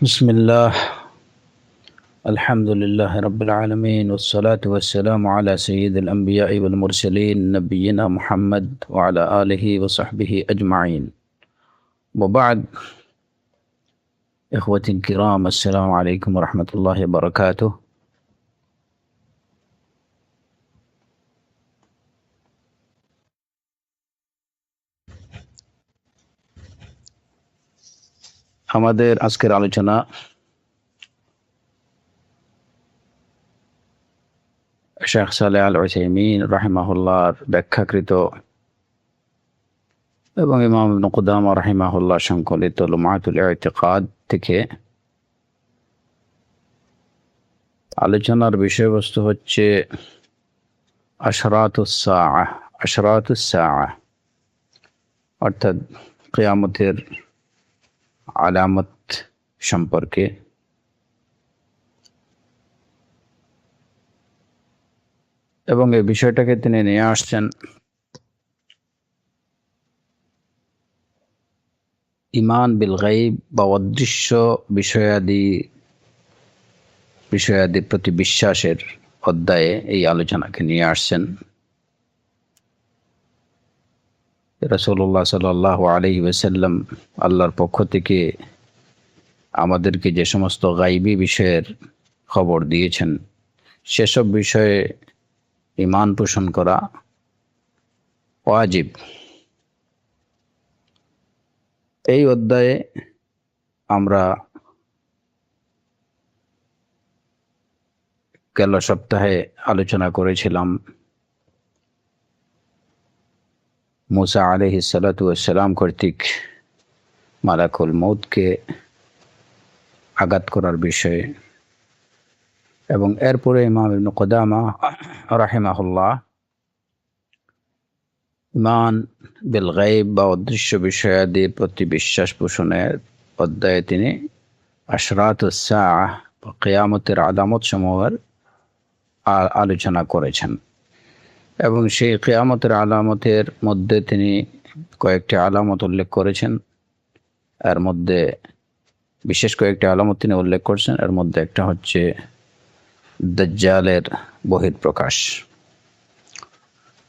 بسم الله. الحمد لله رب العالمين، والصلاة والسلام على سيد الأنبياء والمرسلين نبينا محمد وعلى آله وصحبه أجمعين. وبعد، إخوتي الكرام، السلام عليكم ورحمة الله وبركاته. আমাদের আজকের আলোচনা শেখ সালেহ আল উসাইমিন রাহিমাহুল্লাহর ব্যাখ্যাকৃত এবং ইমাম ইবনে কুদামা রাহিমাহুল্লাহ সংকলিত লুমাতুল ইতিকাদ থেকে আলোচনার বিষয়বস্তু হচ্ছে আশরাতুস সাআহ, অর্থাৎ কিয়ামতের আলামত সম্পর্কে। এবং এই বিষয়টাকে তিনি নিয়ে আসছেন ঈমান বিল গায়ব বা অদৃশ্য বিষয়াদি প্রতি বিশ্বাসের অধ্যায়ে এই আলোচনাকে নিয়ে আসছেন। রাসূলুল্লাহ সাল্লাল্লাহু আলাইহি ওয়াসাল্লাম আল্লাহর পক্ষ থেকে আমাদেরকে যে সমস্ত গায়বী বিষয়ের খবর দিয়েছেন, সেসব বিষয়ে ঈমান পোষণ করা ওয়াজিব। এই অধ্যায়ে আমরা গেল সপ্তাহে আলোচনা করেছিলাম মুসা আলাইহিস সালাতু ওয়াস সালাম কর্তৃক মালাকুল মউতকে আঘাত করার বিষয়ে, এবং এরপরে ইমাম ইবনে কুদামা রাহিমাহুল্লাহ ঈমান বিল গায়ব বা অদৃশ্য বিষয়াদির প্রতি বিশ্বাস পোষণের অধ্যায়ে তিনি আশরাতুস সাআহ বা কিয়ামতের আলামত সমূহের আলোচনা করেছেন। এবং সেই কিয়ামতের আলামতের মধ্যে তিনি কয়েকটি আলামত উল্লেখ করেছেন। এর মধ্যে বিশেষ কয়েকটি আলামত তিনি উল্লেখ করেছেন। এর মধ্যে একটা হচ্ছে দাজ্জালের বহিঃপ্রকাশ,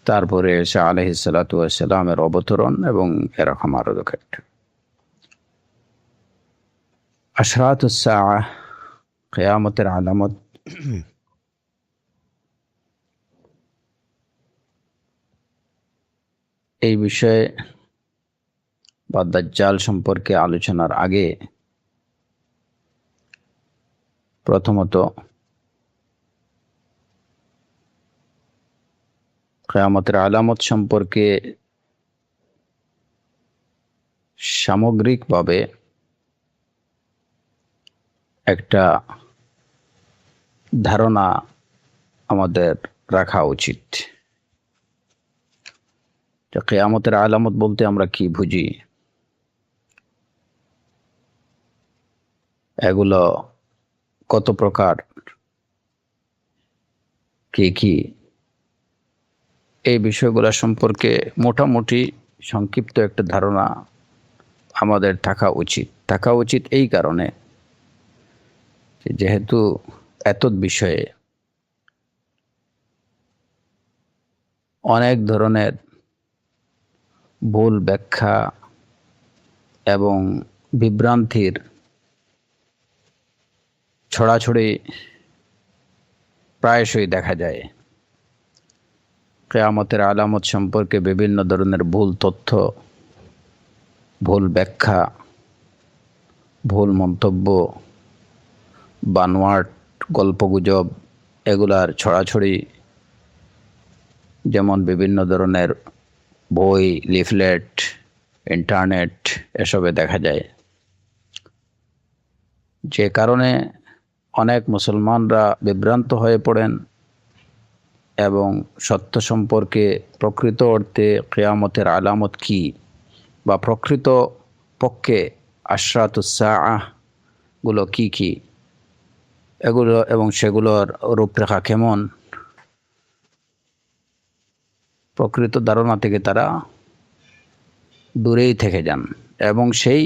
তারপরে ঈসা আলাইহিস সালাতু ওয়াস সালামের অবতরণ, এবং এরকম আরো কয়েকটা। আশরাতুস সাআহ, কিয়ামতের আলামত, এই বিষয়ে বা দাজ্জাল সম্পর্কে আলোচনার আগে প্রথমত কিয়ামতের আলামত সম্পর্কে সামগ্রিকভাবে একটা ধারণা আমাদের রাখা উচিত। কিয়ামতের আলামত বলতে আমরা কি বুঝি, এগুলো কত প্রকার, কি এই বিষয়গুলো সম্পর্কে মোটামুটি সংক্ষিপ্ত একটা ধারণা আমাদের থাকা উচিত এই কারণে, যেহেতু এতদ বিষয়ে অনেক ধরনের ভুল ব্যাখ্যা এবং বিভ্রান্তির ছড়াছড়ি প্রায়শই দেখা যায়। কিয়ামতের আলামত সম্পর্কে বিভিন্ন ধরনের ভুল তথ্য, ভুল ব্যাখ্যা, ভুল মন্তব্য, বানোয়াট গল্পগুজব, এগুলার ছড়াছড়ি যেমন বিভিন্ন ধরনের বই, লিফলেট, ইন্টারনেট, এসবে দেখা যায়। যে কারণে অনেক মুসলমানরা বিভ্রান্ত হয়ে পড়েন এবং সত্য সম্পর্কে, প্রকৃত অর্থে কিয়ামতের আলামত কি বা প্রকৃত পক্ষে আশরাতুস সাআহ গুলো কি এগুলো এবং সেগুলোর রূপরেখা কেমন, প্রকৃত ধারণা থেকে তারা দূরেই থেকে যান এবং সেই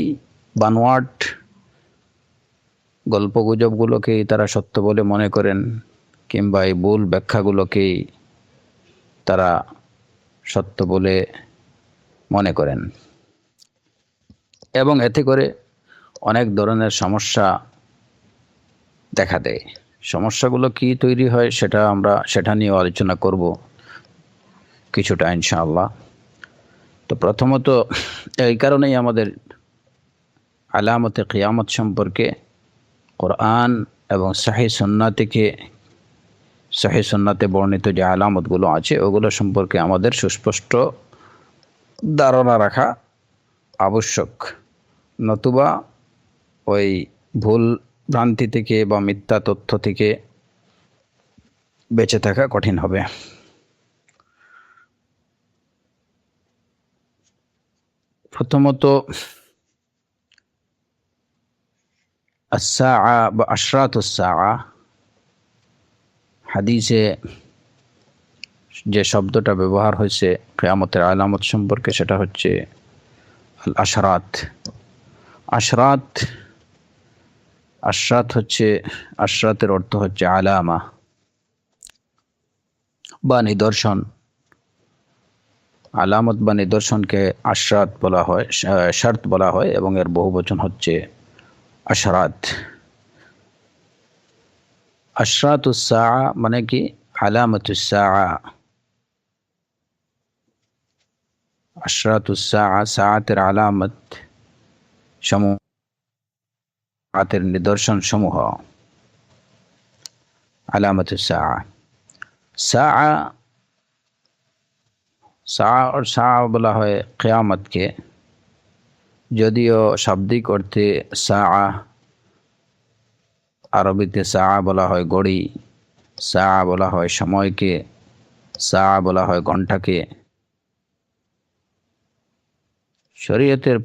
বানোয়াট গল্পগুজবগুলোকেই তারা সত্য বলে মনে করেন, কিংবা এই ভুল ব্যাখ্যাগুলোকেই তারা সত্য বলে মনে করেন, এবং এতে করে অনেক ধরনের সমস্যা দেখা দেয়। সমস্যাগুলো কি তৈরি হয় সেটা নিয়ে আলোচনা করব কিছুটা ইনশাআল্লাহ। তো প্রথমত এই কারণেই আমাদের আলামতে কিয়ামত সম্পর্কে কোরআন এবং সহিহ সুন্নাতে বর্ণিত যে আলামতগুলো আছে ওগুলো সম্পর্কে আমাদের সুস্পষ্ট ধারণা রাখা আবশ্যক, নতুবা ওই ভুল ভ্রান্তি থেকে বা মিথ্যা তথ্য থেকে বেঁচে থাকা কঠিন হবে। প্রথমত আস-সাআ বা আশরাতুস সাআ, হাদিসে যে শব্দটা ব্যবহার হয়েছে কিয়ামতের আলামত সম্পর্কে সেটা হচ্ছে আল আশরাত। আশরাত আশরাত হচ্ছে, আশরাতের অর্থ হচ্ছে আলামা বা নিদর্শন। আলামত বা নিদর্শনকে আশরাত বলা হয়, শর্ত বলা হয়, এবং এর বহুবচন হচ্ছে আশরাত। আশরাতুস সাআ মানে কি? আলামাতুস সাআ। আশরাতুস সাআ, সাআতের আলামত সমূহ, সাআতের নিদর্শন সমূহ, আলামাতুস সাআ। সাআ সাআ বলা হয় কিয়ামতকে, যদিও শাব্দিক অর্থে সাআ, আরবিতে সাআ বলা হয় ঘড়ি, সাআ বলা হয় সময়কে, সাআ বলা হয় ঘন্টাকে। শরীয়তের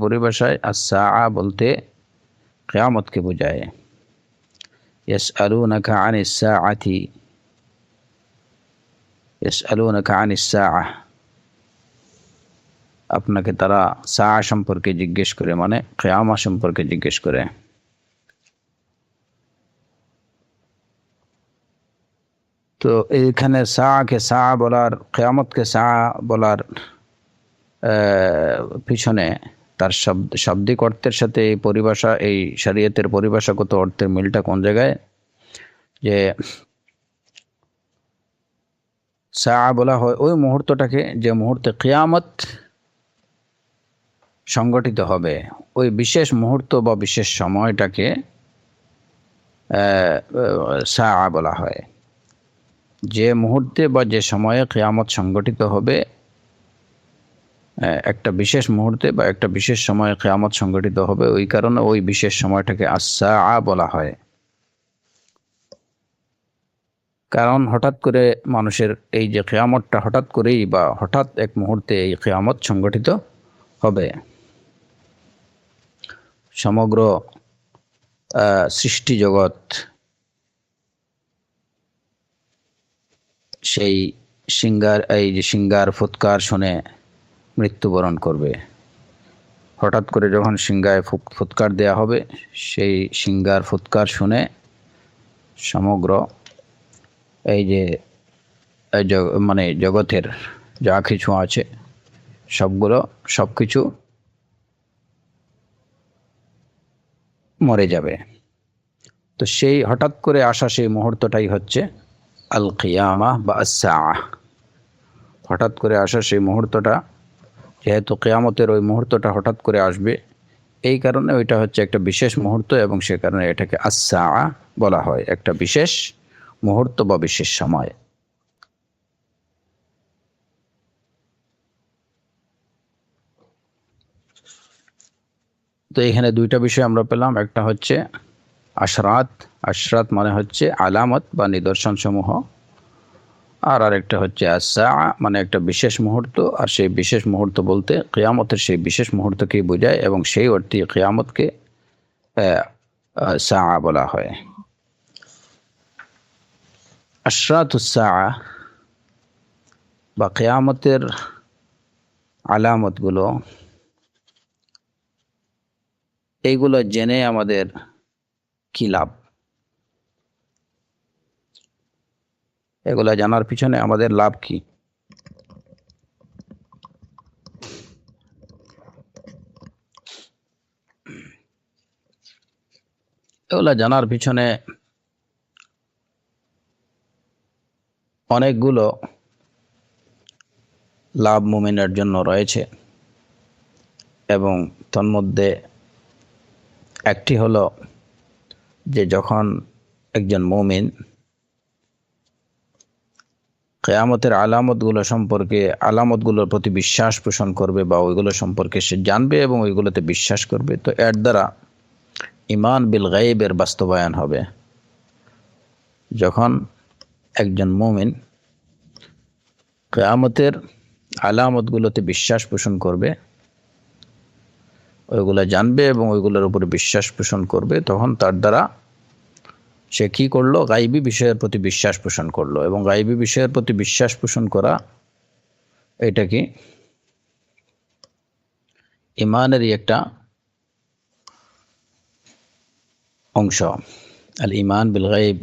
পরিভাষায় আস-সাআ বলতে কিয়ামতকে বোঝায়। ইয়াসআলুনাকা আনিস সাআ, আপনাকে তারা সাআ সম্পর্কে জিজ্ঞেস করে, মানে কিয়ামত সম্পর্কে জিজ্ঞেস করে। তো এইখানে কিয়ামতকে সাআ বলার পিছনে তার শাব্দিক অর্থের সাথে এই শরীয়তের পরিভাষাগত অর্থের মিলটা কোন জায়গায়? যে সাআ বলা হয় ওই মুহূর্তটাকে, যে মুহূর্তে কিয়ামত সংগঠিত হবে, ওই বিশেষ মুহূর্ত বা বিশেষ সময়টাকে সাআ বলা হয়। যে মুহূর্তে বা যে সময়ে কিয়ামত সংগঠিত হবে, একটা বিশেষ মুহূর্তে বা একটা বিশেষ সময়ে কিয়ামত সংগঠিত হবে, ওই কারণে ওই বিশেষ সময়টাকে আস-সাআ বলা হয়। কারণ হঠাৎ করে মানুষের এই যে কিয়ামতটা হঠাৎ করেই বা হঠাৎ এক মুহূর্তে এই কিয়ামত সংগঠিত হবে। সমগ্র সৃষ্টি জগৎ সেই সিঙ্গার ফুৎকার শুনে মৃত্যুবরণ করবে। হঠাৎ করে যখন সিঙ্গায় ফুৎকার দেয়া হবে, সেই সিঙ্গার ফুৎকার শুনে সমগ্র এই যে মানে জগতের যা কিছু আছে সবকিছু মরে যাবে। তো সেই হঠাৎ করে আসা সেই মুহূর্তটাই হচ্ছে আল কিয়ামাহ বা আস-সাআ। হঠাৎ করে আসা সেই মুহূর্তটা, যেহেতু কিয়ামতের ওই মুহূর্তটা হঠাৎ করে আসবে, এই কারণে ওইটা হচ্ছে একটা বিশেষ মুহূর্ত, এবং সে কারণে এটাকে আস-সাআ বলা হয়, একটা বিশেষ মুহূর্ত বা বিশেষ সময়। তো এখানে দুইটা বিষয় আমরা পেলাম, একটা হচ্ছে আশরাত মানে হচ্ছে আলামত বা নিদর্শন সমূহ, আর আরেকটা হচ্ছে আস-সাআ মানে একটা বিশেষ মুহূর্ত। আর সেই বিশেষ মুহূর্ত বলতে কিয়ামতের সেই বিশেষ মুহূর্তকেই বোঝায়, এবং সেই অর্থে কিয়ামতকে সাআ বলা হয়। আশরাতুস সাআ বা কিয়ামতের আলামতগুলো, এইগুলো জেনে আমাদের কি লাভ? এগুলা জানার পিছনে আমাদের লাভ কি? এগুলা জানার পিছনে অনেকগুলো লাভ মুমিনের জন্য রয়েছে, এবং তন্মধ্যে একটি হলো যে যখন একজন মুমিন কিয়ামতের আলামতগুলোর প্রতি বিশ্বাস পোষণ করবে বা ওইগুলো সম্পর্কে সে জানবে এবং ওইগুলোতে বিশ্বাস করবে, তো এর দ্বারা ঈমান বিল গায়বের বাস্তবায়ন হবে। যখন একজন মুমিন কিয়ামতের আলামতগুলোতে বিশ্বাস পোষণ করবে, ওইগুলো জানবে এবং ওইগুলোর উপরে বিশ্বাস পোষণ করবে, তখন তার দ্বারা সে কি করলো? গায়বী বিষয়ের প্রতি বিশ্বাস পোষণ করলো। এবং গায়বী বিষয়ের প্রতি বিশ্বাস পোষণ করা এটা কি ঈমানেরই একটা অংশ। আল ঈমান বিল গায়ব,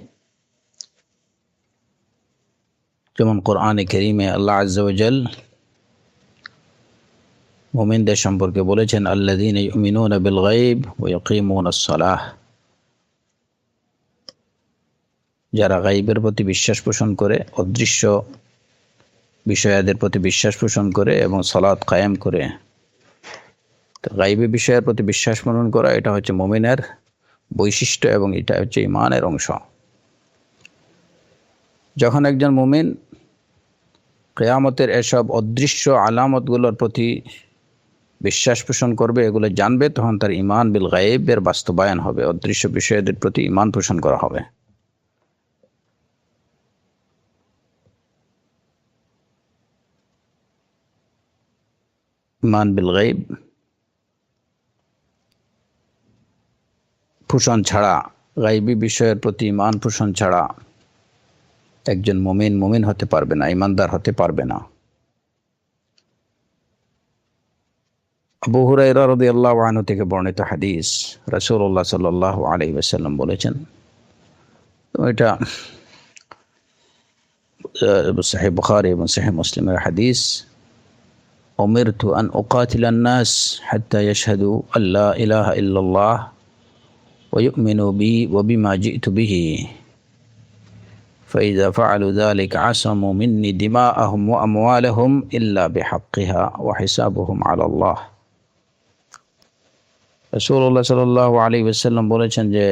যেমন কোরআনে কারীমে আল্লাহ আযজা ওয়া জাল মুমিনদের সম্পর্কে বলেছেন, আল্লাযীনা ইউমিনুনা বিল গায়ব ওয়া ইয়াকিমুনাস সালাহ, যারা গায়বের প্রতি বিশ্বাস পোষণ করে, অদৃশ্য বিষয়াদের প্রতি বিশ্বাস পোষণ করে এবং সালাত কায়েম করে। তো গায়বী বিষয়ের প্রতি বিশ্বাস পোষণ করা এটা হচ্ছে মুমিনের বৈশিষ্ট্য এবং এটা হচ্ছে ঈমানের অংশ। যখন একজন মুমিন কিয়ামতের এসব অদৃশ্য আলামতগুলোর প্রতি বিশ্বাস পোষণ করবে, এগুলো জানবে, তখন তার ঈমান বিল গায়বের বাস্তবায়ন হবে, অদৃশ্য বিষয়দের প্রতি ঈমান পোষণ করা হবে। ঈমান বিল গায়ব পোষণ ছাড়া, গায়বী বিষয়ের প্রতি ঈমান পোষণ ছাড়া একজন মুমিন হতে পারবে না, ঈমানদার হতে পারবে না। আবু হুরায়রা রাদিয়াল্লাহু আনহু থেকে বর্ণিত হাদিস, রাসূলুল্লাহ সাল্লাল্লাহু আলাইহি ওয়াসাল্লাম বলেছেন, তো এটা সহিহ বুখারী এবং সহিহ মুসলিমের হাদিস, উমিরতু আন উকাতিলান নাস হাত্তা ইয়াশহাদু আল্লা ইলাহা ইল্লাল্লাহ ওয়া ইউমিনু বি ওয়া বিমা জিতু বিহি فإذا فعلوا ذلك عصموا مني دماءهم وأموالهم إلا بحقها وحسابهم على الله। রাসূলুল্লাহ সাল্লাল্লাহু আলাইহি ওয়াসাল্লাম বলেছেন যে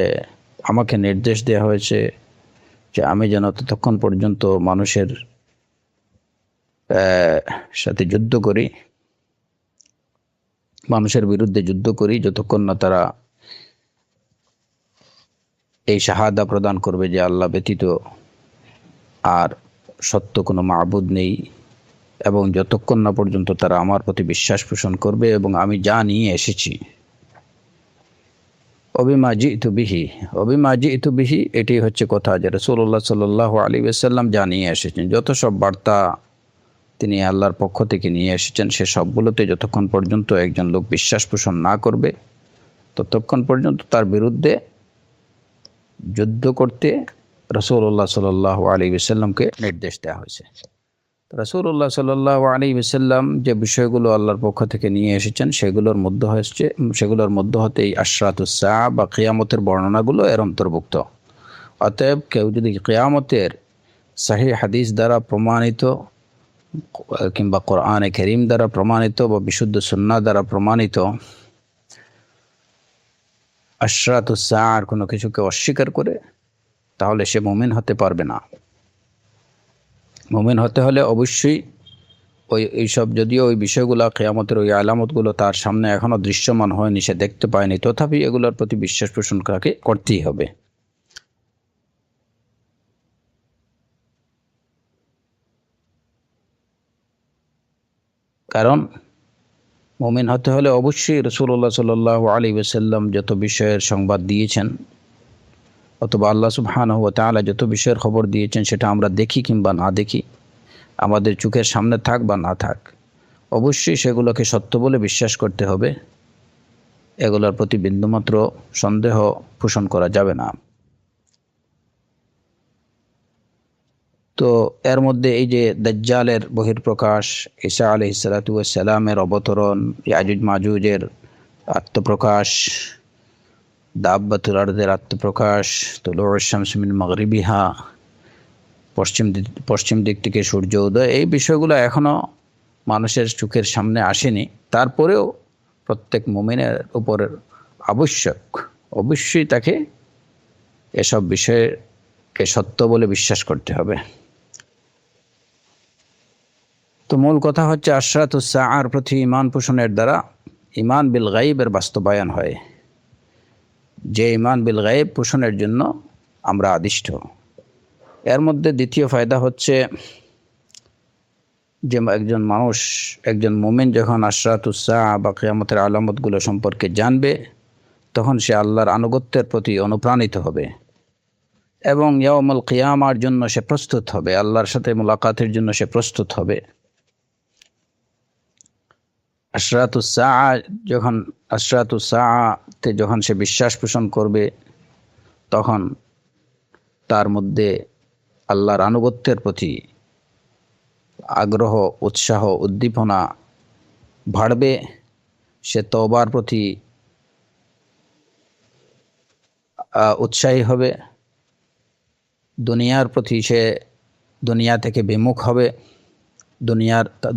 আমাকে নির্দেশ দেওয়া হয়েছে যে আমি যেন ততক্ষণ পর্যন্ত মানুষের সাথে যুদ্ধ করি, মানুষের বিরুদ্ধে যুদ্ধ করি, যতক্ষণ না তারা এই শাহাদা প্রদান করবে যে আল্লাহ ব্যতীত আর সত্য কোনো মাবুদ নেই, এবং যতক্ষণ না পর্যন্ত তারা আমার প্রতি বিশ্বাস পোষণ করবে এবং আমি যা নিয়ে এসেছি, অবিমা জিতু বিহি, এটি হচ্ছে কথা যে রাসূলুল্লাহ সাল্লাল্লাহু আলাইহি ওয়াসাল্লাম যা নিয়ে এসেছেন, যত সব বার্তা তিনি আল্লাহর পক্ষ থেকে নিয়ে এসেছেন, সে সবগুলোতে যতক্ষণ পর্যন্ত একজন লোক বিশ্বাস পোষণ না করবে, ততক্ষণ পর্যন্ত তার বিরুদ্ধে যুদ্ধ করতে রাসূলুল্লাহ সাল্লাল্লাহু আলাইহি ওয়াসাল্লামকে নির্দেশ দেওয়া হয়েছে। রাসূলুল্লাহ সাল্লাল্লাহু আলাইহি ওয়াসাল্লাম যে বিষয়গুলো আল্লাহর পক্ষ থেকে নিয়ে এসেছেন, সেগুলোর মধ্যে হতে এই আশরাতুস সাআ বা কিয়ামতের বর্ণনাগুলো এর অন্তর্ভুক্ত। অতএব কেউ যদি কিয়ামতের সহিহ হাদিস দ্বারা প্রমাণিত কিংবা কোরআনে কারীম দ্বারা প্রমাণিত বা বিশুদ্ধ সুন্নাহ দ্বারা প্রমাণিত আশরাতুস সাআর কোনো কিছুকে অস্বীকার করে, তাহলে সে মুমিন হতে পারবে না। মুমিন হতে হলে অবশ্যই এইসব, যদিও ওই বিষয়গুলো কিয়ামতের ওই আলামতগুলো তার সামনে এখনো দৃশ্যমান হয়নি, সে দেখতে পায়নি, তথাপি এগুলোর প্রতি বিশ্বাস পোষণ তাকে করতেই হবে। কারণ মুমিন হতে হলে অবশ্যই রাসূলুল্লাহ সাল্লাল্লাহু আলাইহি ওয়াসাল্লাম যত বিষয়ের সংবাদ দিয়েছেন, অথবা আল্লাহ সুবহানাহু ওয়া তাআলা যত বিষয়ের খবর দিয়েছেন, সেটা আমরা দেখি কিংবা না দেখি, আমাদের চোখের সামনে থাক বা না থাক, অবশ্যই সেগুলোকে সত্য বলে বিশ্বাস করতে হবে এগুলোর প্রতি বিন্দুমাত্র সন্দেহ পোষণ করা যাবে না। তো এর মধ্যে এই যে দাজ্জালের বহিঃপ্রকাশ, ঈসা আলাইহিস সালাতু ওয়াস সালামের অবতরণ, ইয়াজুজ মাজুজের আত্মপ্রকাশ, দাব্বাতুল আরদের আত্মপ্রকাশ, তুলুউশ শামস মিন মাগরিবিহা, পশ্চিম দিক থেকে সূর্য উদয়, এই বিষয়গুলো এখনো মানুষের চোখের সামনে আসেনি। তারপরেও প্রত্যেক মুমিনের উপর অবশ্যই তাকে এসব বিষয়কে সত্য বলে বিশ্বাস করতে হবে। তো মূল কথা হচ্ছে আশরাতুস সাআর প্রতি ঈমান পোষণের দ্বারা ঈমান বিল গায়বের বাস্তবায়ন হয়, যে ঈমান বিল গায়ব পোষণের জন্য আমরা আদিষ্ট। এর মধ্যে দ্বিতীয় ফায়দা হচ্ছে যে একজন মুমিন যখন আশরাতুস সাআ বা কিয়ামতের আলামতগুলো সম্পর্কে জানবে, তখন সে আল্লাহর আনুগত্যের প্রতি অনুপ্রাণিত হবে এবং ইয়াউমুল কিয়ামার জন্য সে প্রস্তুত হবে, আল্লাহর সাথে মুলাকাতের জন্য সে প্রস্তুত হবে। আশরাতুস সাআতে যখন সে বিশ্বাস পোষণ করবে, তখন তার মধ্যে আল্লাহর আনুগত্যের প্রতি আগ্রহ, উৎসাহ, উদ্দীপনা বাড়বে। সে তওবার প্রতি উৎসাহী হবে, দুনিয়া থেকে বিমুখ হবে,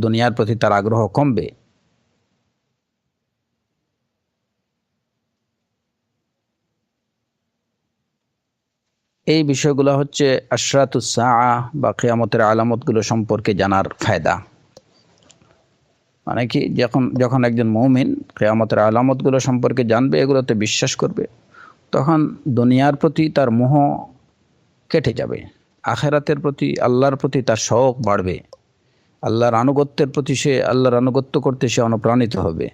দুনিয়ার প্রতি তার আগ্রহ কমবে। এই বিষয়গুলো হচ্ছে আশরাতুস সাআ বা কিয়ামতের আলামতগুলো সম্পর্কে জানার ফায়দা। মানে কি, যখন একজন মুমিন কিয়ামতের আলামতগুলো সম্পর্কে জানবে, এগুলোতে বিশ্বাস করবে, তখন দুনিয়ার প্রতি তার মোহ কেটে যাবে, আখিরাতের প্রতি, আল্লাহর প্রতি তার শৌক বাড়বে, আল্লাহর আনুগত্য করতে সে অনুপ্রাণিত হবে,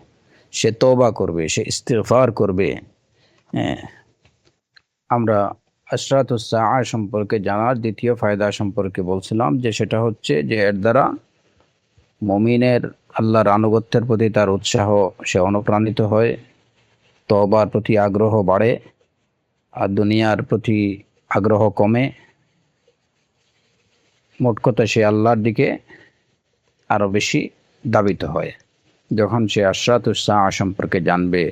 সে তওবা করবে, সে ইস্তিগফার করবে। আমরা আশরাতুস সাআ সম্পর্কে জানার দ্বিতীয় ফায়দা সম্পর্কে বলছিলাম, যে সেটা হচ্ছে যে এর দ্বারা মুমিনের আল্লাহর আনুগত্যের প্রতি তার উৎসাহ, সে অনুপ্রাণিত হয়, তওবার প্রতি আগ্রহ বাড়ে, আর দুনিয়ার প্রতি আগ্রহ কমে। মোট কথা, সে আল্লাহর দিকে আরো বেশি ধাবিত হয়। যখন সে আশরাতুস সাআ সম্পর্কে জানবে,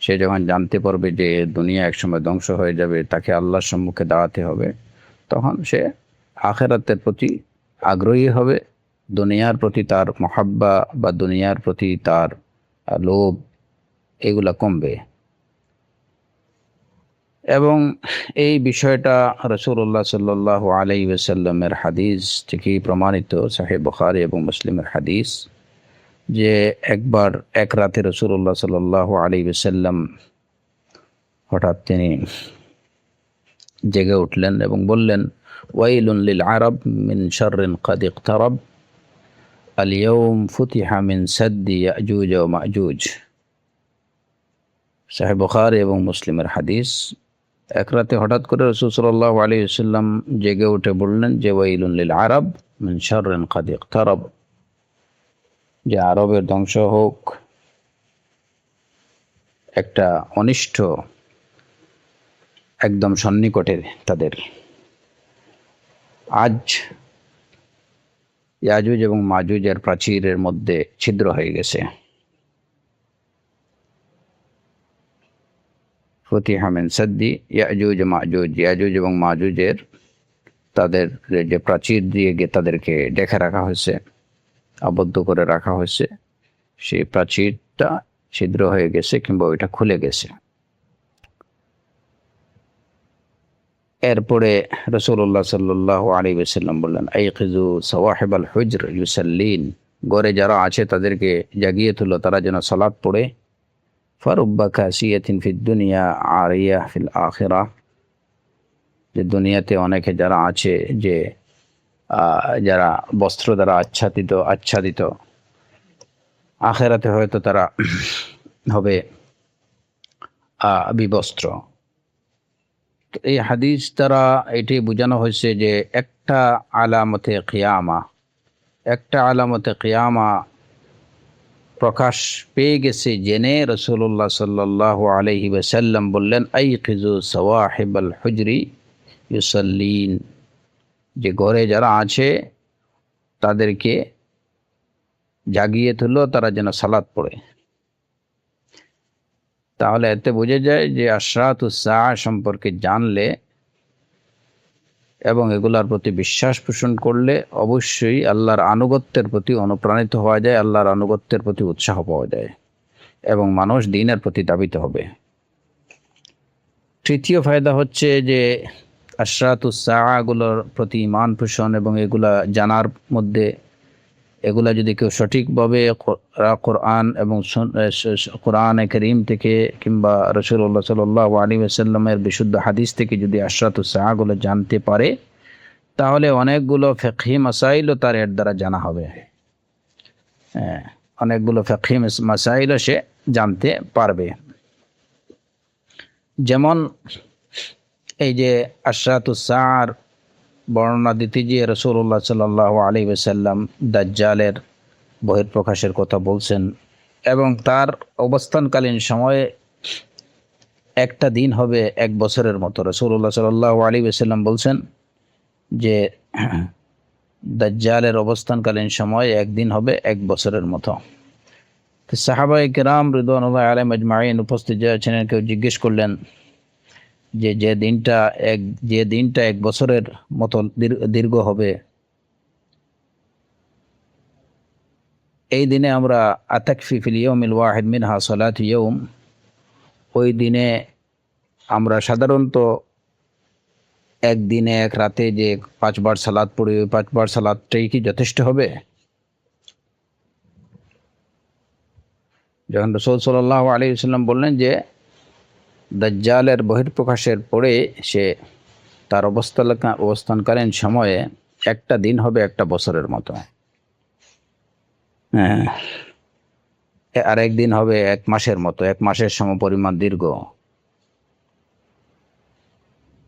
সে যখন জানতে পারবে যে দুনিয়া একসময় ধ্বংস হয়ে যাবে, তাকে আল্লাহর সম্মুখে দাঁড়াতে হবে, তখন সে আখিরাতের প্রতি আগ্রহী হবে, দুনিয়ার প্রতি তার মহাব্বা বা দুনিয়ার প্রতি তার লোভ এগুলা কমবে। এবং এই বিষয়টা রাসূলুল্লাহ সাল্লাল্লাহু আলাইহি ওয়াসাল্লামের হাদিস থেকেই প্রমাণিত, সহিহ বুখারী এবং মুসলিমের হাদিস, যে এক রাতে রাসূলুল্লাহ সাল্লাল্লাহু আলাইহি ওয়াসাল্লাম হঠাৎ তিনি জেগে উঠলেন এবং বললেন, ওয়াইলুন লিল আরব মিন শাররিন কাদ ইকতারাব, আল ইয়াউম ফুতিহা মিন সাদ্দি ইয়াজুজ ওয়া মাজুজ। সহিহ বুখারী এবং মুসলিমের হাদিস। এক রাতে হঠাৎ করে রাসূল সাল্লাল্লাহু আলাইহি ওয়াসাল্লাম জেগে উঠে বললেন যে ওয়াইলুন লিল আরব মিন শাররিন কাদ ইকতারাব, যে আরবের ধ্বংস হোক, একটা অনিষ্ট একদম সন্নিকটে তাদের। আজ ইয়াজুজ এবং মাজুজের প্রাচীরের মধ্যে ছিদ্র হয়ে গেছে। ফুতিহা মিন সাদ্দি ইয়াজুজ মাজুজ, ইয়াজুজ এবং মাজুজের তাদের যে প্রাচীর দিয়ে তাদেরকে ঢেকে রাখা হয়েছে, আবদ্ধ করে রাখা হয়েছে, সেই প্রাচীরটা ছিদ্র হয়ে গেছে কিংবা ওইটা খুলে গেছে। এরপরে রাসূলুল্লাহ সাল্লাল্লাহু আলাইহি ওয়াসাল্লাম বললেন, আইকিযু সাওয়াহিবাল হুজর ইউসাল্লিন, ঘরে যারা আছে তাদেরকে জাগিয়ে তুলো, তারা যেন সালাত পড়ে। ফারুব্বা কাসিয়াতিন ফিদ দুনিয়া আরিয়া ফিল আখিরাহ, যে দুনিয়াতে অনেকে যারা আছে, যে যারা বস্ত্র দ্বারা আচ্ছাদিত, আখিরাতে হয়তো তারা হবে বিবস্ত্র। এই হাদিস দ্বারা এটি বোঝানো হয়েছে যে একটা আলামতে কিয়ামা প্রকাশ পেয়ে গেছে জেনে রাসূলুল্লাহ সাল্লাল্লাহু আলাইহি ওয়াসাল্লাম বললেন, আইকিজু সাওয়াহিবাল হুজরি ইউসাল্লিন, যে ঘরে যারা আছে তাদেরকে জাগিয়ে তুলো, তারা যেন সালাত পড়ে। তাহলে এতে বোঝা যায় যে আশরাতুস সাআ সম্পর্কে জানলে এবং এগুলার প্রতি বিশ্বাস পোষণ করলে অবশ্যই আল্লাহর আনুগত্যের প্রতি অনুপ্রাণিত হওয়া যায়, আল্লাহর আনুগত্যের প্রতি উৎসাহ পাওয়া যায় এবং মানুষ দ্বীনের প্রতি ধাবিত হবে। তৃতীয় ফায়দা হচ্ছে যে আশরাতুস সাআগুলোর প্রতি ঈমান পোষণ এবং এগুলা জানার মধ্যে, এগুলা যদি কেউ সঠিকভাবে কোরআন এবং কোরআন কারীম থেকে কিংবা রাসূলুল্লাহ সাল্লাল্লাহু আলাইহি ওয়াসাল্লামের বিশুদ্ধ হাদিস থেকে যদি আশরাতুস সাআগুলো জানতে পারে, তাহলে অনেকগুলো ফিকহি মাসাইলও তার এর দ্বারা জানা হবে। অনেকগুলো ফিকহি মাসাইলও সে জানতে পারবে। যেমন এই যে আশরাতুস সাআর বর্ণনা দিতে গিয়ে রাসূলুল্লাহ সাল্লাল্লাহু আলাইহি ওয়াসাল্লাম দাজ্জালের বহিঃপ্রকাশের কথা বলছেন এবং তার অবস্থানকালীন সময়ে একটা দিন হবে এক বছরের মতো। রাসূলুল্লাহ সাল্লাল্লাহু আলাইহি ওয়াসাল্লাম বলছেন যে দাজ্জালের অবস্থানকালীন সময় একদিন হবে এক বছরের মতো। তো সাহাবায়ে কেরাম রিদওয়ানুল্লাহি আলাইহিম আজমাইন উপস্থিত যারা ছিলেন, কেউ জিজ্ঞেস করলেন যে দিনটা এক বছরের মতো দীর্ঘ হবে, এই দিনে আমরা আতাকফি ফিল ইয়াউমিল ওয়াহিদ মিনহা সালাতু ইয়াউম, ওই দিনে আমরা সাধারণত একদিনে এক রাতে যে 5 বার সালাত পড়ি, ওই 5 বার সালাতটাই কি যথেষ্ট হবে? যখন রাসূল সাল্লাল্লাহু আলাইহি ওয়াসাল্লাম বললেন যে দাজ্জালের বহিঃপ্রকাশের পরে সে তার অবস্থানকালীন সময়ে একটা দিন হবে একটা বছরের মতো, আর একদিন হবে এক মাসের মতো, এক মাসের সমপরিমাণ দীর্ঘ।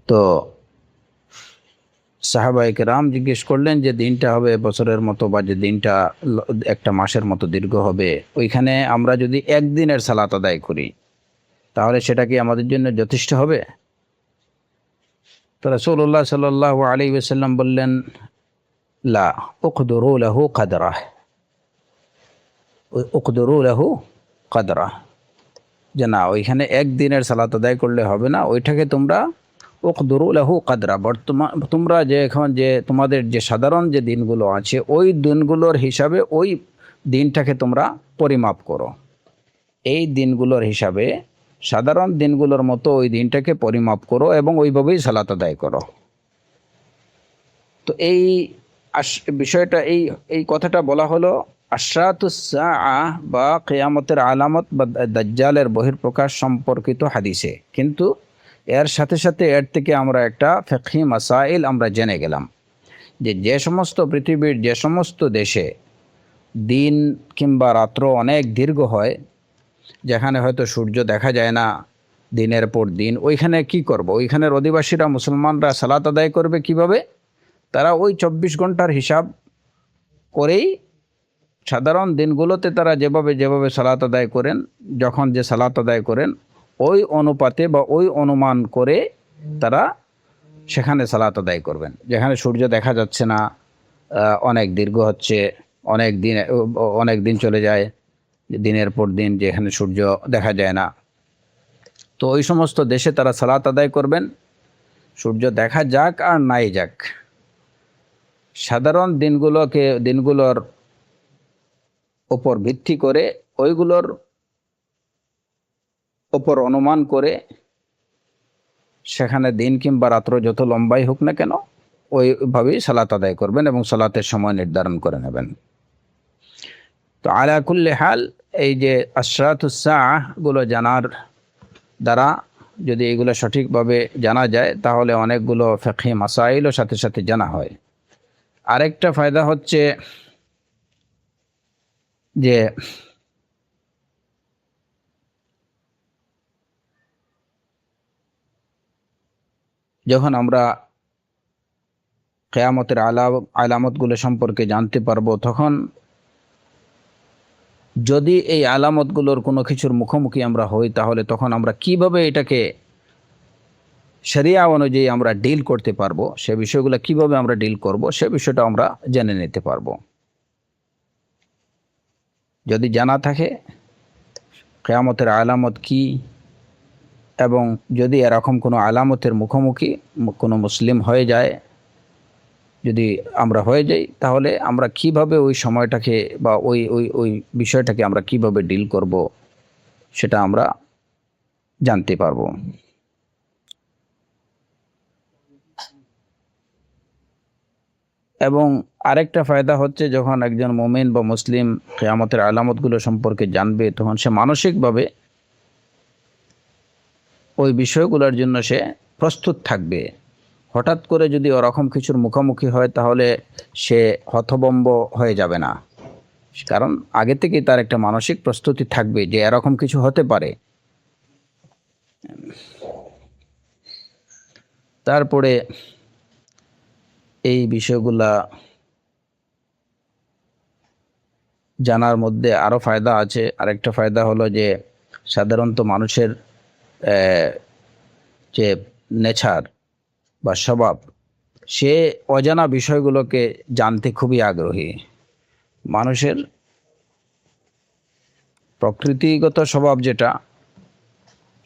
তো সাহাবায়ে কেরাম জিজ্ঞেস করলেন যে দিনটা হবে বছরের মতো বা যে দিনটা একটা মাসের মতো দীর্ঘ হবে, ওইখানে আমরা যদি একদিনের সালাত আদায় করি তাহলে সেটা কি আমাদের জন্য যথেষ্ট হবে? তো রাসূলুল্লাহ সাল্লাল্লাহু আলাইহি ওয়াসাল্লাম বললেন, লা উকদুরু লাহু কদরাহ, উকদুরু লাহু কদরাহ, যে না, ওইখানে একদিনের সালাত আদায় করলে হবে না, ওইটাকে তোমরা উকদুরু লাহু কদরা, তোমরা যে এখন যে তোমাদের যে সাধারণ যে দিনগুলো আছে ওই দিনগুলোর হিসাবে ওই দিনটাকে তোমরা পরিমাপ করো, এই দিনগুলোর হিসাবে সাধারণ দিনগুলোর মতো ওই দিনটাকে পরিমাপ করো এবং ওইভাবেই সালাত আদায় করো। তো এই বিষয়টা, এই কথাটা বলা হলো আশরাতুস সাআ বা কিয়ামতের আলামত বা দাজ্জালের বহিঃপ্রকাশ সম্পর্কিত হাদিসে, কিন্তু এর সাথে সাথে এর থেকে আমরা একটা ফিকহি মাসাইল আমরা জেনে গেলাম যে সমস্ত পৃথিবীর যে সমস্ত দেশে দিন কিংবা রাত্র অনেক দীর্ঘ হয়, যেখানে হয়তো সূর্য দেখা যায় না দিনের পর দিন, ওইখানে কি করব? ওইখানের অধিবাসীরা মুসলমানরা সালাত আদায় করবে কিভাবে? তারা ওই 24 ঘন্টার হিসাব করেই সাধারণ দিনগুলোতে তারা যেভাবে সালাত আদায় করেন, যখন যে সালাত আদায় করেন ওই অনুপাতে বা ওই অনুমান করে তারা সেখানে সালাত আদায় করবেন। যেখানে সূর্য দেখা যাচ্ছে না, অনেক দীর্ঘ হচ্ছে, অনেক দিন চলে যায় দিনের পর দিন, যেখানে সূর্য দেখা যায় না, তো ওই সমস্ত দেশে তারা সালাত আদায় করবেন সূর্য দেখা যাক আর নাই যাক। সাধারণ দিনগুলোর উপর ভিত্তি করে, ওইগুলোর উপর অনুমান করে সেখানে দিন কিংবা রাত্র যত লম্বাই হোক না কেন ওইভাবেই সালাত আদায় করবেন এবং সালাতের সময় নির্ধারণ করে নেবেন। তো আলা কুল্লি হাল, এই যে আশরাতুস সাআ গুলো জানার দ্বারা যদি এগুলো সঠিকভাবে জানা যায় তাহলে অনেকগুলো ফিকহি মাসাইলও সাথে সাথে জানা হয়। আরেকটা ফায়দা হচ্ছে যে যখন আমরা কিয়ামতের আলামতগুলো সম্পর্কে জানতে পারবো, তখন যদি এই আলামতগুলোর কোনো কিছুর মুখোমুখি আমরা হই, তাহলে তখন আমরা কিভাবে এটাকে শরিয়া অনুযায়ী আমরা ডিল করতে পারবো, সে বিষয়গুলো কিভাবে আমরা ডিল করব, সে বিষয়টা আমরা জেনে নিতে পারবো। যদি জানা থাকে কিয়ামতের আলামত কি, এবং যদি এরকম কোনো আলামতের মুখোমুখি কোনো মুসলিম হয়ে যায়, যদি আমরা হয়ে যাই, তাহলে আমরা কিভাবে ওই সময়টাকে বা ওই ওই ওই বিষয়টাকে আমরা কিভাবে ডিল করব, সেটা আমরা জানতে পারবো। এবং আরেকটা ফায়দা হচ্ছে, যখন একজন মুমিন বা মুসলিম কিয়ামতের আলামতগুলো সম্পর্কে জানবে, তখন সে মানসিকভাবে ওই বিষয়গুলোর জন্য সে প্রস্তুত থাকবে। হঠাৎ করে যদি ওরকম কিছুর মুখোমুখি হয়, তাহলে সে হতভম্ব হয়ে যাবে না, কারণ আগে থেকেই তার একটা মানসিক প্রস্তুতি থাকবে যে এরকম কিছু হতে পারে। তারপরে এই বিষয়গুলা জানার মধ্যে আরো ফায়দা আছে। আরেকটা ফায়দা হলো যে সাধারণত মানুষের যে নেচার বা স্বভাব, সে অজানা বিষয়গুলোকে জানতে খুবই আগ্রহী। মানুষের প্রকৃতিগত স্বভাব, যেটা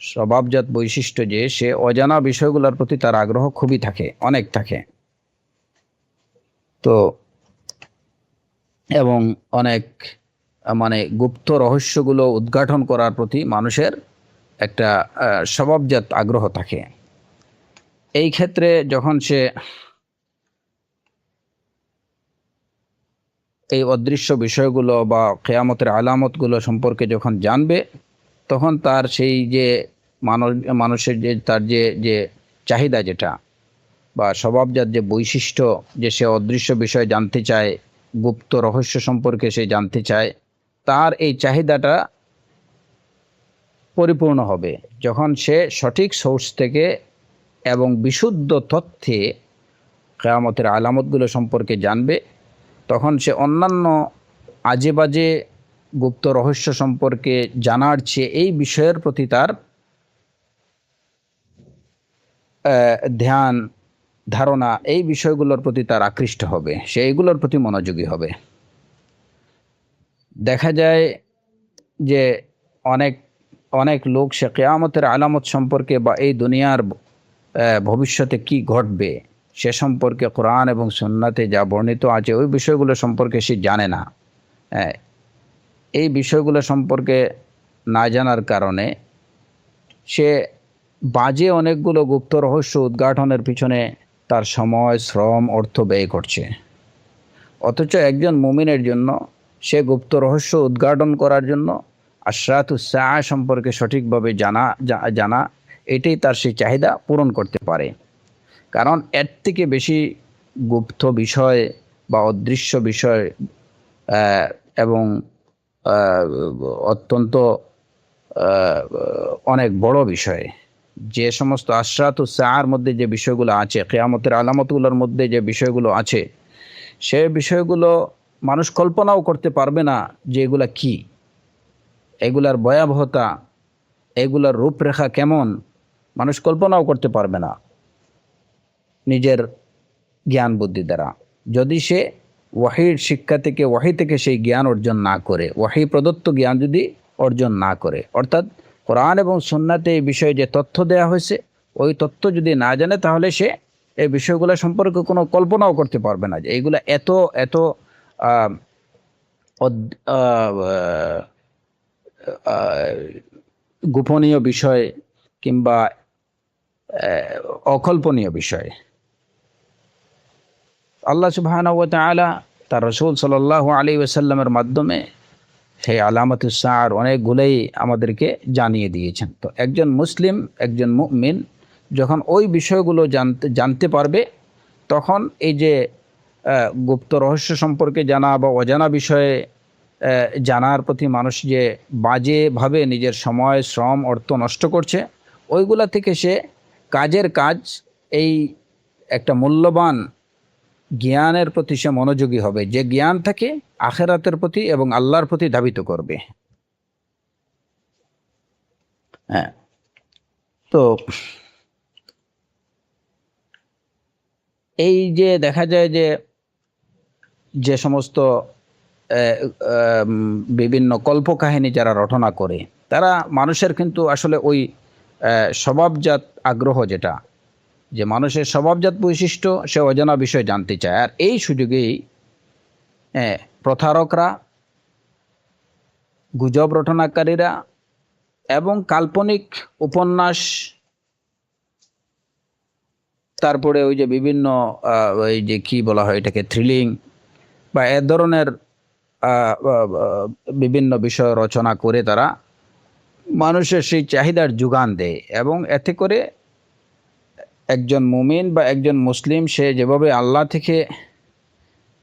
স্বভাবজাত বৈশিষ্ট্য, যে সে অজানা বিষয়গুলোর প্রতি তার আগ্রহ খুবই থাকে, অনেক থাকে। তো এবং অনেক মানে গুপ্ত রহস্যগুলো উদ্ঘাটন করার প্রতি মানুষের একটা স্বভাবজাত আগ্রহ থাকে। এই ক্ষেত্রে যখন সে এই অদৃশ্য বিষয়গুলো বা কিয়ামতের আলামতগুলো সম্পর্কে যখন জানবে, তখন তার সেই যে মানুষের যে তার যে যে চাহিদা, যেটা বা স্বভাবজাত যে বৈশিষ্ট্য, যে সে অদৃশ্য বিষয় জানতে চায়, গুপ্ত রহস্য সম্পর্কে সে জানতে চায়, তার এই চাহিদাটা পরিপূর্ণ হবে যখন সে সঠিক সোর্স থেকে এবং বিশুদ্ধ তথ্যে কিয়ামতের আলামতগুলো সম্পর্কে জানবে। তখন সে অন্যান্য আজে বাজে গুপ্ত রহস্য সম্পর্কে জানার চেয়ে এই বিষয়ের প্রতি তার ধ্যান ধারণা, এই বিষয়গুলোর প্রতি তার আকৃষ্ট হবে, সে এইগুলোর প্রতি মনোযোগী হবে। দেখা যায় যে অনেক অনেক লোক সে কিয়ামতের আলামত সম্পর্কে বা এই দুনিয়ার ভবিষ্যতে কি ঘটবে সে সম্পর্কে কোরআন এবং সুন্নাতে যা বর্ণিত আছে ওই বিষয়গুলো সম্পর্কে সে জানে না। এই বিষয়গুলো সম্পর্কে না জানার কারণে সে বাজে অনেকগুলো গুপ্ত রহস্য উদ্ঘাটনের পিছনে তার সময়, শ্রম, অর্থ ব্যয় করছে। অথচ একজন মুমিনের জন্য সে গুপ্ত রহস্য উদ্ঘাটন করার জন্য আশরাতুস সাআ সম্পর্কে সঠিকভাবে জানা এটাই তার সেই চাহিদা পূরণ করতে পারে। কারণ এর থেকে বেশি গুপ্ত বিষয় বা অদৃশ্য বিষয় এবং অত্যন্ত অনেক বড় বিষয়, যে সমস্ত আশরাতুস সাআর মধ্যে যে বিষয়গুলো আছে, কিয়ামতের আলামতগুলোর মধ্যে যে বিষয়গুলো আছে, সে বিষয়গুলো মানুষ কল্পনাও করতে পারবে না যে এগুলা কি, এগুলার ভয়াবহতা, এগুলার রূপরেখা কেমন, মানুষ কল্পনাও করতে পারবে না নিজের জ্ঞান বুদ্ধি দ্বারা, যদি সে ওয়াহির শিক্ষা থেকে, ওয়াহি থেকে সেই জ্ঞান অর্জন না করে, ওয়াহি প্রদত্ত জ্ঞান যদি অর্জন না করে, অর্থাৎ কোরআন এবং সুন্নাতে এই বিষয়ে যে তথ্য দেয়া হয়েছে ওই তথ্য যদি না জানে, তাহলে সে এই বিষয়গুলো সম্পর্কে কোনো কল্পনাও করতে পারবে না যে এইগুলা এত এত গোপনীয় বিষয় কিংবা অকল্পনীয় বিষয়। আল্লাহ সুবহানাহু ওয়া তাআলা তার রাসূল সাল্লাল্লাহু আলাইহি ওয়াসাল্লামের মাধ্যমে সেই আলামাতুস সাআর অনেকগুলোই আমাদেরকে জানিয়ে দিয়েছেন। তো একজন মুসলিম, একজন মুমিন যখন ওই বিষয়গুলো জানতে পারবে, তখন এই যে গুপ্ত রহস্য সম্পর্কে জানা বা অজানা বিষয়ে জানার প্রতি মানুষ যে বাজেভাবে নিজের সময়, শ্রম, অর্থ নষ্ট করছে, ওইগুলা থেকে সে কাজের কাজ, এই একটা মূল্যবান জ্ঞানের প্রতি সে মনোযোগী হবে, যে জ্ঞান থেকে আখিরাতের প্রতি এবং আল্লাহর প্রতি ধাবিত করবে। হ্যাঁ, তো এই যে দেখা যায় যে যে সমস্ত বিভিন্ন কল্পকাহিনী যারা রটনা করে, তারা মানুষের কিন্তু আসলে ওই স্বভাবজাত আগ্রহ, যেটা যে মানুষের স্বভাবজাত বৈশিষ্ট্য, সে অজানা বিষয় জানতে চায়। আর এই সুযোগেই প্রতারকরা, গুজব রটনাকারীরা এবং কাল্পনিক উপন্যাস, তারপরে ওই যে বিভিন্ন ওই যে কি বলা হয় এটাকে, থ্রিলিং বা এ ধরনের বিভিন্ন বিষয় রচনা করে তারা মানুষের সেই চাহিদার যোগান দেয়। এবং এতে করে একজন মুমিন বা একজন মুসলিম, সে যেভাবে আল্লাহ থেকে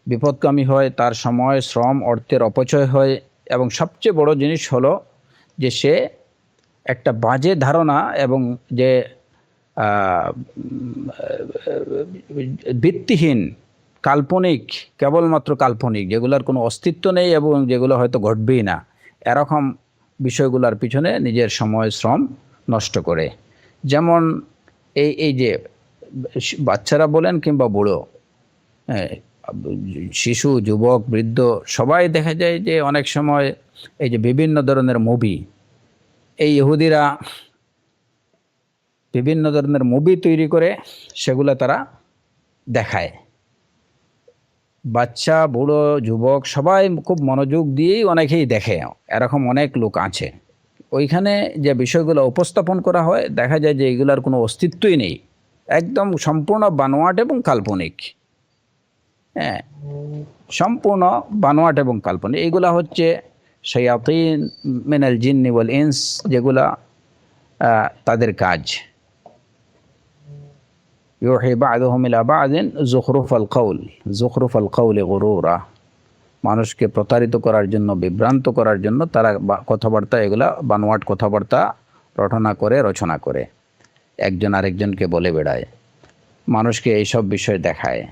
বিপদগামী হয়, তার সময়, শ্রম, অর্থের অপচয় হয়, এবং সবচেয়ে বড় জিনিস হলো যে সে একটা বাজে ধারণা এবং যে ভিত্তিহীন, কাল্পনিক, কেবলমাত্র কাল্পনিক, যেগুলোর কোনো অস্তিত্ব নেই এবং যেগুলো হয়তো ঘটবেই না, এরকম বিষয়গুলোর পিছনে নিজের সময়, শ্রম নষ্ট করে। যেমন এই যে বাচ্চারা বলেন কিংবা বুড়ো, হ্যাঁ, শিশু, যুবক, বৃদ্ধ, সবাই দেখা যায় যে অনেক সময় এই যে বিভিন্ন ধরনের মুভি, এই ইহুদিরা বিভিন্ন ধরনের মুভি তৈরি করে সেগুলো তারা দেখায়। বাচ্চা, বুড়ো, যুবক সবাই খুব মনোযোগ দিয়েই অনেকেই দেখে, এরকম অনেক লোক আছে। ওইখানে যে বিষয়গুলো উপস্থাপন করা হয়, দেখা যায় যে এগুলার কোনো অস্তিত্বই নেই, একদম সম্পূর্ণ বানোয়াট এবং কাল্পনিক। হ্যাঁ, সম্পূর্ণ বানোয়াট এবং কাল্পনিক। এইগুলা হচ্ছে শায়াতিন মিনাল জিন্নি ওয়াল ইনস, যেগুলা তাদের কাজ। ইউহি বা'দুহুম ইলা বা'দিন যুখরুফাল কওল, যুখরুফাল কওলি গুরুরা, মানুষকে প্রতারিত করার জন্য, বিভ্রান্ত করার জন্য তারা কথাবার্তা, এগুলা বানোয়াট কথাবার্তা রটনা করে, রচনা করে, একজন আরেকজনকে বলে বেড়ায়, মানুষকে এইসব বিষয় দেখায়।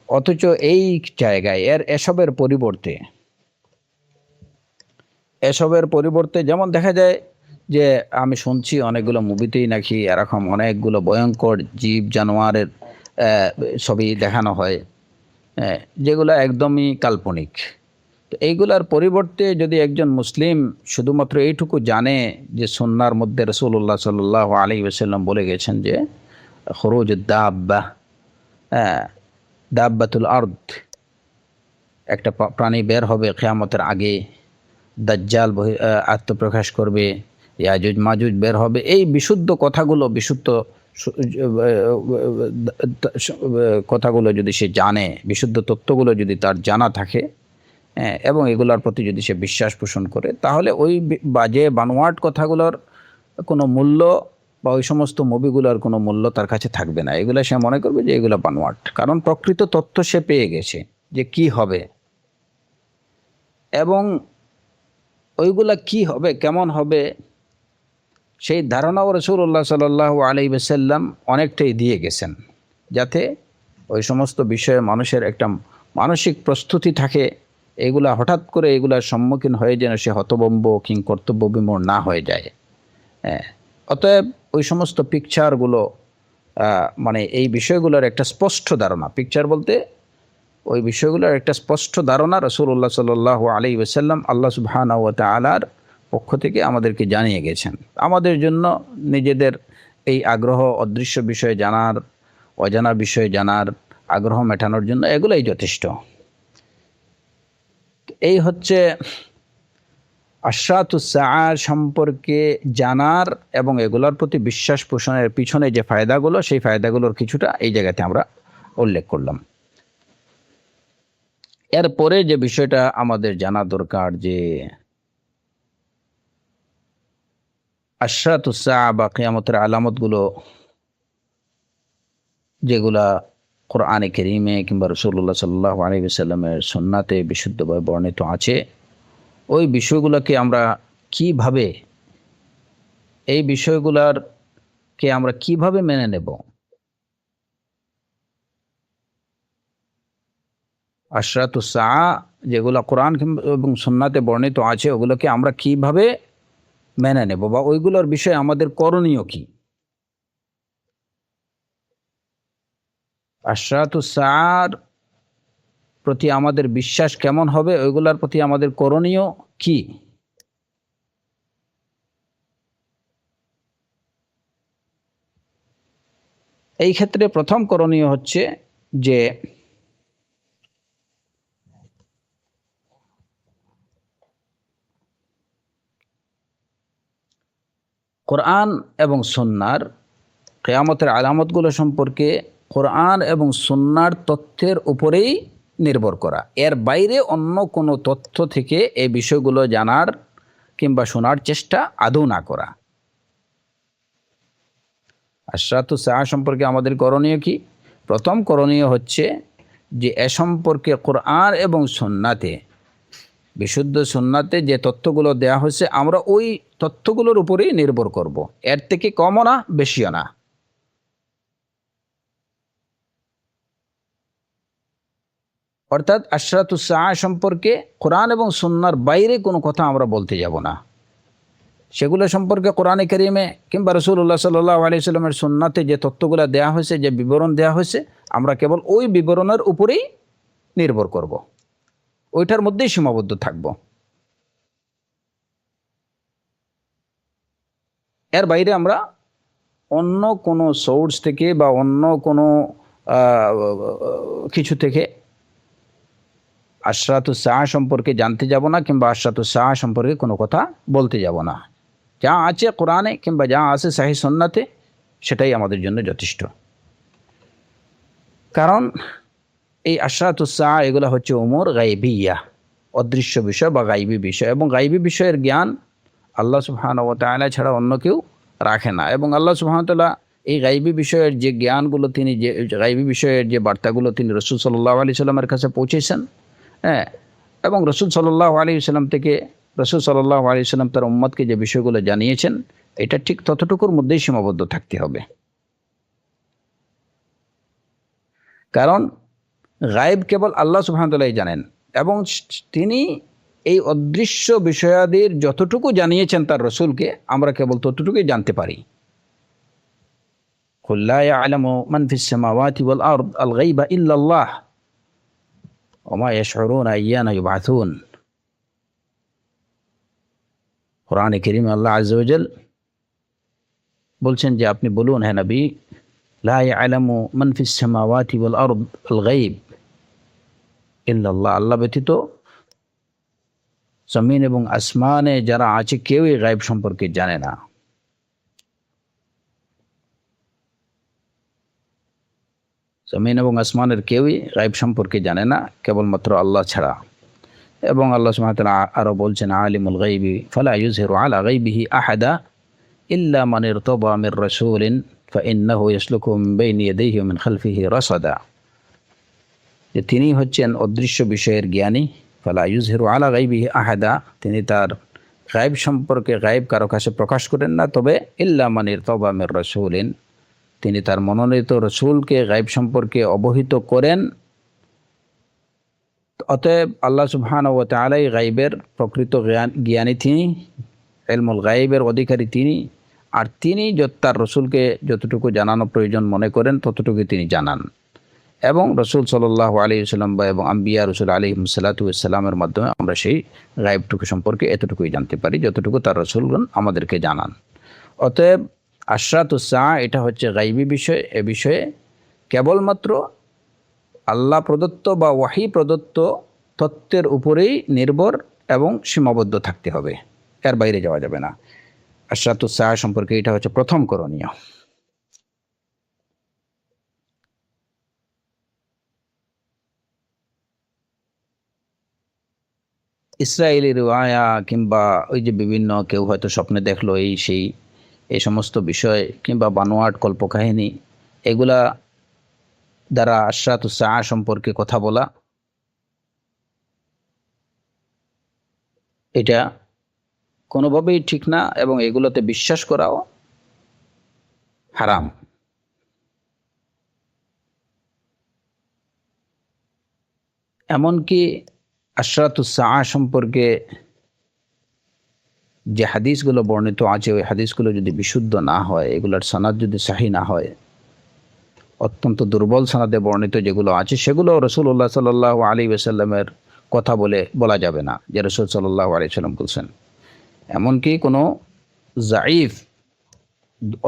অথচ এই জায়গায় এসবের পরিবর্তে যেমন দেখা যায় যে আমি শুনছি অনেকগুলো মুভিতেই নাকি এরকম অনেকগুলো ভয়ঙ্কর জীব জানোয়ারের ছবি দেখানো হয়, যেগুলো একদমই কাল্পনিক। তো এইগুলার পরিবর্তে যদি একজন মুসলিম শুধুমাত্র এইটুকু জানে যে সুন্নাহর মধ্যে রাসূলুল্লাহ সাল্লাল্লাহু আলাইহি ওয়াসাল্লাম বলে গেছেন যে খুরুজ দাব্বা, দাব্বাতুল আরদ, একটা প্রাণী বের হবে কিয়ামতের আগে, দাজ্জাল আত্মপ্রকাশ করবে, ইয়াজুজ মাজুজ বের হবে, এই বিশুদ্ধ কথাগুলো, বিশুদ্ধ কথাগুলো যদি সে জানে, বিশুদ্ধ তথ্যগুলো যদি তার জানা থাকে, এবং এগুলোর প্রতি যদি সে বিশ্বাস পোষণ করে, তাহলে ওই বাজে বানোয়াট কথাগুলোর কোনো মূল্য বা ওই সমস্ত মুভিগুলোর কোনো মূল্য তার কাছে থাকবে না। এগুলো সে মনে করবে যে এগুলো বানোয়াট, কারণ প্রকৃত তথ্য সে পেয়ে গেছে যে কি হবে, এবং ওইগুলা কি হবে, কেমন হবে, সেই ধারণাও রাসূলুল্লাহ সাল্লাল্লাহু আলাইহি ওয়াসাল্লাম অনেকটাই দিয়ে গেছেন, যাতে ওই সমস্ত বিষয়ে মানুষের একটা মানসিক প্রস্তুতি থাকে, এগুলা হঠাৎ করে এগুলার সম্মুখীন হয়ে যেন সে হতভম্ব কিং কর্তব্যবিমূঢ় না হয়ে যায়। অতএব ওই সমস্ত পিকচারগুলো, মানে এই বিষয়গুলোর একটা স্পষ্ট ধারণা, পিকচার বলতে ওই বিষয়গুলোর একটা স্পষ্ট ধারণা রাসূলুল্লাহ সাল্লাল্লাহু আলাইহি ওয়াসাল্লাম আল্লাহ সুবহানাহু ওয়া তাআলার পক্ষ থেকে আমাদেরকে জানিয়ে গেছেন। আমাদের জন্য নিজেদের এই আগ্রহ, অদৃশ্য বিষয় জানার, অজানা বিষয় জানার আগ্রহ মেটানোর জন্য এগুলোই যথেষ্ট। এই হচ্ছে আশরাতুস সাআ সম্পর্কে জানার এবং এগুলোর প্রতি বিশ্বাস পোষণের পিছনে যে ফায়দাগুলো, সেই ফায়দাগুলোর কিছুটা এই জায়গাতে আমরা উল্লেখ করলাম। এরপরে যে বিষয়টা আমাদের জানা দরকার, যে আশরাতুস সাআ বা কিয়ামতের আলামতগুলো, যেগুলা কোরআনে কারীমে কিংবা রাসূলুল্লাহ সাল্লাল্লাহু আলাইহি ওয়াসাল্লামের সুন্নাতে বিশুদ্ধভাবে বর্ণিত আছে, ওই বিষয়গুলোকে আমরা কিভাবে, এই বিষয়গুলোকে আমরা কিভাবে মেনে নেব? আশরাতুস সাআ যেগুলো কোরআন এবং সুন্নাতে বর্ণিত আছে ওগুলোকে আমরা কিভাবে মেনে নেব বা ওইগুলোর বিষয়ে আমাদের করণীয় কি। আশরাতুস সাআর প্রতি আমাদের বিশ্বাস কেমন হবে, ওইগুলোর প্রতি আমাদের করণীয় কি। এই ক্ষেত্রে প্রথম করণীয় হচ্ছে যে কোরআন এবং সুন্নাহর কিয়ামতের আলামতগুলো সম্পর্কে কোরআন এবং সুন্নাহর তথ্যের উপরেই নির্ভর করা, এর বাইরে অন্য কোনো তথ্য থেকে এই বিষয়গুলো জানার কিংবা শোনার চেষ্টা আদৌ না করা। আশরাতুস সাআ সম্পর্কে আমাদের করণীয় কি? প্রথম করণীয় হচ্ছে যে এ সম্পর্কে কোরআন এবং সুন্নাতে, বিশুদ্ধ সুন্নাতে যে তথ্যগুলো দেয়া হয়েছে আমরা ওই তথ্যগুলোর উপরেই নির্ভর করব, এর থেকে কমও না বেশিও না। অর্থাৎ আশরাতুস সাআ সম্পর্কে কোরআন এবং সুন্নাহর বাইরে কোনো কথা আমরা বলতে যাব না। সেগুলো সম্পর্কে কোরআনে কারিমে কিংবা রাসূলুল্লাহ সাল্লাল্লাহু আলাইহি ওয়াসাল্লামের সুন্নাতে যে তথ্যগুলো দেয়া হয়েছে, যে বিবরণ দেয়া হয়েছে, আমরা কেবল ওই বিবরণের উপরেই নির্ভর করব, ওইটার মধ্যেই সীমাবদ্ধ থাকব। এর বাইরে আমরা অন্য কোনো সোর্স থেকে বা অন্য কোনো কিছু থেকে আশরাতুস সাআ সম্পর্কে জানতে যাব না কিংবা আশরাতুস সাআ সম্পর্কে কোনো কথা বলতে যাব না। যা আছে কোরআনে কিংবা যা আছে সহিহ সুন্নাতে সেটাই আমাদের জন্য যথেষ্ট। কারণ এই আশরাতুস সাআ এগুলো হচ্ছে উমুর গায়বিয়া, অদৃশ্য বিষয় বা গায়বী বিষয়, এবং গায়বী বিষয়ের জ্ঞান আল্লাহ সুবহানাহু ওয়া তাআলা ছাড়া অন্য কেউ রাখে না। এবং আল্লাহ সুবহানাহু ওয়া তাআলা এই গায়বী বিষয়ের যে জ্ঞানগুলো তিনি, যে গায়বী বিষয়ের যে বার্তাগুলো তিনি রাসূল সাল্লাল্লাহু আলাইহি সাল্লামের কাছে পৌঁছেছেন, হ্যাঁ, এবং রাসূল সাল্লাল্লাহু আলাইহি সাল্লাম থেকে রাসূল সাল্লাল্লাহু আলাইহি সাল্লাম তার উম্মতকে যে বিষয়গুলো জানিয়েছেন, এটা ঠিক ততটুকুর মধ্যেই সীমাবদ্ধ থাকতে হবে। কারণ গায়েব কেবল আল্লাহ সুবহানাহু ওয়া তাআলাই জানেন, এবং তিনি এই অদৃশ্য বিষয়াদির যতটুকু জানিয়েছেন তার রসুলকে, আমরা কেবল ততটুকুই জানতে পারি। কুল লা ইয়ালামু মান ফিস সামাওয়াতি ওয়াল আরদ আল গায়বা ইল্লাল্লাহ ওয়া মা ইয়াশউরুনা আইয়ানা ইউবআসুন। কোরআনে কারীমে আল্লাহ আযজা ওয়া জাল বলছেন যে আপনি বলুন হে নবী, লা ইয়ালামু মান ফিস সামাওয়াতি ওয়াল আরদ আল গায়ব ইল্লাল্লাহ, আল্লাহ ব্যতীত জমিন এবং আসমানে যারা আছে কেউই গায়েব সম্পর্কে জানে না। জমিন এবং আসমানের কেউই গায়েব সম্পর্কে জানে না কেবলমাত্র আল্লাহ ছাড়া। এবং আল্লাহ সুবহানাহু ওয়া তাআলা আরো বলছেন, আলিমুল গায়বি ফালা ইউযহিরু আলা গায়বিহি আহাদা ইল্লা মান ইরতাদা মির রাসূলিন ফাইন্নাহু ইয়াসলুকু মিন বাইনি ইয়াদাইহি ওয়া মিন খালফিহি রাসাদা, যে তিনি হচ্ছেন অদৃশ্য বিষয়ের জ্ঞানী। ফালা ইউযহিরু আলা গায়বিহি আহাদা, তিনি তার গায়েব সম্পর্কে গায়েব কারো কাছে প্রকাশ করেন না, তবে ইল্লা মান ইরতাদা মির রাসূলিন, তিনি তার মনোনীত রসুলকে গায়েব সম্পর্কে অবহিত করেন। অতএব আল্লাহ সুবহানাহু ওয়া তাআলা গায়েবের প্রকৃত জ্ঞানী তিনি, ইলমুল গায়েবের অধিকারী তিনি, আর তিনি তার রসুলকে যতটুকু জানানো প্রয়োজন মনে করেন ততটুকু তিনি জানান। এবং রসুল সাল্লাল্লাহু আলাইহি ওয়াসাল্লাম এবং আম্বিয়া রসুল আলাইহিস সালাতু ওয়াস সালামের মাধ্যমে আমরা সেই গায়েবটুকু সম্পর্কে এতটুকুই জানতে পারি যতটুকু তার রসুলগণ আমাদেরকে জানান। অতএব আশরাতুস সাআ এটা হচ্ছে গায়বী বিষয়। এ বিষয়ে কেবলমাত্র আল্লাহ প্রদত্ত বা ওয়াহি প্রদত্ত তত্ত্বের উপরেই নির্ভর এবং সীমাবদ্ধ থাকতে হবে, এর বাইরে যাওয়া যাবে না। আশরাতুস সাআ সম্পর্কে এটা হচ্ছে প্রথম করণীয়। ইসরায়েলি রিওয়ায়া কিংবা ওই যে বিভিন্ন কেউ হয়তো স্বপ্নে দেখলো এই সেই, এই সমস্ত বিষয় কিংবা বানোয়াট কল্পকাহিনী, এগুলা দ্বারা আশরাতুস সাআ সম্পর্কে কথা বলা, এটা কোনোভাবেই ঠিক না, এবং এগুলোতে বিশ্বাস করাও হারাম। এমনকি আশরাতুস সাআ সম্পর্কে যে হাদিসগুলো বর্ণিত আছে, ওই হাদিসগুলো যদি বিশুদ্ধ না হয়, এগুলোর সনদ যদি সহি না হয়, অত্যন্ত দুর্বল সনদে বর্ণিত যেগুলো আছে সেগুলো রাসূলুল্লাহ সাল্লাল্লাহু আলাইহি ওয়াসাল্লামের কথা বলা যাবে না যে রাসূল সাল্লাল্লাহু আলাইহি ওয়াসাল্লাম বলছেন। এমনকি কোনো জাইফ,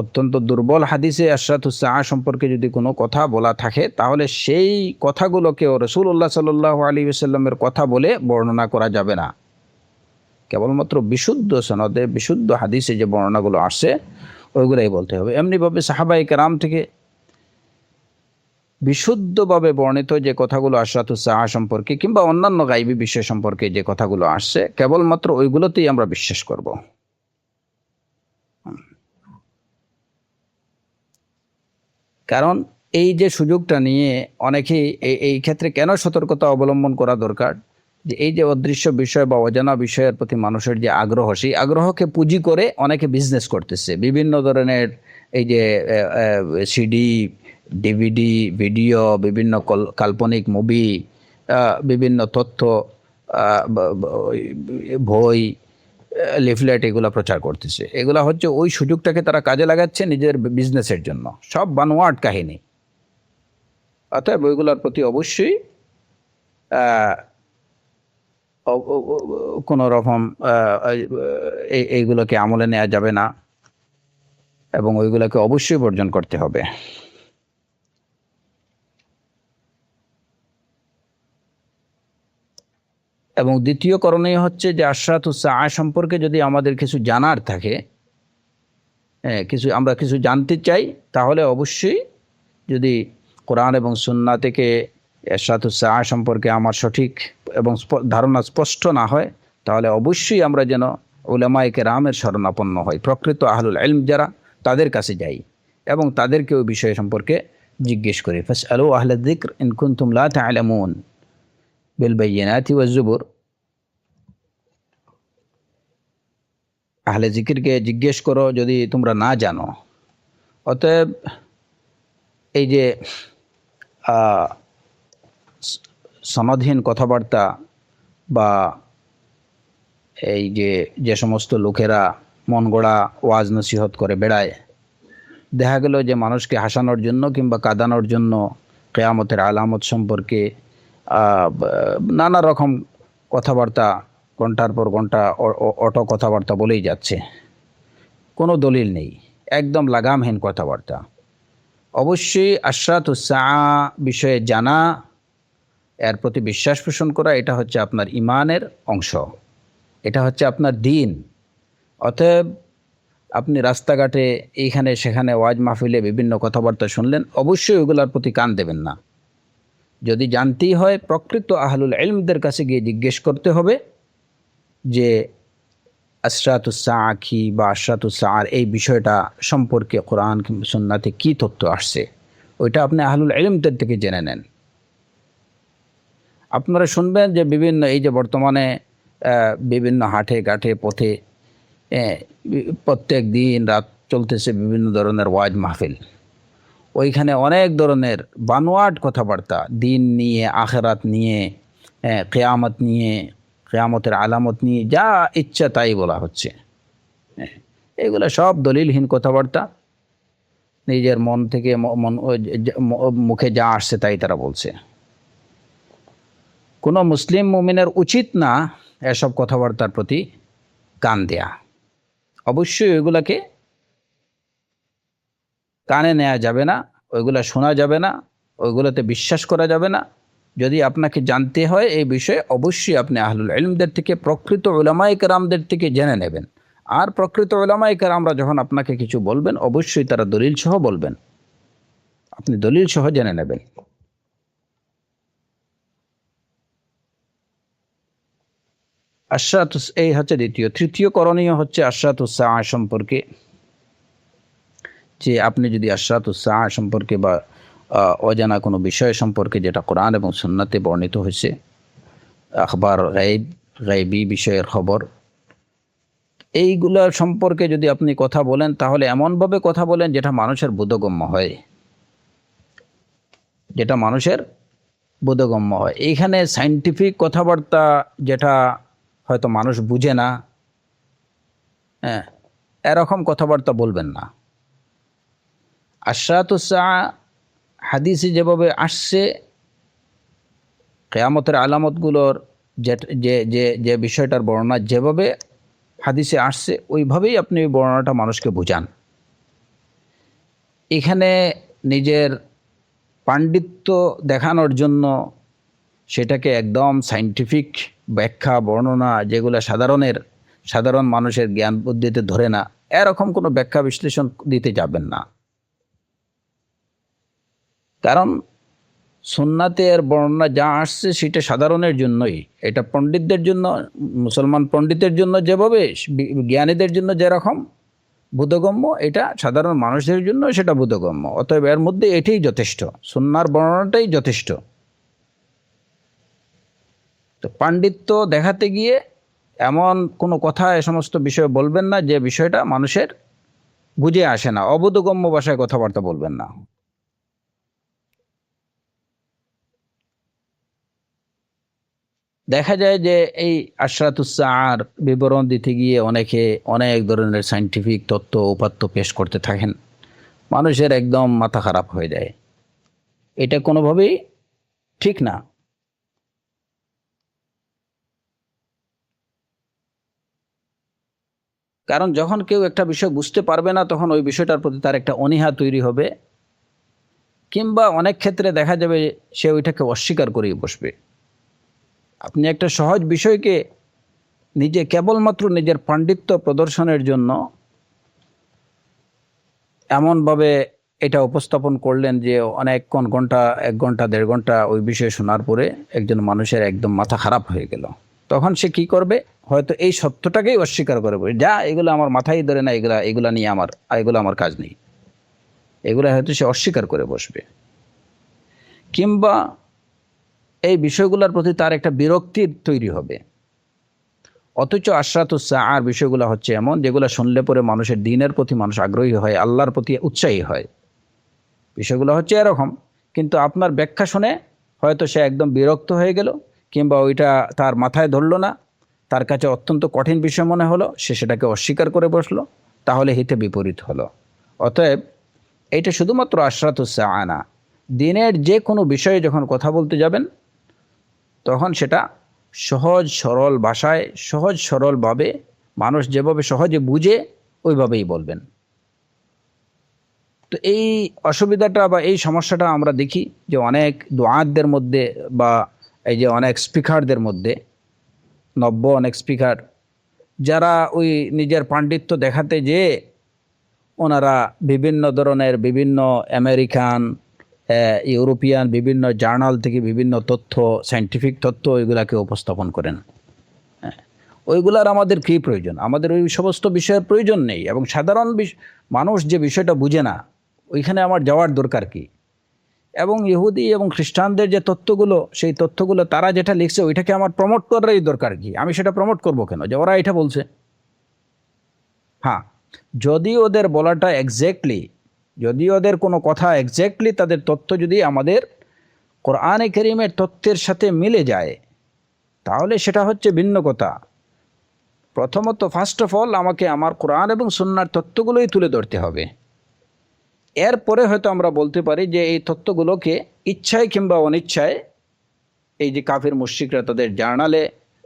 অত্যন্ত দুর্বল হাদিসে আশরাতুস সাআ সম্পর্কে যদি কোনো কথা বলা থাকে, তাহলে সেই কথাগুলোকেও রাসূলুল্লাহ সাল্লাল্লাহু আলাইহি ওয়াসাল্লামের কথা বলে বর্ণনা করা যাবে না। কেবলমাত্র বিশুদ্ধ সনদে, বিশুদ্ধ হাদিসে যে বর্ণনাগুলো আসছে ওইগুলাই বলতে হবে। এমনিভাবে সাহাবায়ে কেরাম থেকে বিশুদ্ধভাবে বর্ণিত যে কথাগুলো আশরাতুস সাআ সম্পর্কে কিংবা অন্যান্য গায়বী বিষয় সম্পর্কে যে কথাগুলো আসছে, কেবলমাত্র ওইগুলোতেই আমরা বিশ্বাস করব। কারণ এই যে সুযোগটা নিয়ে অনেকেই এই ক্ষেত্রে কেন সতর্কতা অবলম্বন করা দরকার, যে এই যে অদৃশ্য বিষয় বা অজানা বিষয়ের প্রতি মানুষের যে আগ্রহ, সেই আগ্রহকে পুঁজি করে অনেকে বিজনেস করতেছে। বিভিন্ন ধরনের এই যে সিডি, ডিভিডি, ভিডিও, বিভিন্ন কাল্পনিক মুভি, বিভিন্ন তথ্য, বই, লিফলেট, এগুলো প্রচার করতেছে। এগুলা হচ্ছে ওই সুযোগটাকে তারা কাজে লাগাচ্ছে নিজের বিজনেসের জন্য। সব বানোয়াট কাহিনী। অতএব ওইগুলোর প্রতি অবশ্যই কোনো রকম এইগুলোকে আমলে নেওয়া যাবে না এবং ওইগুলোকে অবশ্যই বর্জন করতে হবে। এবং দ্বিতীয় করণীয় হচ্ছে যে আশরাতুস সাআ সম্পর্কে যদি আমাদের কিছু জানার থাকে, আমরা কিছু জানতে চাই, তাহলে অবশ্যই যদি কোরআন এবং সুন্নাহ থেকে আশরাতুস সাআ সম্পর্কে আমার সঠিক এবং ধারণা স্পষ্ট না হয়, তাহলে অবশ্যই আমরা যেন উলামায়ে কেরামের শরণাপন্ন হই, প্রকৃত আহলুল ইলম যারা, তাদের কাছে যাই এবং তাদেরকে ওই বিষয় সম্পর্কে জিজ্ঞেস করি। ফাসআলু আহলা যিকর ইন কুনতুম লা তা'লামুন বিল বাইয়িনাতি ওয়াজ জুবুর। আহলে জিকিরকে জিজ্ঞেস করো যদি তোমরা না জানো। অতএব এই যে সনদহীন কথাবার্তা বা এই যে সমস্ত লোকেরা মন গড়া ওয়াজ নসিহত করে বেড়ায়, দেখা গেল যে মানুষকে হাসানোর জন্য কিংবা কাঁদানোর জন্য কিয়ামতের আলামত সম্পর্কে নানা রকম কথাবার্তা, ঘন্টার পর ঘন্টা অটো কথাবার্তা বলেই যাচ্ছে, কোনো দলিল নেই, একদম লাগামহীন কথাবার্তা। অবশ্যই আশরাতুস সাআ বিষয়ে জানা, এর প্রতি বিশ্বাস পোষণ করা, এটা হচ্ছে আপনার ইমানের অংশ, এটা হচ্ছে আপনার দ্বীন। অতএব আপনি রাস্তাঘাটে এইখানে সেখানে ওয়াজ মাহফিলে বিভিন্ন কথাবার্তা শুনলেন, অবশ্যই ওগুলোর প্রতি কান দেবেন না। যদি জানতেই হয়, প্রকৃত আহলুল ইলমদের কাছে গিয়ে জিজ্ঞেস করতে হবে যে আশরাতুস সাআ কি, বা আশরাতুস সাআর এই বিষয়টা সম্পর্কে কোরআন কিংবা সুন্নাতে কি তথ্য আসছে, ওইটা আপনি আহলুল ইলমদের থেকে জেনে নেন। আপনারা শুনবেন যে বিভিন্ন এই যে বর্তমানে বিভিন্ন হাটে ঘাটে পথে প্রত্যেক দিন রাত চলতেছে বিভিন্ন ধরনের ওয়াজ মাহফিল। ওইখানে অনেক ধরনের বানোয়াট কথাবার্তা, দিন নিয়ে, আখেরাত নিয়ে, কিয়ামত নিয়ে, কিয়ামতের আলামত নিয়ে যা ইচ্ছা তাই বলা হচ্ছে। এগুলো সব দলিলহীন কথাবার্তা, নিজের মন থেকে মুখে যা আসছে তাই তারা বলছে। কোনো মুসলিম মুমিনের উচিত না এসব কথাবার্তার প্রতি কান দেয়া। অবশ্যই ওইগুলাকে কানে নেওয়া যাবে না, ওইগুলা শোনা যাবে না, ওইগুলোতে বিশ্বাস করা যাবে না। যদি আপনাকে জানতে হয় এই বিষয়ে, অবশ্যই আপনি আহলুল ইলমদের থেকে, প্রকৃত উলামায়ে কেরামদের থেকে জেনে নেবেন। আর প্রকৃত উলামায়ে কেরামরা যখন আপনাকে কিছু বলবেন, অবশ্যই তারা দলিল সহ বলবেন, আপনি দলিল সহ জেনে নেবেন। আশরাতুস, এই হচ্ছে দ্বিতীয়। তৃতীয় করণীয় হচ্ছে আশরাতুস সাআ সম্পর্কে, যে আপনি যদি আশরাতুস সাআ সম্পর্কে বা অজানা কোনো বিষয় সম্পর্কে, যেটা কোরআন এবং সুন্নাতে বর্ণিত হয়েছে, আখবার গায়বী বিষয়ের খবর, এইগুলা সম্পর্কে যদি আপনি কথা বলেন, তাহলে এমনভাবে কথা বলেন যেটা মানুষের বোধগম্য হয়, যেটা মানুষের বোধগম্য হয়। এইখানে সায়েন্টিফিক কথাবার্তা যেটা হয়তো মানুষ বুঝে না, হ্যাঁ, এরকম কথাবার্তা বলবেন না। আশরাতুস সাআ হাদিসে যেভাবে আসছে, কিয়ামতের আলামতগুলোর যে যে যে যে বিষয়টার বর্ণনা যেভাবে হাদিসে আসছে ওইভাবেই আপনি বর্ণনাটা মানুষকে বুঝান। এখানে নিজের পাণ্ডিত্য দেখানোর জন্য সেটাকে একদম সায়েন্টিফিক ব্যাখ্যা বর্ণনা যেগুলো সাধারণ মানুষের জ্ঞান বুদ্ধিতে ধরে না, এরকম কোনো ব্যাখ্যা বিশ্লেষণ দিতে যাবেন না। কারণ সুন্নাতের বর্ণনা যা আসছে সেটা সাধারণের জন্যই, এটা পণ্ডিতদের জন্য, মুসলমান পণ্ডিতের জন্য যেভাবে, জ্ঞানীদের জন্য যেরকম বোধগম্য, এটা সাধারণ মানুষের জন্য সেটা বোধগম্য। অতএব এর মধ্যে এটাই যথেষ্ট, সুন্নাহর বর্ণনাটাই যথেষ্ট। তো পাণ্ডিত্য দেখাতে গিয়ে এমন কোনো কথা এ সমস্ত বিষয়ে বলবেন না যে বিষয়টা মানুষের বুঝে আসে না, অবোধগম্য ভাষায় কথাবার্তা বলবেন না। দেখা যায় যে এই আশরাতুস সাআর বিবরণ দিতে গিয়ে অনেকে অনেক ধরনের সায়েন্টিফিক তথ্য উপাত্ত পেশ করতে থাকেন, মানুষের একদম মাথা খারাপ হয়ে যায়। এটা কোনোভাবেই ঠিক না। কারণ যখন কেউ একটা বিষয় বুঝতে পারবে না, তখন ওই বিষয়টার প্রতি তার একটা অনীহা তৈরি হবে, কিংবা অনেক ক্ষেত্রে দেখা যাবে সে ওইটাকে অস্বীকার করেই বসবে। আপনি একটা সহজ বিষয়কে নিজে কেবলমাত্র নিজের পাণ্ডিত্য প্রদর্শনের জন্য এমনভাবে এটা উপস্থাপন করলেন যে অনেকক্ষণ, ঘন্টা, 1 ঘন্টা 1.5 ঘন্টা ওই বিষয়ে শোনার পরে একজন মানুষের একদম মাথা খারাপ হয়ে গেল। তখন সে কি করবে? হয়তো এই সত্যটাকেই অস্বীকার করবে, যা এগুলো আমার মাথায় ধরে না, এগুলা নিয়ে এগুলো আমার কাজ নেই, এগুলো হয়তো সে অস্বীকার করে বসবে। কিংবা এই বিষয়গুলোর প্রতি তার একটা বিরক্তি তৈরি হবে। অথচ আশরাতুস সাআর বিষয়গুলো হচ্ছে এমন যেগুলো শুনলে পরে মানুষের দ্বীনের প্রতি মানুষ আগ্রহী হয়, আল্লাহর প্রতি উৎসাহী হয়। বিষয়গুলো হচ্ছে এরকম, কিন্তু আপনার ব্যাখ্যা শুনে হয়তো সে একদম বিরক্ত হয়ে গেল, কিংবা ওইটা তার মাথায় ধরলো না, তার কাছে অত্যন্ত কঠিন বিষয় মনে হলো, সে সেটাকে অস্বীকার করে বসলো, তাহলে হিতে বিপরীত হলো। অতএব এটা শুধুমাত্র আশরাতুস সাআ না, দ্বীনের যে কোনো বিষয়ে যখন কথা বলতে যাবেন তখন সেটা সহজ সরল ভাষায়, সহজ সরলভাবে, মানুষ যেভাবে সহজে বুঝে ওইভাবেই বলবেন। তো এই অসুবিধাটা বা এই সমস্যাটা আমরা দেখি যে অনেক দুআতদের মধ্যে, বা এই যে অনেক স্পিকারদের মধ্যে, নব্য অনেক স্পিকার যারা ওই নিজের পাণ্ডিত্য দেখাতে যেয়ে ওনারা বিভিন্ন ধরনের, বিভিন্ন আমেরিকান, ইউরোপিয়ান বিভিন্ন জার্নাল থেকে বিভিন্ন তথ্য, সায়েন্টিফিক তথ্য ওইগুলাকে উপস্থাপন করেন। হ্যাঁ, ওইগুলার আমাদের কী প্রয়োজন? আমাদের ওই সমস্ত বিষয়ের প্রয়োজন নেই। এবং সাধারণ মানুষ যে বিষয়টা বুঝে না, ওইখানে আমার যাওয়ার দরকার কি? এবং ইহুদি এবং খ্রিস্টানদের যে তথ্যগুলো, সেই তথ্যগুলো তারা যেটা লিখছে ওইটাকে আমার প্রমোট করারই দরকার কি? আমি সেটা প্রমোট করব কেন যে ওরা এটা বলছে? হ্যাঁ, যদি ওদের বলাটা এক্স্যাক্টলি, যদি ওদের কোনো কথা এক্স্যাক্টলি, তাদের তথ্য যদি আমাদের কোরআনে কারীমের তথ্যের সাথে মিলে যায়, তাহলে সেটা হচ্ছে ভিন্ন কথা। প্রথমত, ফার্স্ট অফ অল, আমাকে আমার কোরআন এবং সুন্নাহর তথ্যগুলোই তুলে ধরতে হবে। এরপরে হয়তো আমরা বলতে পারি যে এই তথ্যগুলোকে ইচ্ছায় কিংবা অনিচ্ছায়, এই যে কাফির মুশরিকরা তাদের জার্নালে,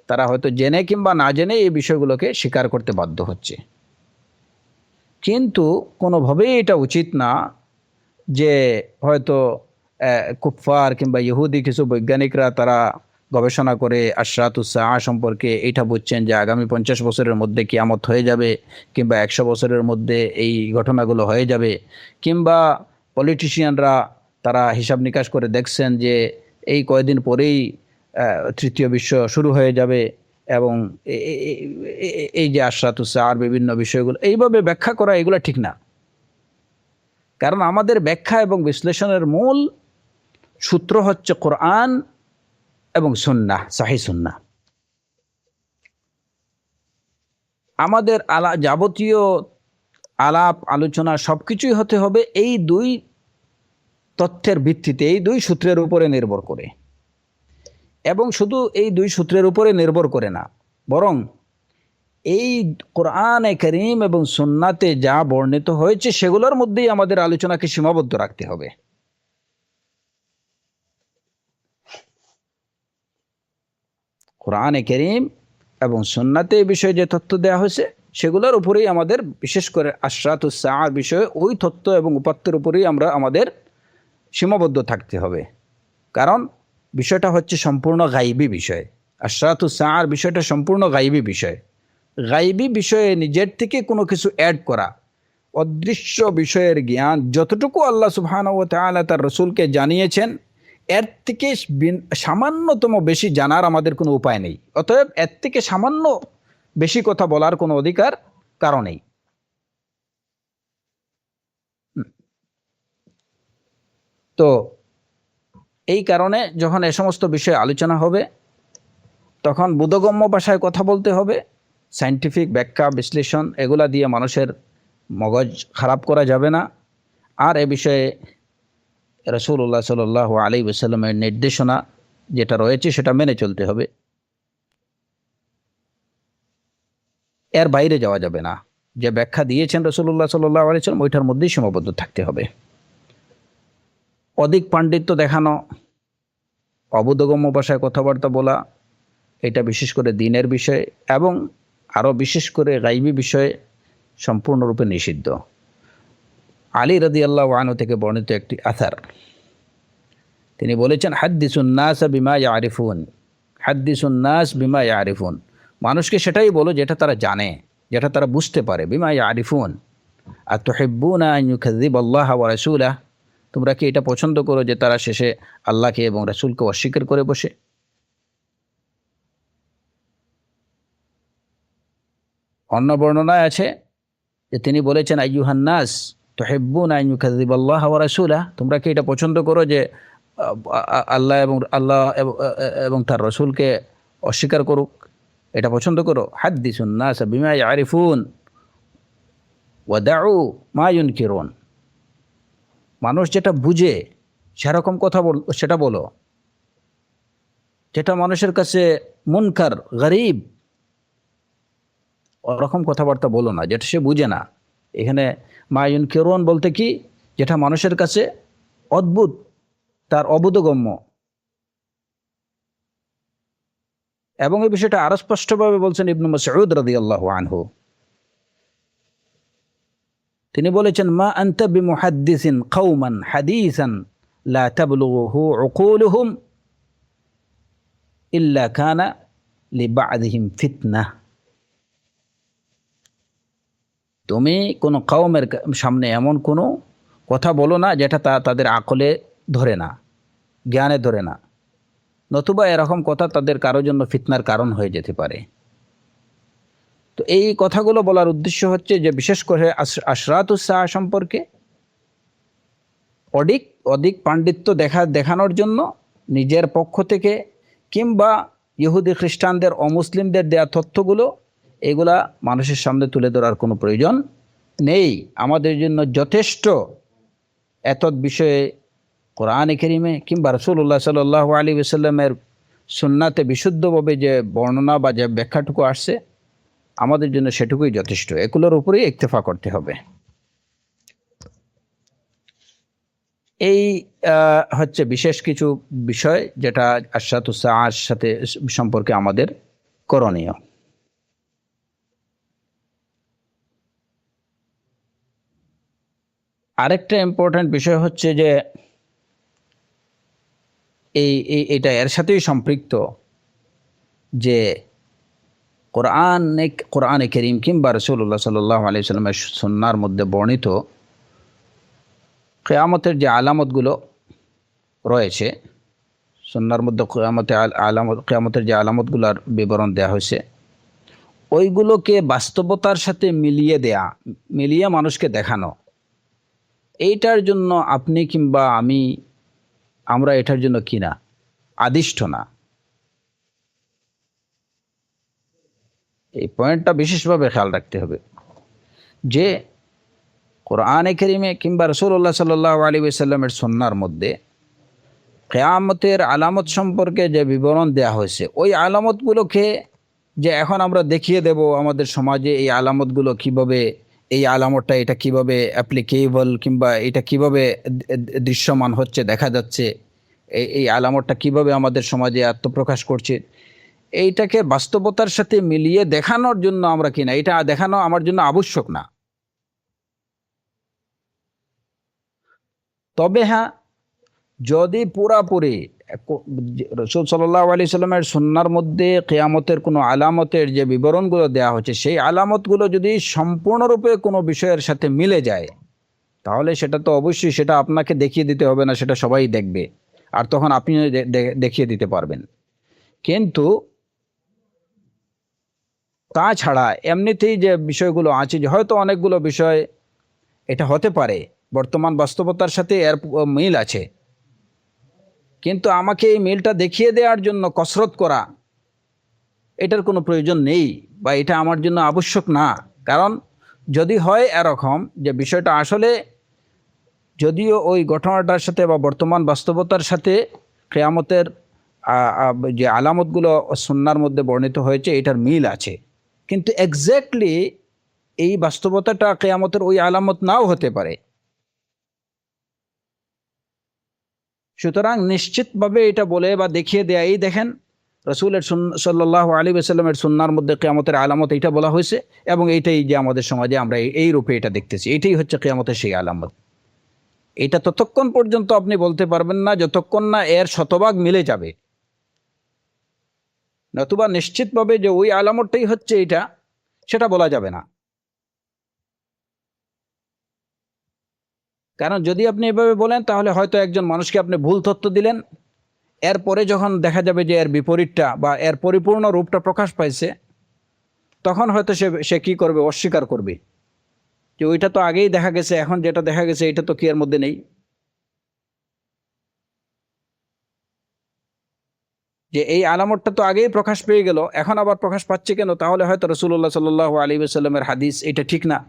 তারা হয়তো জেনে কিংবা না জেনে এই বিষয়গুলোকে স্বীকার করতে বাধ্য হচ্ছে। কিন্তু কোনোভাবেই এটা উচিত না যে হয়তো কুফফার কিংবা ইহুদি কিছু বৈজ্ঞানিকরা তারা গবেষণা করে আশরাতুস সাআ সম্পর্কে এইটা বুঝছেন যে আগামী 50 বছরের মধ্যে কিয়ামত হয়ে যাবে, কিংবা 100 বছরের মধ্যে এই ঘটনাগুলো হয়ে যাবে, কিংবা পলিটিশিয়ানরা তারা হিসাব নিকাশ করে দেখছেন যে এই কয়েকদিন পরেই তৃতীয় বিশ্ব শুরু হয়ে যাবে। এবং এই যে আশরাতুস সাআর বিভিন্ন বিষয়গুলো এইভাবে ব্যাখ্যা করা, এগুলো ঠিক না। কারণ আমাদের ব্যাখ্যা এবং বিশ্লেষণের মূল সূত্র হচ্ছে কোরআন এবং সুন্নাহ, সহিহ সুন্নাহ। আমাদের যাবতীয় আলাপ আলোচনা সবকিছুই হতে হবে এই দুই তথ্যের ভিত্তিতে, এই দুই সূত্রের উপরে নির্ভর করে। এবং শুধু এই দুই সূত্রের উপরে নির্ভর করে না, বরং এই কোরআনে কারীম এবং সুন্নাতে যা বর্ণিত হয়েছে সেগুলোর মধ্যেই আমাদের আলোচনাকে সীমাবদ্ধ রাখতে হবে। কোরআনে কারীম এবং সুন্নাতে এই বিষয়ে যে তথ্য দেওয়া হয়েছে সেগুলোর উপরেই আমাদের, বিশেষ করে আশরাতুস সাআর বিষয়ে ওই তথ্য এবং উপাত্তের উপরেই আমরা আমাদের সীমাবদ্ধ থাকতে হবে। কারণ বিষয়টা হচ্ছে সম্পূর্ণ গাইবী বিষয়। আশরাতুস সাআর বিষয়টা সম্পূর্ণ গাইবী বিষয়। গাইবী বিষয়ে নিজের থেকে কোনো কিছু অ্যাড করা, অদৃশ্য বিষয়ের জ্ঞান যতটুকু আল্লাহ সুবহানাহু ওয়া তাআলা তার রাসূলকে জানিয়েছেন, এর থেকে সামান্যতম বেশি জানার আমাদের কোনো উপায় নেই। অতএব এর থেকে সামান্য বেশি কথা বলার কোনো অধিকার কারো নেই। তো এই কারণে যখন এ সমস্ত বিষয়ে আলোচনা হবে তখন বোধগম্য ভাষায় কথা বলতে হবে। সায়েন্টিফিক ব্যাখ্যা বিশ্লেষণ এগুলা দিয়ে মানুষের মগজ খারাপ করা যাবে না। আর এ বিষয়ে রাসূলুল্লাহ সাল্লাল্লাহু আলাইহি ওয়াসাল্লামের নির্দেশনা যেটা রয়েছে সেটা মেনে চলতে হবে, এর বাইরে যাওয়া যাবে না। যে ব্যাখ্যা দিয়েছেন রাসূলুল্লাহ সাল্লাল্লাহু আলাইহি ওয়াসাল্লাম ওইটার মধ্যেই সীমাবদ্ধ থাকতে হবে। অধিক পাণ্ডিত্য দেখানো, অবোধগম্য ভাষায় কথাবার্তা বলা, এটা বিশেষ করে দ্বীনের বিষয়ে এবং আরও বিশেষ করে গাইবী বিষয়ে সম্পূর্ণরূপে নিষিদ্ধ। আলী রাদিয়াল্লাহু আনহু থেকে বর্ণিত একটি আসার, তিনি বলেছেন, হাদ্দিসুন নাস বিমা ইয়ারিফুন, হাদ্দিসুন নাস বিমা ইয়ারিফুন, মানুষকে সেটাই বলো যেটা তারা জানে, যেটা তারা বুঝতে পারে। বিমা ইয়ারিফুন আতুহিব্বুনা আন ইউকাযযিবাল্লাহ ওয়া রাসূলাহ, তোমরা কি এটা পছন্দ করো যে তারা শেষে আল্লাহকে এবং রাসূলকে অস্বীকার করে বসে? অন্য বর্ণনায় আছে যে তিনি বলেছেন, আইয়ুহান নাস তুহিব্বুনা আন ইউকাযযিবাল্লাহ ওয়া রাসূলাহ, তোমরা কি এটা পছন্দ করো যে আল্লাহ এবং তার রাসূলকে অস্বীকার করুক? এটা পছন্দ করো? হাদ্দিসুন নাস বিমা ইয়ারিফুন ওয়া দাউ মা ইউনকিরুন, মানুষ যেটা বুঝে সেরকম কথা সেটা বলো, যেটা মানুষের কাছে মুনকার গরীব ওরকম কথাবার্তা বলো না, যেটা সে বুঝে না। এখানে মা ইউনকিরুন বলতে কি, যেটা মানুষের কাছে অদ্ভুত, তার অবোধগম্য। এবং এই বিষয়টা আরো স্পষ্টভাবে বলছেন ইবনে মাসউদ রাদিয়াল্লাহু আনহু, তিনি বলেছেন, মা আনতা বিমুহাদ্দিসিন কওমান হাদিসান লা তাবলুগুহু উকুলুহুম ইল্লা কানা লিবা'দিহিম ফিতনাহ, তুমি কোনো কওমের সামনে এমন কোনো কথা বলো না যেটা তাদের আকলে ধরে না, জ্ঞানে ধরে না, নতুবা এরকম কথা তাদের কারোর জন্য ফিতনার কারণ হয়ে যেতে পারে। তো এই কথাগুলো বলার উদ্দেশ্য হচ্ছে যে বিশেষ করে আশরাতুস সাআ সম্পর্কে অধিক অধিক পাণ্ডিত্য দেখানোর জন্য নিজের পক্ষ থেকে কিংবা ইহুদি খ্রিস্টানদের অমুসলিমদের দেয়া তথ্যগুলো এগুলা মানুষের সামনে তুলে ধরার কোনো প্রয়োজন নেই। আমাদের জন্য যথেষ্ট এতদ বিষয়ে কোরআনে কারীমে কিংবা রাসূলুল্লাহ সাল্লাল্লাহু আলাইহি ওয়াসাল্লামের সুন্নাতে বিশুদ্ধভাবে যে বর্ণনা বা যে ব্যাখ্যাটুকু আসছে আমাদের জন্য সেটুকুই যথেষ্ট। এগুলোর উপরেই ইক্তেফা করতে হবে। এই হচ্ছে বিশেষ কিছু বিষয় যেটা আশরাতুস সাআর সাথে সম্পর্কে আমাদের করণীয়। আরেকটা ইম্পর্ট্যান্ট বিষয় হচ্ছে যে এটা এর সাথেই সম্পৃক্ত যে কোরআনে কারীম কিংবা রাসূলুল্লাহ সাল্লাল্লাহু আলাইহি ওয়াসাল্লামের সুন্নাহর মধ্যে বর্ণিত কিয়ামতের যে আলামতগুলো রয়েছে, সুন্নাহর মধ্যে কিয়ামতের যে আলামতগুলোর বিবরণ দেওয়া হয়েছে, ওইগুলোকে বাস্তবতার সাথে মিলিয়ে মানুষকে দেখানো, এইটার জন্য আপনি কিংবা আমরা এটার জন্য কিনা আদিষ্ট না। এই পয়েন্টটা বিশেষভাবে খেয়াল রাখতে হবে যে কোরআনে কারীমে কিংবা রাসূলুল্লাহ সাল্লাল্লাহু আলাইহি ওয়াসাল্লামের সুন্নাহর মধ্যে কিয়ামতের আলামত সম্পর্কে যে বিবরণ দেয়া হয়েছে, ওই আলামতগুলোকে যে এখন আমরা দেখিয়ে দেব আমাদের সমাজে এই আলামতগুলো কিভাবে, এই আলামতটা এটা কিভাবে অ্যাপ্লিকেবল, কিংবা এটা কিভাবে দৃশ্যমান হচ্ছে, দেখা যাচ্ছে, এই আলামতটা কিভাবে আমাদের সমাজে আত্মপ্রকাশ করছে, এইটাকে বাস্তবতার সাথে মিলিয়ে দেখানোর জন্য আমরা কিনা, এটা দেখানো আমার জন্য আবশ্যক না। তবে হ্যাঁ, যদি পুরাপুরি রাসূল সাল্লাল্লাহু আলাইহি সাল্লামের সুন্নাহর মধ্যে কিয়ামতের কোনো আলামতের যে বিবরণগুলো দেওয়া হচ্ছে, সেই আলামতগুলো যদি সম্পূর্ণরূপে কোনো বিষয়ের সাথে মিলে যায়, তাহলে সেটা তো অবশ্যই, সেটা আপনাকে দেখিয়ে দিতে হবে না, সেটা সবাই দেখবে, আর তখন আপনি দেখিয়ে দিতে পারবেন। কিন্তু তাছাড়া এমনিতেই যে বিষয়গুলো আছে, যে হয়তো অনেকগুলো বিষয় এটা হতে পারে বর্তমান বাস্তবতার সাথে এর মিল আছে, কিন্তু আমাকে এই মিলটা দেখিয়ে দেওয়ার জন্য কসরত করা, এটার কোনো প্রয়োজন নেই, বা এটা আমার জন্য আবশ্যক না। কারণ যদি হয় এরকম যে বিষয়টা আসলে যদিও ওই ঘটনাটার সাথে বা বর্তমান বাস্তবতার সাথে কিয়ামতের যে আলামতগুলো সুন্নাহর মধ্যে বর্ণিত হয়েছে এটার মিল আছে, কিন্তু এক্স্যাক্টলি এই বাস্তবতাটা কিয়ামতের ওই আলামত নাও হতে পারে। সুতরাং নিশ্চিতভাবে এটা বলে বা দেখিয়ে দেয়া, এই দেখেন রসুলের সাল্লাল্লাহু আলাইহি ওয়াসাল্লামের সুন্নাহর মধ্যে কিয়ামতের আলামত এইটা বলা হয়েছে, এবং এইটাই যে আমাদের সমাজে আমরা এই রূপে এটা দেখতেছি, এটাই হচ্ছে কিয়ামতের সেই আলামত। এটা ততক্ষণ পর্যন্ত আপনি বলতে পারবেন না যতক্ষণ না এর শতভাগ মিলে যাবে, নতুবা নিশ্চিতভাবে যে ওই আলামতটাই হচ্ছে এটা, সেটা বলা যাবে না। কারণ যদি আপনি এভাবে বলেন, তাহলে হয়তো একজন মানুষকে আপনি ভুল তথ্য দিলেন, এরপরে যখন দেখা যাবে যে এর বিপরীতটা বা এর পরিপূর্ণ রূপটা প্রকাশ পাইছে, তখন হয়তো সে কি করবে, অস্বীকার করবে যে ওইটা তো আগেই দেখা গেছে, এখন যেটা দেখা গেছে এটা তো কি এর মধ্যে নেই, যে এই আলামতটা তো আগেই প্রকাশ পেয়ে গেল, এখন আবার প্রকাশ পাচ্ছে কেন? তাহলে হয়তো রাসূলুল্লাহ সাল্লাল্লাহু আলাইহি ওয়াসাল্লামের হাদিস এটা ঠিক না।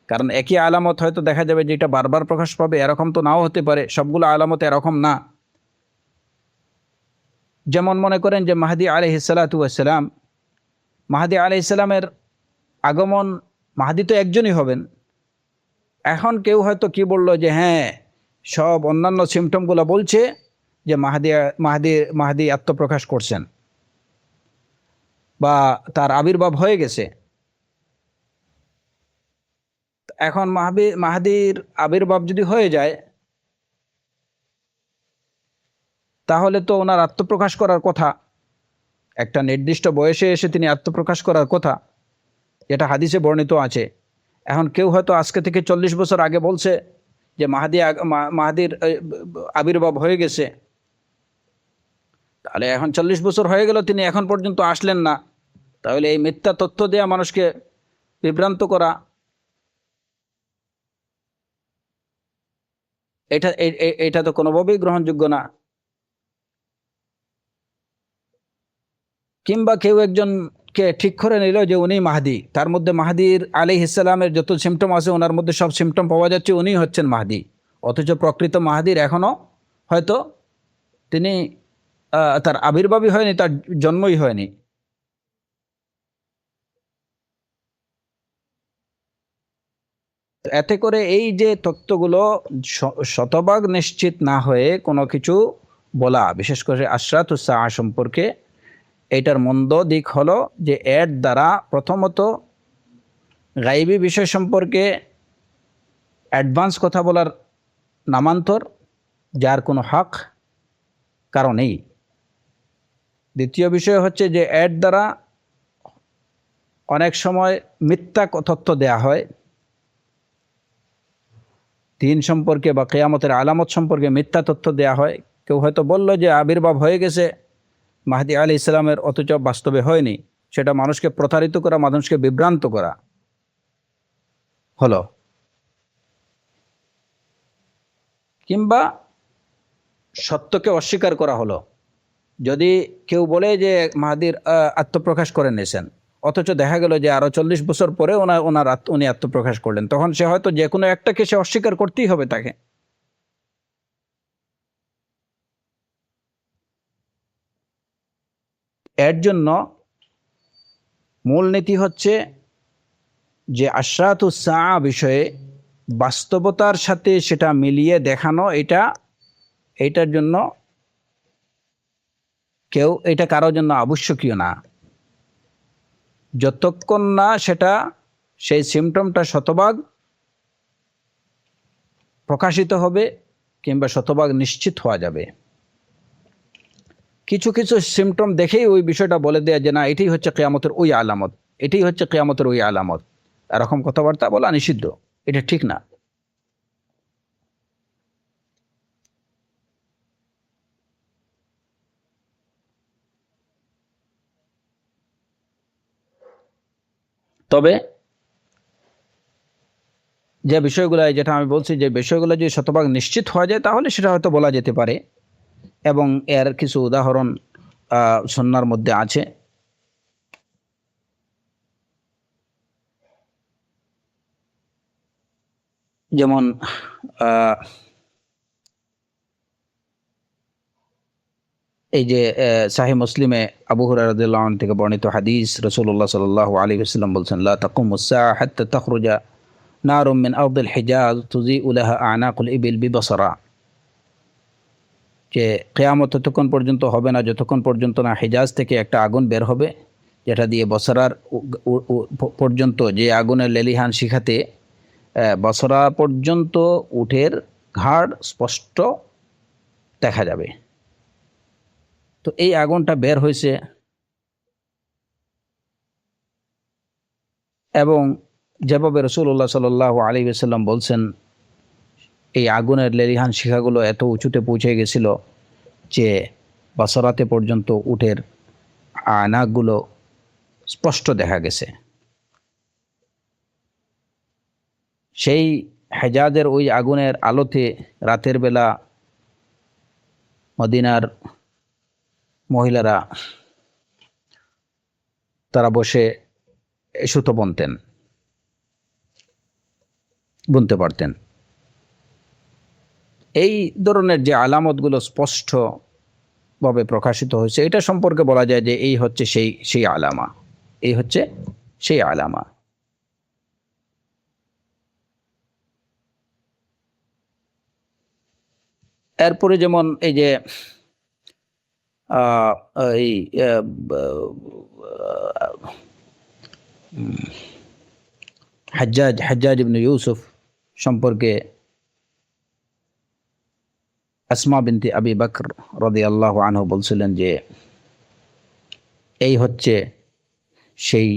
কারণ একই আলামত হয়তো দেখা যাবে যে এটা বারবার প্রকাশ পাবে, এরকম তো নাও হতে পারে, সবগুলো আলামত এরকম না। যেমন মনে করেন যে মাহদী আলাইহিস সালাতু ওয়াস সালাম, মাহদী আলাইহিস সালামের আগমন, মাহদী তো একজনই হবেন। এখন কেউ হয়তো কি বলল যে হ্যাঁ, সব অন্যান্য সিমটমগুলো বলছে যে মাহদী মাহদী মাহদী আত্মপ্রকাশ করছেন বা তার আবির্ভাব হয়ে গেছে। এখন মাহদীর আবির্ভাব যদি হয়ে যায়, তাহলে তো ওনার আত্মপ্রকাশ করার কথা, একটা নির্দিষ্ট বয়সে এসে তিনি আত্মপ্রকাশ করার কথা, যেটা হাদিসে বর্ণিত আছে। এখন কেউ হয়তো আজকে থেকে 40 বছর আগে বলছে যে মাহদীর আবির্ভাব হয়ে গেছে, তাহলে এখন 40 বছর হয়ে গেল, তিনি এখন পর্যন্ত আসলেন না, তাহলে এই মিথ্যা তথ্য দেওয়া, মানুষকে বিভ্রান্ত করা, এটা তো কোনোভাবেই গ্রহণযোগ্য না। কিংবা কেউ একজনকে ঠিক করে নিল যে উনি মাহদী, তার মধ্যে মাহদীর আলাইহিস সালামের যত সিমটম আছে ওনার মধ্যে সব সিমটম পাওয়া যাচ্ছে, উনি হচ্ছেন মাহদী, অথচ প্রকৃত মাহদীর এখনো হয়তো তিনি তার আবির্ভাবই হয়নি, তার জন্মই হয়নি। এতে করে এই যে তত্ত্বগুলো শতভাগ নিশ্চিত না হয়ে কোনো কিছু বলা, বিশেষ করে আশরাতুস সাআ সম্পর্কে, এটার মন্দ দিক হলো যে এর দ্বারা প্রথমত গায়বী বিষয় সম্পর্কে অ্যাডভান্স কথা বলার নামান্তর, যার কোনো হক কারণেই। দ্বিতীয় বিষয় হচ্ছে যে এর দ্বারা অনেক সময় মিথ্যা তথ্য দেয়া হয়, দিন সম্পর্কে বা কিয়ামতের আলামত সম্পর্কে মিথ্যা তথ্য দেয়া হয়। কেউ হয়তো বলল যে আবির্ভাব হয়ে গেছে মাহদী আলাইহিস সালামের, অথচ বাস্তবে হয়নি, সেটা মানুষকে প্রতারিত করা, মানুষকে বিভ্রান্ত করা হলো। কিংবা সত্যকে অস্বীকার করা হলো। যদি কেউ বলে যে মাহদীর আত্মপ্রকাশ করে নিয়েছেন, অথচ দেখা গেল যে আরো 40 বছর পরে উনি আত্মপ্রকাশ করলেন, তখন সে হয়তো যে কোনো একটাকে সে অস্বীকার করতেই হবে তাকে। এর জন্য মূলনীতি হচ্ছে যে আশরাতুস সাআ বিষয়ে বাস্তবতার সাথে সেটা মিলিয়ে দেখানো, এটার জন্য এটা কারোর জন্য আবশ্যকীয় না, যতক্ষণ না সেই সিমটমটা শতভাগ প্রকাশিত হবে কিংবা শতভাগ নিশ্চিত হওয়া যাবে। কিছু কিছু সিমটম দেখেই ওই বিষয়টা বলে দেয়া যে না এটাই হচ্ছে কিয়ামতের ওই আলামত, এটাই হচ্ছে কিয়ামতের ওই আলামত, এরকম কথাবার্তা বলা নিষিদ্ধ, এটা ঠিক না। তবে যে বিষয়গুলো, যেটা আমি বলছি, যে বিষয়গুলো যদি শতভাগ নিশ্চিত হওয়া যায় তাহলে সেটা হয়তো বলা যেতে পারে, এবং এর কিছু উদাহরণ সুন্নাহর মধ্যে আছে। যেমন এই যে সাহিহ মুসলিমে আবু হুরায়রা রাদিয়াল্লাহু আনহু থেকে বর্ণিত হাদিস, রাসূলুল্লাহ সাল্লাল্লাহু আলাইহি ওয়াসাল্লাম বলছেন, লা তাকুমুস সাআ হাত্তা তাখরুজা নারুম মিন আরদিল হিজাজ তুযিউ লাহা আনাকুল ইবিল বিবসরা, যে কিয়ামত ততক্ষণ পর্যন্ত হবে না যতক্ষণ পর্যন্ত না হিজাজ থেকে একটা আগুন বের হবে, যেটা দিয়ে বসরার পর্যন্ত, যে আগুনের লেলিহান শিখাতে বসরা পর্যন্ত উটের ঘাড় স্পষ্ট দেখা যাবে। তো এই আগুনটা বের হয়েছে, এবং যেভাবে রাসূলুল্লাহ সাল্লাল্লাহু আলাইহি ওয়াসাল্লাম বলছেন, এই আগুনের লেলিহান শিখাগুলো এত উঁচুতে পৌঁছে গেছিল যে বসরাতে পর্যন্ত উটের নাকগুলো স্পষ্ট দেখা গেছে। সেই হেজাজের ওই আগুনের আলোতে রাতের বেলা মদিনার মহিলারা তারা বসে সুতো বুনতে পারতেন। এই ধরনের যে আলামতগুলো স্পষ্টভাবে প্রকাশিত হয়েছে, এটা সম্পর্কে বলা যায় যে এই হচ্ছে সেই আলামা, এই হচ্ছে সেই আলামা। এরপরে যেমন এই যে এই হাজ্জাজ ইবনে ইউসুফ সম্পর্কে আসমা বিনতে আবি বকর রাদিয়াল্লাহু আনহু বলছিলেন যে এই হচ্ছে সেই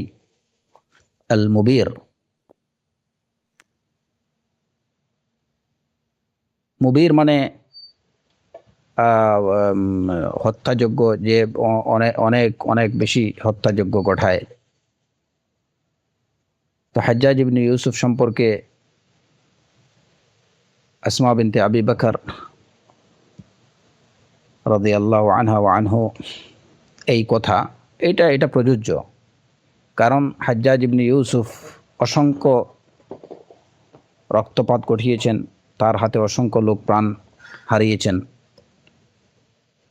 আল মুবির। মুবির মানে হত্যাযোগ্য, যে অনেক অনেক অনেক বেশি হত্যাযোগ্য ঘটায়। তো হাজ্জাজ ইবনে ইউসুফ সম্পর্কে আসমা বিনতে আবি বকর রাদিয়াল্লাহু আনহা ওয়া আনহু এই কথা, এটা প্রযোজ্য, কারণ হাজ্জাজ ইবনে ইউসুফ অসংখ্য রক্তপাত ঘটিয়েছেন, তার হাতে অসংখ্য লোক প্রাণ হারিয়েছেন,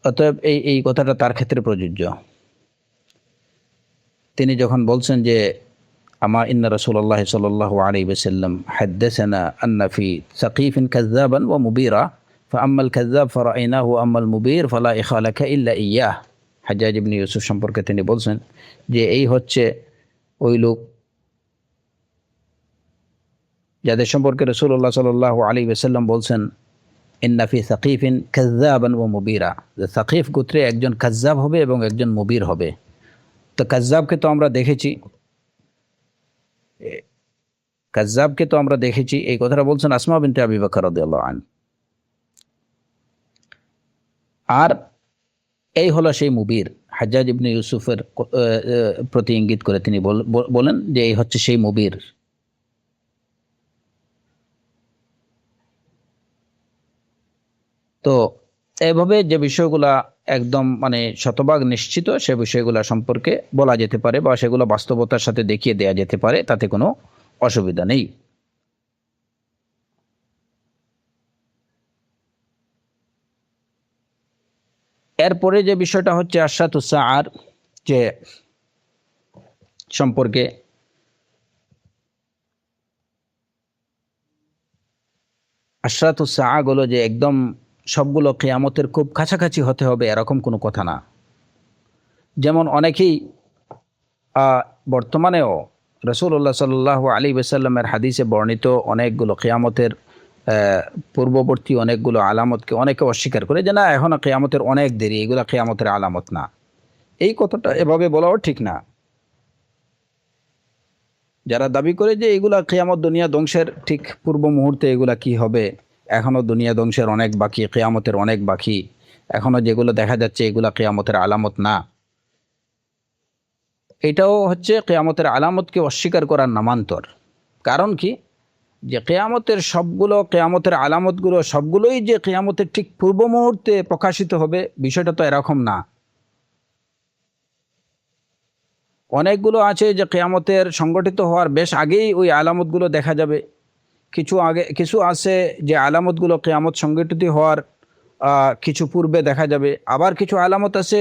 অতএব এই কথাটা তার ক্ষেত্রে প্রযোজ্য। তিনি যখন বলছেন যে ইন্না রাসূলুল্লাহ সাল্লাল্লাহু আলাইহি ওয়াসাল্লাম হাদ্দাসানা আন্না ফি সাকিফিন কাযাবান ওয়া মুবীরা ফাআম্মাল কাযাব ফারাআইনাহু আম্মাল মুবীর ফালা ইখালাকা ইল্লা ইয়্যাহ। হাজ্জাজ ইবনে ইউসুফ সম্পর্কে তিনি বলছেন যে এই হচ্ছে ওই লোক যাদের সম্পর্কে রাসূলুল্লাহ সাল্লাল্লাহু আলাইহি ওয়াসাল্লাম বলছেন ইন্না ফি সাকিফিন কাযাবান ওয়া মুবীরা, যে সাকিফ গোত্রে একজন কাযাব হবে এবং একজন মুবীর হবে। তো কাযাবকে তো আমরা দেখেছি, এই কথাটা বলছেন আসমা বিনতে আবি বকর রাদিয়াল্লাহু আনহা। আর এই হলো সেই মুবীর, হাজ্জাজ ইবনে ইউসুফের প্রতি ইঙ্গিত করে তিনি বলেন যে এই হচ্ছে সেই মুবীর। তো এভাবে যে বিষয়গুলা একদম মানে শতভাগ নিশ্চিত, সে বিষয়গুলা সম্পর্কে বলা যেতে পারে বা সেগুলো বাস্তবতার সাথে দেখিয়ে দেয়া যেতে পারে, তাতে কোনো অসুবিধা নেই। এরপরে যে বিষয়টা হচ্ছে আশরাতুস সাআর, যে সম্পর্কে আশরাতুস সাআ গুলো যে একদম সবগুলো কিয়ামতের খুব কাছাকাছি হতে হবে এরকম কোনো কথা না। যেমন অনেকেই বর্তমানেও রাসূলুল্লাহ সাল্লাল্লাহু আলাইহি ওয়াসাল্লামের হাদিসে বর্ণিত অনেকগুলো কিয়ামতের পূর্ববর্তী অনেকগুলো আলামতকে অনেকে অস্বীকার করে যে না এখনো কিয়ামতের অনেক দেরি, এগুলা কিয়ামতের আলামত না। এই কথাটা এভাবে বলাও ঠিক না। যারা দাবি করে যে এগুলা কিয়ামত দুনিয়া ধ্বংসের ঠিক পূর্ব মুহূর্তে এগুলা কি হবে, এখনো দুনিয়া ধ্বংসের অনেক বাকি, কিয়ামতের অনেক বাকি, এখনো যেগুলো দেখা যাচ্ছে এগুলা কিয়ামতের আলামত না, এটাও হচ্ছে কিয়ামতের আলামতকে অস্বীকার করার নামান্তর। কারণ কি, যে কিয়ামতের আলামতগুলো সবগুলোই যে কিয়ামতের ঠিক পূর্ব মুহূর্তে প্রকাশিত হবে বিষয়টা তো এরকম না। অনেকগুলো আছে যে কিয়ামতের সংগঠিত হওয়ার বেশ আগেই ওই আলামতগুলো দেখা যাবে। কিছু আছে যে আলামতগুলো কিয়ামত সংগঠিত হওয়ার কিছু পূর্বে দেখা যাবে। আবার কিছু আলামত আছে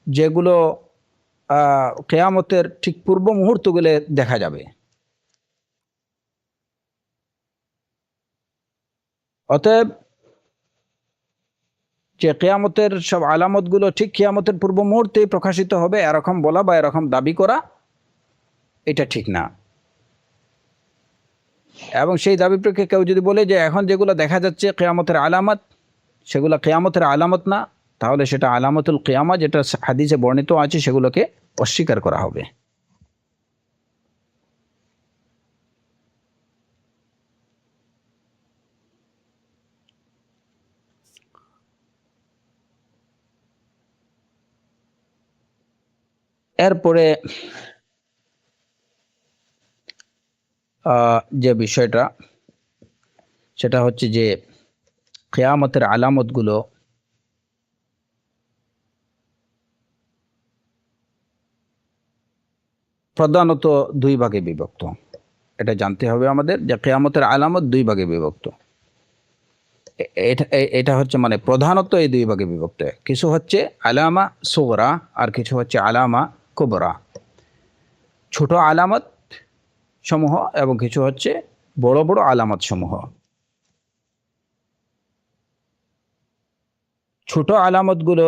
যেগুলো কিয়ামতের ঠিক পূর্ব মুহূর্তগুলো দেখা যাবে। অতএব যে কিয়ামতের সব আলামতগুলো ঠিক কিয়ামতের পূর্ব মুহূর্তেই প্রকাশিত হবে এরকম বলা বা এরকম দাবি করা এটা ঠিক না। এবং সেই দাবি প্রেক্ষে কেউ যদি বলে যে এখন যেগুলো দেখা যাচ্ছে কিয়ামতের আলামত, সেগুলো কিয়ামতের আলামত না, তাহলে সেটা আলামতুল কিয়ামা যেটা হাদিসে বর্ণিত আছে সেগুলোকে অস্বীকার করা হবে। এরপরে যে বিষয়টা সেটা হচ্ছে যে কিয়ামতের আলামতগুলো প্রধানত দুই ভাগে বিভক্ত। এটা জানতে হবে আমাদের যে কিয়ামতের আলামত দুই ভাগে বিভক্ত। এটা হচ্ছে মানে প্রধানত এই দুই ভাগে বিভক্ত। কিছু হচ্ছে আলামা সুগরা আর কিছু হচ্ছে আলামা কুবরা, ছোট আলামত সমূহ এবং কিছু হচ্ছে বড় বড় আলামত সমূহ। ছোট আলামতগুলো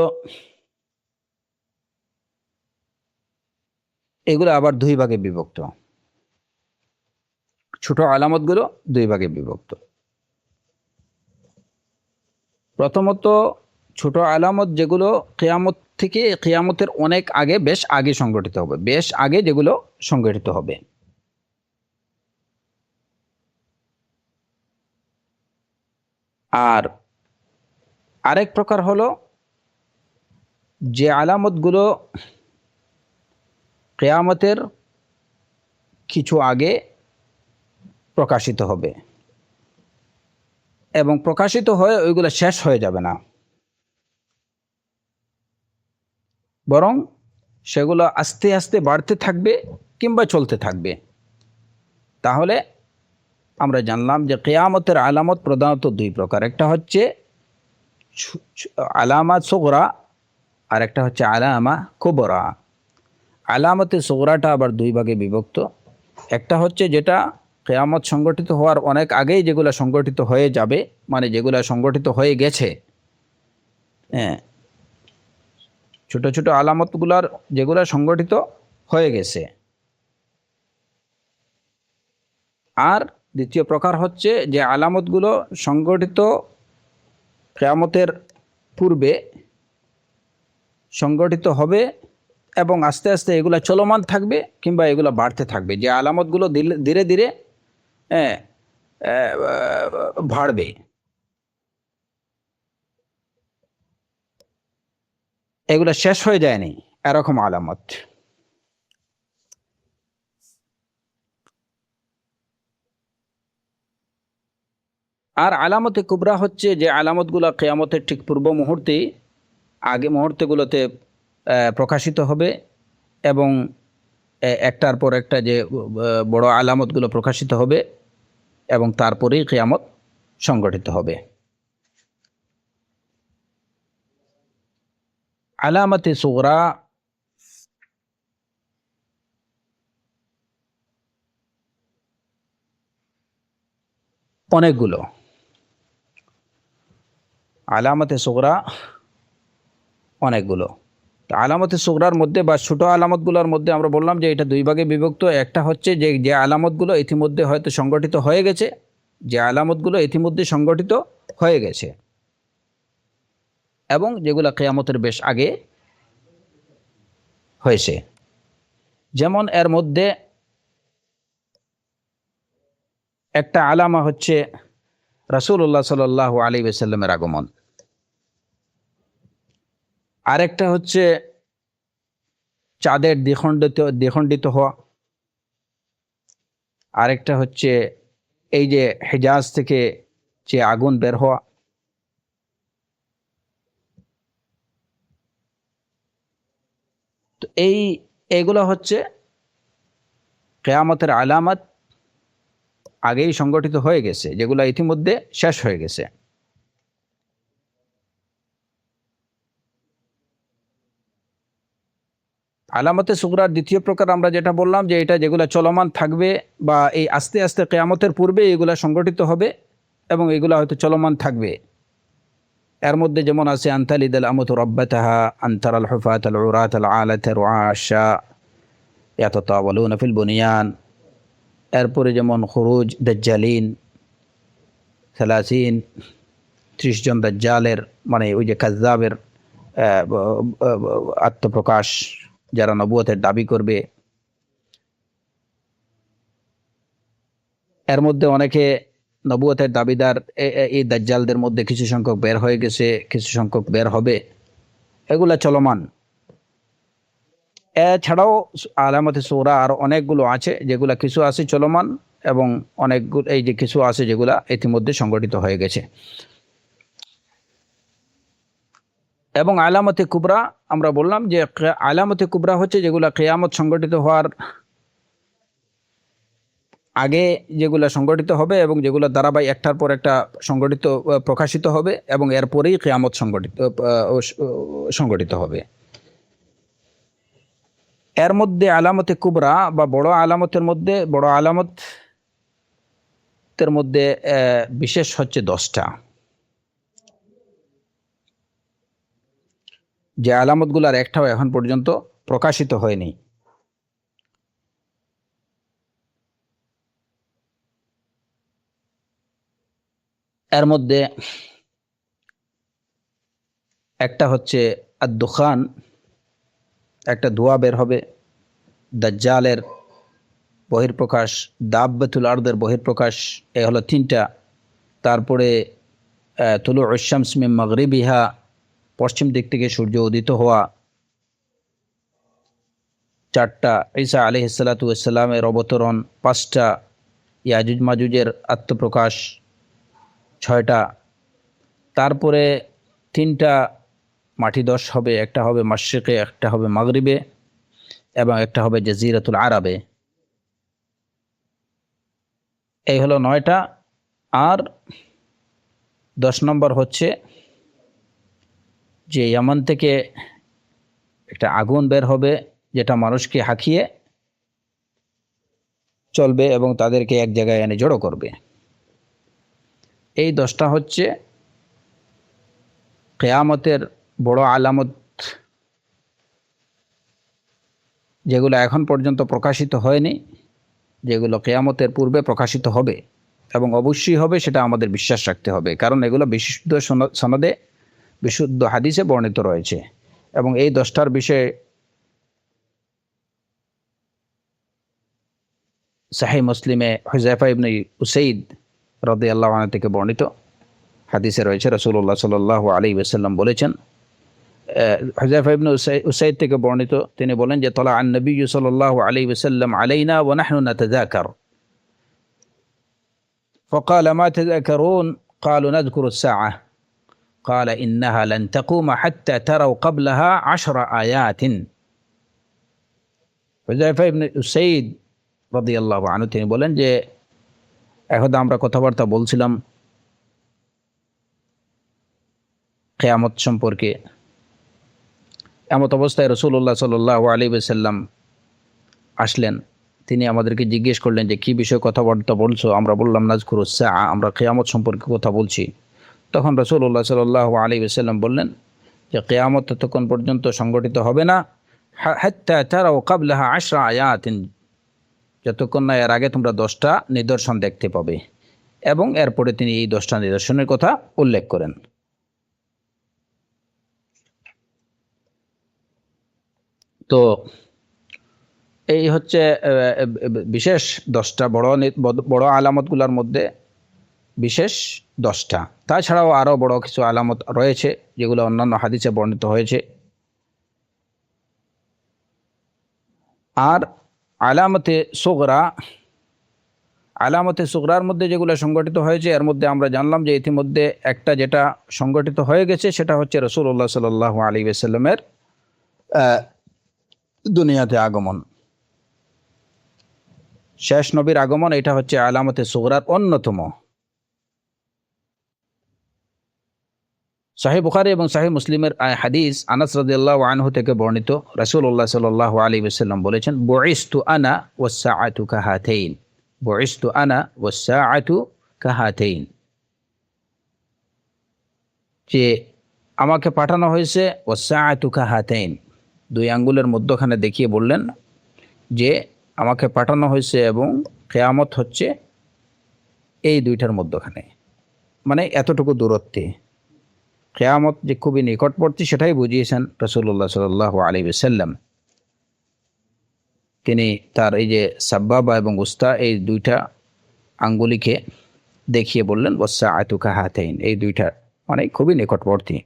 এগুলো আবার দুই ভাগে বিভক্ত। ছোট আলামতগুলো দুই ভাগে বিভক্ত। প্রথমত ছোট আলামত যেগুলো কিয়ামত থেকে কিয়ামতের অনেক আগে, বেশ আগে সংগঠিত হবে, বেশ আগে যেগুলো সংগঠিত হবে। আর আরেক প্রকার হলো যে আলামতগুলো কিয়ামতের কিছু আগে প্রকাশিত হবে এবং প্রকাশিত হয়ে ওইগুলো শেষ হয়ে যাবে না, বরং সেগুলো আস্তে আস্তে বাড়তে থাকবে কিংবা চলতে থাকবে। তাহলে আমরা জানলাম যে কিয়ামতের আলামত প্রধানত দুই প্রকার, একটা হচ্ছে আলামাত সুগরা আর একটা হচ্ছে আলামা কুবরা। আলামতে সুগরাটা আবার দুই ভাগে বিভক্ত। একটা হচ্ছে যেটা কিয়ামত সংগঠিত হওয়ার অনেক আগেই যেগুলো সংগঠিত হয়ে যাবে, মানে যেগুলো সংগঠিত হয়ে গেছে, হ্যাঁ, ছোট ছোট আলামতগুলার যেগুলো সংগঠিত হয়ে গেছে। আর দ্বিতীয় প্রকার হচ্ছে যে আলামতগুলো সংগঠিত কিয়ামতের পূর্বে সংগঠিত হবে এবং আস্তে আস্তে এগুলা চলমান থাকবে কিংবা এগুলো বাড়তে থাকবে। যে আলামতগুলো ধীরে ধীরে বাড়বে, এগুলো শেষ হয়ে যায়নি, এরকম আলামত। আর আলামতে কুবরা হচ্ছে যে আলামতগুলো কিয়ামতের ঠিক পূর্ব মুহূর্তে আগে মুহূর্তগুলোতে প্রকাশিত হবে এবং একটার পর একটা যে বড় আলামতগুলো প্রকাশিত হবে এবং তারপরেই কিয়ামত সংগঠিত হবে। আলামতে সুগরা অনেকগুলো। আলামতে সুগরা অনেকগুলো। তো আলামতে সুগরার মধ্যে বা ছোটো আলামতগুলোর মধ্যে আমরা বললাম যে এটা দুই ভাগে বিভক্ত। একটা হচ্ছে যে যে আলামতগুলো ইতিমধ্যে হয়তো সংগঠিত হয়ে গেছে, যে আলামতগুলো ইতিমধ্যে সংগঠিত হয়ে গেছে, এবং যেগুলো কিয়ামতের বেশ আগে হয়েছে। যেমন এর মধ্যে একটা আলামা হচ্ছে রাসূলুল্লাহ সাল্লাল্লাহু আলাইহি ওয়াসাল্লামের আগমন। আরেকটা হচ্ছে চাঁদের দ্বিখণ্ডিত হওয়া। আরেকটা হচ্ছে এই যে হেজাজ থেকে যে আগুন বের হওয়া। তো এইগুলো হচ্ছে কিয়ামতের আলামত, আগেই সংগঠিত হয়ে গেছে, যেগুলো ইতিমধ্যে শেষ হয়ে গেছে। আলামতে সুগরার দ্বিতীয় প্রকার আমরা যেটা বললাম যে এটা যেগুলো চলমান থাকবে, বা এই আস্তে আস্তে কিয়ামতের পূর্বে এগুলা সংগঠিত হবে এবং এগুলা হয়তো চলমান থাকবে। এর মধ্যে যেমন আছে আনতালিদাল আমতু রাব্বাতাহা আনতারাল হুফাতাল উরাতাল আলাতা রুআশা ইয়াতাতাওয়ালুনা ফিল বুনিয়ান। এরপরে যেমন খুরুজ দাজ্জালিন 30 জন দাজ্জালের, মানে ওই যে কাজ্জাবের আত্মপ্রকাশ, যারা নবুয়তের দাবি করবে। এর মধ্যে অনেকে নবুয়তের দাবিদার, এই দাজ্জালদের মধ্যে কিছু সংখ্যক বের হয়ে গেছে, কিছু সংখ্যক বের হবে, এগুলা চলমান। এছাড়াও আলামতে সূরা আর অনেকগুলো আছে, যেগুলা কিছু আছে চলমান এবং অনেকগুলো এই যে কিছু আছে যেগুলা ইতিমধ্যে সংগঠিত হয়ে গেছে। এবং আলামতে কুবরা আমরা বললাম যে আলামতে কুবরা হচ্ছে যেগুলা কিয়ামত সংগঠিত হওয়ার আগে যেগুলো সংগঠিত হবে এবং যেগুলো ধারাবাহিক একটার পর একটা সংগঠিত প্রকাশিত হবে, এবং এরপরেই কিয়ামত সংগঠিত হবে। এর মধ্যে আলামতে কুবরা বা বড় আলামতের মধ্যে, বড় আলামতের মধ্যে বিশেষ হচ্ছে 10টা। যে আলামতগুলোর একটাও এখন পর্যন্ত প্রকাশিত হয়নি। এর মধ্যে একটা হচ্ছে আদ-দুখান, একটা ধোঁয়া বের হবে। দাজ্জালের বহির্প্রকাশ, দাব্বাতুল আরদের বহির্প্রকাশ, এ হলো 3টা। তারপরে তুলুউশ শামস মিন মাগরিবিহা, পশ্চিম দিক থেকে সূর্য উদিত হওয়া। 4টা ঈসা আলাইহিস সালাতু ওয়াস সালামের অবতরণ। 5টা ইয়াজুজ মাজুজের আত্মপ্রকাশ। 6টা। তারপরে 3টা মাটিধস হবে, একটা হবে মাশরিকে, একটা হবে মাগরিবে, এবং একটা হবে জাজিরাতুল আরবে। এই হলো 9টা। আর 10 নম্বর হচ্ছে যে ইয়ামান থেকে একটা আগুন বের হবে, যেটা মানুষকে হাঁকিয়ে চলবে এবং তাদেরকে এক জায়গায় এনে জড়ো করবে। এই 10টা হচ্ছে কিয়ামতের বড় আলামত, যেগুলো এখন পর্যন্ত প্রকাশিত হয়নি, যেগুলো কিয়ামতের পূর্বে প্রকাশিত হবে এবং অবশ্যই হবে, সেটা আমাদের বিশ্বাস রাখতে হবে। কারণ এগুলো বিশুদ্ধ সনদে, বিশুদ্ধ হাদিসে বর্ণিত রয়েছে। এবং এই 10টার বিষয়ে সাহিহ মুসলিমে হুযায়ফা ইবনে উসাইদ রাদিয়াল্লাহু আনহু থেকে বর্ণিত হাদিসে রয়েছে, রাসূলুল্লাহ সাল্লাল্লাহু আলাইহি ওয়াসাল্লাম বলেছেন, হুযায়ফা ইবনে উসাইদ থেকে বর্ণিত, তিনি বলেন যে তলা আন নবী সাল্লাল্লাহু আলাইহি ওয়াসাল্লাম আলাইনা ওয়া নাহনু নাতাযাকার فقال ما تذكرون قالوا نذكر الساعة قال إنها لن تقوم حتى تروا قبلها 10 آيات। হুযায়ফা ইবনে উসাইদ রাদিয়াল্লাহু আনহু তিনি বলেন যে এখন আমরা কথাবার্তা বলছিলাম কিয়ামত সম্পর্কে। এমত অবস্থায় রাসূলুল্লাহ সাল্লাল্লাহু আলাইহি ওয়াসাল্লাম আসলেন। তিনি আমাদেরকে জিজ্ঞেস করলেন যে কি বিষয়ে কথাবার্তা বলছো। আমরা বললাম নাজকুরুস সাআ, আমরা কিয়ামত সম্পর্কে কথা বলছি। তখন রাসূলুল্লাহ সাল্লাল্লাহু আলাইহি ওয়াসাল্লাম বললেন যে কিয়ামত ততক্ষণ পর্যন্ত সংগঠিত হবে না হাত্তা তারাউ ক্বাবলাহা 10 আয়াতিন, যতক্ষণ না এর আগে তোমরা 10টা নিদর্শন দেখতে পাবে। এবং এরপরে তিনি এই 10টা নিদর্শনের কথা উল্লেখ করেন। তো এই হচ্ছে বিশেষ 10টা বড় আলামতগুলোর মধ্যে বিশেষ 10টা। তাছাড়াও আরও বড় কিছু আলামত রয়েছে যেগুলো অন্যান্য হাদিসে বর্ণিত হয়েছে। আর আলামতে সুগরার মধ্যে যেগুলো সংগঠিত হয়েছে এর মধ্যে আমরা জানলাম যে ইতিমধ্যে একটা যেটা সংগঠিত হয়ে গেছে সেটা হচ্ছে রাসূলুল্লাহ সাল্লাল্লাহু আলাইহি ওয়াসাল্লামের দুনিয়াতে আগমন, শেষ নবীর আগমন। এটা হচ্ছে আলামতে সুগরার অন্যতম। সহিহ বুখারী এবং সহিহ মুসলিমের হাদিস আনাস রাদিয়াল্লাহু আনহু থেকে বর্ণিত, রাসূলুল্লাহ সাল্লাল্লাহু আলাইহি ওয়াসাল্লাম বলেছেন, বুইসতু আনা ওয়াস সাআতু কাহাতাইন, বুইসতু আনা ওয়াস সাআতু কাহাতাইন, যে আমাকে পাঠানো হয়েছে ওয়াস সাআতু কাহাতাইন, দুই আঙ্গুলের মধ্যখানে দেখিয়ে বললেন যে আমাকে পাঠানো হয়েছে এবং কিয়ামত হচ্ছে এই দুইটার মধ্যখানে, মানে এতটুকু দূরত্বে। কিয়ামত যে খুবই নিকটবর্তী সেটাই বুঝিয়েছেন রাসূলুল্লাহ সাল্লাল্লাহু আলাইহি ওয়াসাল্লাম। তিনি তার এই যে সাব্বাবা এবং উস্তা এই দুইটা আঙ্গুলিকে দেখিয়ে বললেন ওয়াসসাআতু কাহাতাইন, এই দুইটা মানে খুবই নিকটবর্তী।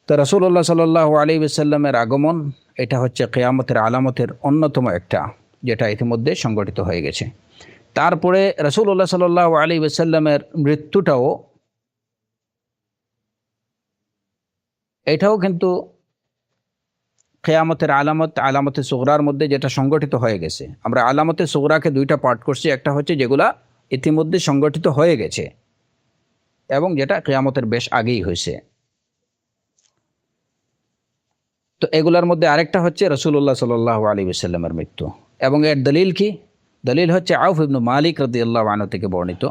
তো রাসূলুল্লাহ সাল্লাল্লাহু আলাইহি ওয়াসাল্লামের আগমন এটা হচ্ছে কিয়ামতের আলামতের অন্যতম একটা, যেটা ইতিমধ্যে সংগঠিত হয়ে গেছে। তারপরে রাসূলুল্লাহ সাল্লাল্লাহু আলাইহি ওয়াসাল্লামের মৃত্যুটাও এটাও কিন্তু কিয়ামতের আলামতে সুগরার মধ্যে যেটা সংগঠিত হয়ে গেছে। আমরা আলামতে সুগরাকে দুইটা পার্ট করছি, একটা হচ্ছে যেগুলা ইতিমধ্যে সংগঠিত হয়ে গেছে এবং যেটা কিয়ামতের বেশ আগেই হয়েছে। তো এগুলার মধ্যে আরেকটা হচ্ছে রাসূলুল্লাহ সাল্লাল্লাহু আলাইহি ওয়াসাল্লামের মৃত্যু। এবং এর দলিল কি? দলিল হচ্ছে আউফ ইবনে মালিক রাদিয়াল্লাহু আনহু থেকে বর্ণিত।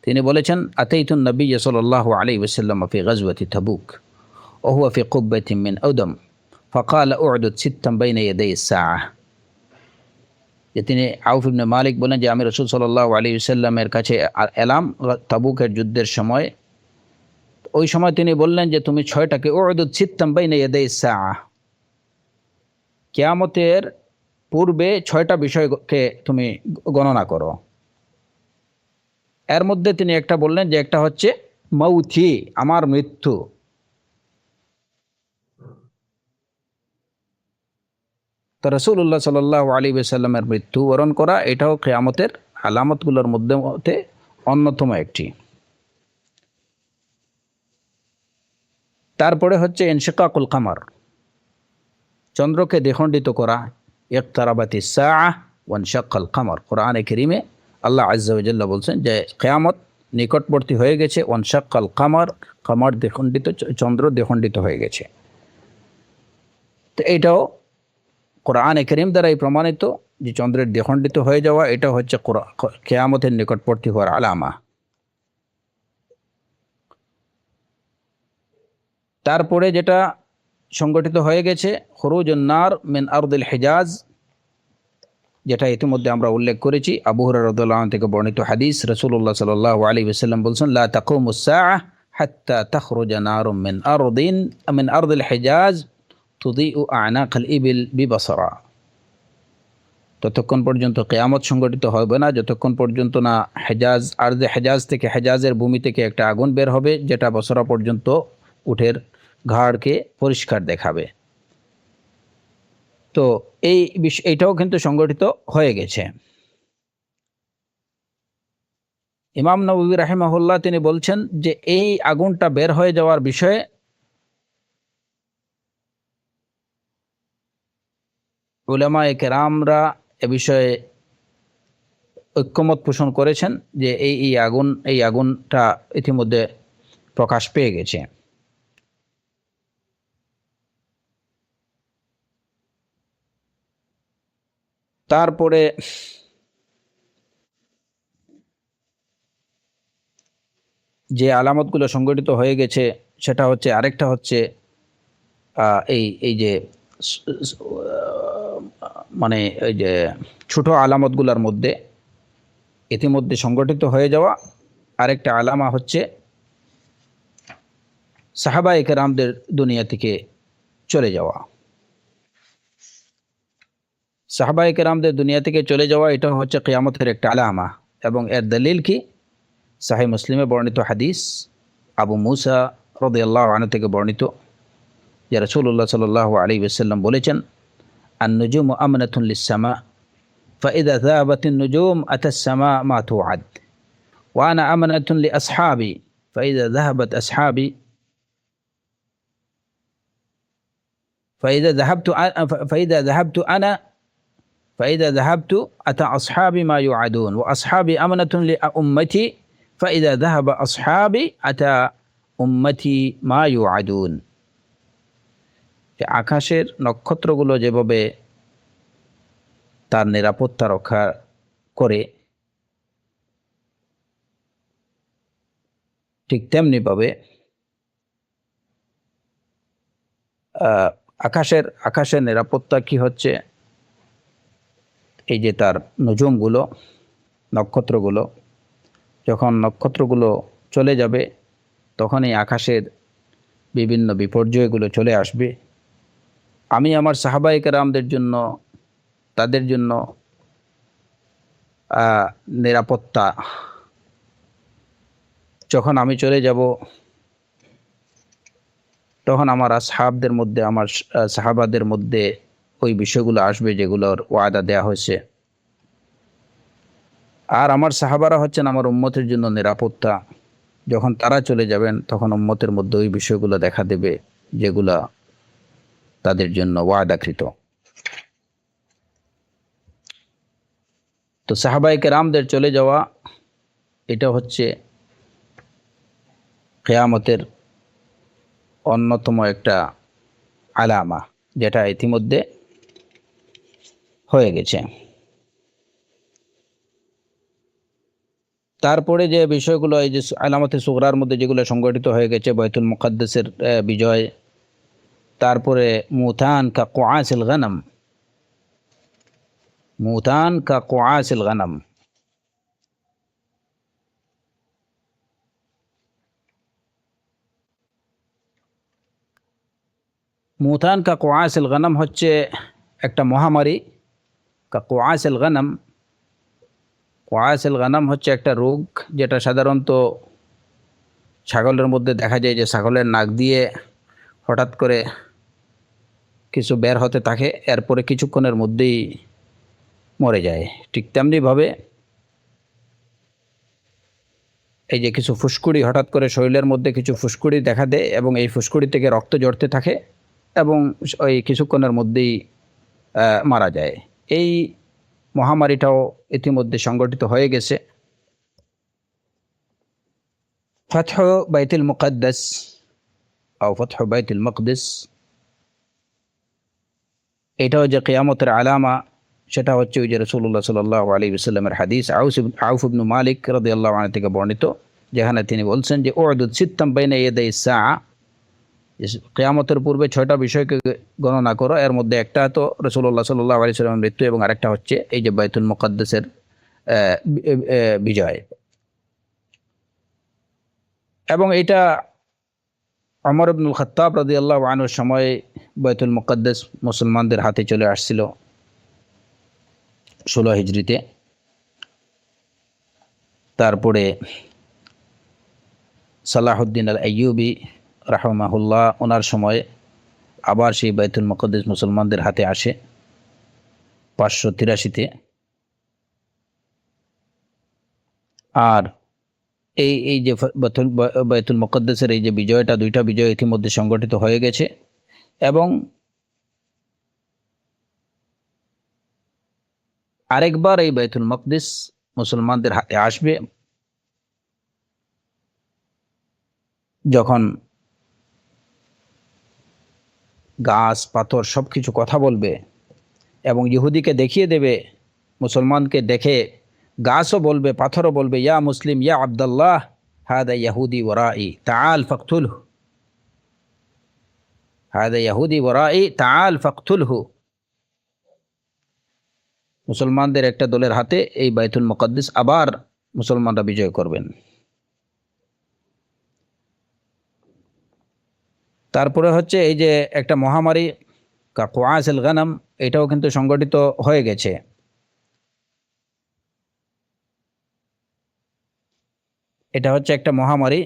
তিনি বলেছেন, আতাইতুন নবী সাল্লাল্লাহু আলাইহি ওয়াসাল্লাম ফি গাজওয়াতি তাবুক ওয়া হুয়া ফি কুব্বাতিন মিন আদম ফাকালা উ'দুদ সিত্তান বাইনা ইয়াদাই আস-সাআহ। যে তিনি আউফ ইবনে মালিক বলেন যে আমি রাসূল সাল্লাল্লাহু আলাইহি ওয়াসাল্লামের কাছে এলাম তাবুকের যুদ্ধের সময়। ওই সময় তিনি বললেন যে তুমি 6টাকে উ'দুদ সিত্তান বাইনা ইয়াদাই আস-সাআহ, কিয়ামতের পূর্বে 6টা বিষয়কে তুমি গণনা করো। এর মধ্যে তিনি একটা বললেন যে একটা হচ্ছে মৌতি, আমার মৃত্যু। তো রাসূলুল্লাহ সাল্লাল্লাহু আলাইহি ওয়াসাল্লামের মৃত্যু বরণ করা এটাও কিয়ামতের আলামতগুলোর মধ্যে অন্যতম একটি। তারপরে হচ্ছে ইনশিকাকুল কামার, চন্দ্রকে দ্বিখণ্ডিত করা। ইকতারাবাতিস সাআহ ওয়ানশাক্কাল কামার, কোরআনে কারীমে আল্লাহ আযজা ওয়া জাল্লা বলছেন যে কিয়ামত নিকটবর্তী হয়ে গেছে। ওয়ানশাক্কাল কামার, কামার দ্বিখণ্ডিত, চন্দ্র দ্বিখণ্ডিত হয়ে গেছে। তো এইটাও কোরআনে কারীম দ্বারাই প্রমাণিত যে চন্দ্রের দ্বিখণ্ডিত হয়ে যাওয়া এটা হচ্ছে কিয়ামতের নিকটবর্তী হওয়ার আলামা। তারপরে যেটা সংগঠিত হয়ে গেছে খুরুজুন নার মিন আরদিল হিজাজ, যেটা ইতিমধ্যে আমরা উল্লেখ করেছি। আবু হুরায়রা রাদিয়াল্লাহু আনহু থেকে বর্ণিত হাদিস, রাসূলুল্লাহ সাল্লাল্লাহু আলাইহি ওয়াসাল্লাম বলেছেন, লা তাকুমুস সাআহ হাত্তা তাখরুজা নারুম মিন আরদিল হিজাজ তুদিউ আ'নাকাল ইবিল বিবাসরা। ততক্ষণ পর্যন্ত কিয়ামত সংগঠিত হবে না যতক্ষণ পর্যন্ত না আরদে হেজাজ থেকে, হেজাজের ভূমি থেকে একটা আগুন বের হবে যেটা বসরা পর্যন্ত উটের ঘাড়কে পরিষ্কার দেখাবে। তো এইটাও কিন্তু সংগঠিত হয়ে গেছে। ইমাম নববী রাহিমাহুল্লাহ তিনি বলছেন যে এই আগুনটা বের হয়ে যাওয়ার বিষয়ে উলামায়ে কেরামরা এ বিষয়ে ঐক্যমত পোষণ করেছেন যে এই আগুনটা ইতিমধ্যে প্রকাশ পেয়ে গেছে। তারপরে যে আলামতগুলো সংগঠিত হয়ে গেছে সেটা হচ্ছে, আরেকটা হচ্ছে এই এই যে মানে এই যে ছোট আলামতগুলোর মধ্যে ইতিমধ্যে সংগঠিত হয়ে যাওয়া আরেকটা আলামা হচ্ছে সাহাবায়ে কেরামদের দুনিয়া থেকে চলে যাওয়া। সাহাবায়ে কেরামদের দুনিয়া থেকে চলে যাওয়া এটা হচ্ছে কিয়ামতের একটা আলামা। এবং এর দলিল কি? সহিহ মুসলিমে বর্ণিত হাদিস, আবু মুসা রাদিয়াল্লাহু আনহু থেকে বর্ণিত, যে রাসূলুল্লাহ সাল্লাল্লাহু আলাইহি ওয়াসাল্লাম বলেছেন, আন-নুজুমু আমানাতুন লিস-সামা ফাইযা যাহাবাতিন নুজুম আতাস-সামা মা তুআদ ওয়া আনা আমানাতুন লিআসহাবি ফাইযা যাহাবাত আসহাবি فإذا ذهبت أنا فإذا ذهبت أتى أصحابي ما يوعدون وأصحابي أمنة لأمتي فإذا ذهب أصحابي أتى উম্মতি মা ইউআদুন। আকাশের নক্ষত্রগুলো যেভাবে তার নিরাপত্তা রক্ষা করে, ঠিক তেমনিভাবে আকাশের নিরাপত্তা কি হচ্ছে, এই যে তার নজুমগুলো, নক্ষত্রগুলো, যখন নক্ষত্রগুলো চলে যাবে তখন এই আকাশের বিভিন্ন বিপর্যয়গুলো চলে আসবে। আমি আমার সাহাবায়ে কেরামদের জন্য, তাদের জন্য নিরাপত্তা, যখন আমি চলে যাব তখন আমার আসহাবদের মধ্যে, আমার সাহাবাদের মধ্যে ওই বিষয়গুলো আসবে যেগুলোর ওয়াদা দেয়া হয়েছে। আর আমার সাহাবারা হচ্ছেন আমার উম্মতের জন্য নিরাপত্তা। যখন তারা চলে যাবেন তখন উম্মতের মধ্যে ওই বিষয়গুলো দেখা দেবে যেগুলা তাদের জন্য ওয়াদাকৃত। তো সাহাবায়ে কেরামদের চলে যাওয়া এটা হচ্ছে কিয়ামতের অন্যতম একটা আলামা, যেটা ইতিমধ্যে হয়ে গেছে। তারপরে যে বিষয়গুলো, এই যে আলামতে সুগরার মধ্যে যেগুলো সংগঠিত হয়ে গেছে, বাইতুল মুকাদ্দাসের বিজয়, তারপরে মুতান কা কুআসিল গনম, মুতান কা কুআসিল গনম, মুতান কা কুআসিল গনম হচ্ছে একটা মহামারী। কা কুআসিল গনম, কুআসিল গনম হচ্ছে একটা রোগ যেটা সাধারণত ছাগলের মধ্যে দেখা যায়, যে ছাগলের নাক দিয়ে হঠাৎ করে কিছু বের হতে থাকে, এরপরে কিছুক্ষণের মধ্যেই মরে যায়। ঠিক তেমনিভাবে এই যে কিছু ফুসকুড়ি, হঠাৎ করে শরীরের মধ্যে কিছু ফুসকুড়ি দেখা দেয় এবং এই ফুসকুড়ি থেকে রক্ত ঝরতে থাকে এবং ওই কিছুক্ষণের মধ্যেই মারা যায়। এই মহামারীটাও ইতিমধ্যে সংগঠিত হয়ে গেছে। ফাতহ বাইতুল মুকাদ্দাস ও ফাতহ বাইতুল মাকদিস, এটাও যে কিয়ামতের আলামা, সেটা হচ্ছে ওই যে রাসূলুল্লাহ সাল্লাল্লাহু আলাইহি ওয়াসাল্লামের হাদিস আউফ ইবনে মালিক রাদিয়াল্লাহু আনহু থেকে বর্ণিত, যেখানে তিনি বলছেন যে উ'দুদ সিত্তাম বাইনা ইয়াদাই সাআ, কিয়ামতের পূর্বে 6টা বিষয়কে গণনা করো, এর মধ্যে একটা তো রাসূলুল্লাহ সাল্লাল্লাহু আলাইহি ওয়াসাল্লামের মৃত্যু এবং আরেকটা হচ্ছে এই যে বাইতুল মুকাদ্দাসের বিজয়। এবং এটা ওমর ইবনুল খাত্তাব রাদিয়াল্লাহু আনহুর সময় বাইতুল মুকাদ্দাস মুসলমানদের হাতে চলে আসছিল 16 হিজরিতে। তারপরে সালাহুদ্দিন আল আইয়ুবী রাহমাহুল্লাহ, ওনার সময় আবার সেই বাইতুল মুকাদ্দাস মুসলমানদের হাতে আসে 583-তে। আর এই যে বাইতুল মুকাদ্দাসের এই যে বিজয়টা, 2টা বিজয় ইতিমধ্যে সংগঠিত হয়ে গেছে এবং আরেকবার এই বাইতুল মাকদিস মুসলমানদের হাতে আসবে যখন গাছ পাথর সবকিছু কথা বলবে এবং ইহুদিকে দেখিয়ে দেবে মুসলমানকে দেখে গাছও বলবে, পাথরও বলবে, ইয়া মুসলিম ইয়া আব্দুল্লাহ হাদা ইয়াহুদি ওয়ারাই তাআল ফাকতুলহু, হাদা ইয়াহুদি ওয়ারাই তাআল ফাকতুলহু। মুসলমানদের একটা দলের হাতে এই বাইতুল মুকাদ্দাস আবার মুসলমানরা বিজয় করবেন। তারপরে হচ্ছে এই যে একটা মহামারী কাকুআসিল গানাম, এটাও কিন্তু সংগঠিত হয়ে গেছে। এটা হচ্ছে একটা মহামারী।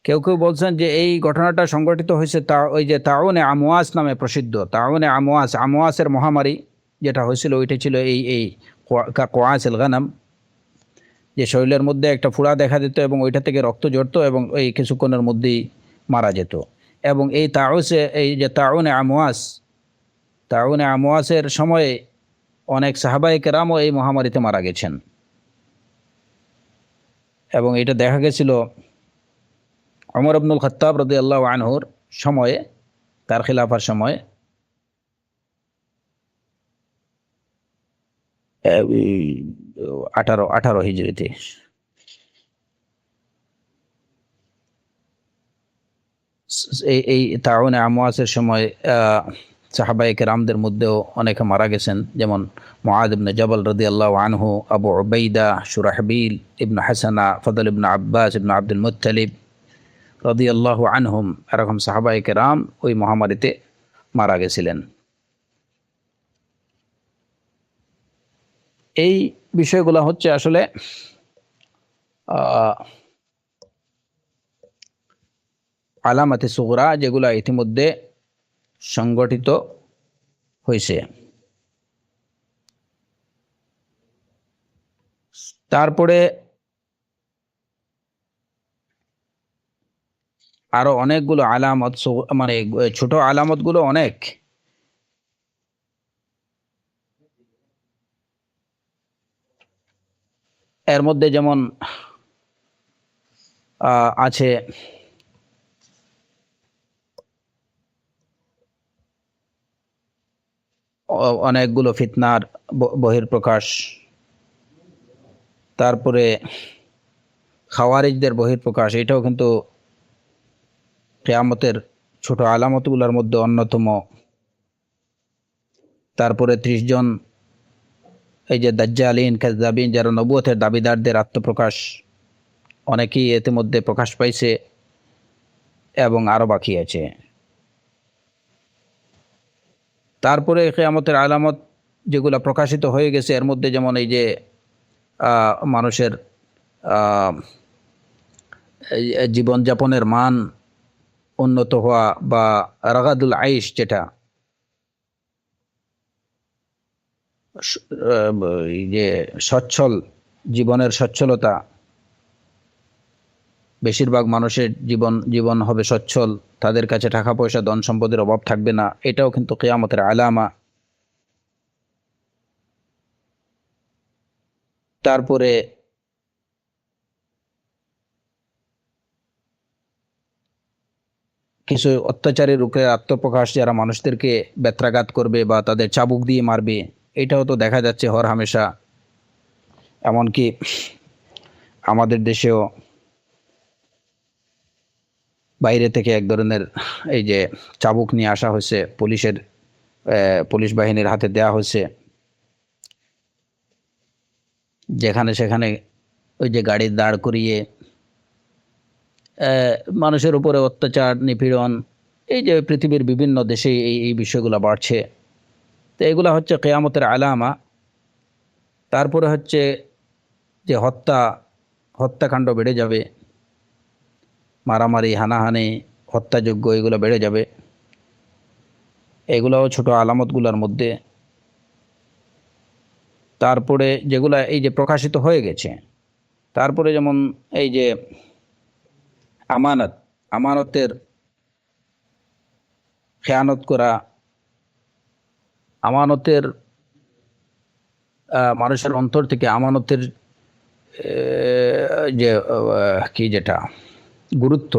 কেউ কেউ বলছেন যে এই ঘটনাটা সংগঠিত হয়েছে তা ওই যে তাউনে আমওয়াস নামে প্রসিদ্ধ তাউনে আমওয়াস, আমওয়াসের মহামারী যেটা হয়েছিল ওইটা ছিল এই কাকুআসিল গানাম, যে শরীরের মধ্যে একটা ফোড়া দেখা দিত এবং ওইটা থেকে রক্ত ঝরতো এবং এই কিছুক্ষণের মধ্যেই মারা যেত। এবং এই তাউসে এই যে তাউনে আমওয়াস, তাউনে আমওয়াসের সময়ে অনেক সাহাবায়ে কেরামও এই মহামারীতে মারা গেছেন। এবং এটা দেখা গেছিল ওমর ইবনুল খাত্তাব রাদিয়াল্লাহু আনহুর সময়ে, তার খিলাফার সময় 18 হিজরিতে। এই তাউনে আমওয়াসের সময় সাহাবায়ে কেরামদের মধ্যেও অনেকে মারা গেছেন, যেমন মুআদ ইবনে জাবাল রাদিয়াল্লাহু আনহু, আবু উবাইদা, শুরাহবিল ইবনে হাসানা, ফদল ইবনে আব্বাস ইবনে আব্দুল মুত্তালিব রাদিয়াল্লাহু আনহুম, এরকম সাহাবায়ে কেরাম ওই মহামারীতে মারা গেছিলেন। এই বিষয়গুলো হচ্ছে আসলে আলামাতে সুগরা, যেগুলো ইতিমধ্যে সংগঠিত হয়েছে। তারপরে আরো অনেকগুলো আলামত, মানে ছোট আলামতগুলো অনেক। এর মধ্যে যেমন আছে অনেকগুলো ফিতনার বহিঃপ্রকাশ, তারপরে খাওয়ারিজদের বহিঃপ্রকাশ, এটাও কিন্তু কিয়ামতের ছোট আলামতগুলোর মধ্যে অন্যতম। তারপরে 30 জন এই যে দাজ্জালিন কাযযাবিন, যারা নবুয়তের দাবিদারদের আত্মপ্রকাশ, অনেকেই এতে মধ্যে প্রকাশ পাইছে এবং আরো বাকি আছে। তারপরে কিয়ামতের আলামত যেগুলো প্রকাশিত হয়ে গেছে, এর মধ্যে যেমন এই যে মানুষের জীবনযাপনের মান উন্নত হওয়া, বা রাগাদুল আইশ, যেটা এই যে সচ্ছল জীবনের সচ্ছলতা, বেশিরভাগ মানুষের জীবন হবে সচ্ছল, তাদের কাছে টাকা পয়সা ধন সম্পদের অভাব থাকবে না, এটাও কিন্তু কিয়ামতের আলামা। তারপরে কিছু অত্যাচারী লোকের আত্মপ্রকাশ, যারা মানুষদেরকে বেত্রাঘাত করবে বা তাদের চাবুক দিয়ে মারবে, এটাও তো দেখা যাচ্ছে হর হামেশা। এমনকি আমাদের দেশেও বাইরে থেকে এক ধরনের এই যে চাবুক নিয়ে আসা হয়েছে, পুলিশ বাহিনীর হাতে দেয়া হয়েছে, যেখানে সেখানে ওই যে গাড়ি দাঁড় করিয়ে মানুষের উপরে অত্যাচার নিপীড়ন, এই যে পৃথিবীর বিভিন্ন দেশে এই বিষয়গুলো বাড়ছে। তো এগুলো হচ্ছে কিয়ামতের আলামা। তারপরে হচ্ছে যে হত্যাকাণ্ড বেড়ে যাবে, মারামারি, হানাহানি, হত্যাযোগ্য, এগুলো বেড়ে যাবে। এগুলোও ছোট আলামতগুলোর মধ্যে। তারপরে যেগুলা এই যে প্রকাশিত হয়ে গেছে, তারপরে যেমন এই যে আমানতের খেয়ানত করা, আমানতের মানুষের অন্তর থেকে আমানতের যে কি যেটা গুরুত্ব,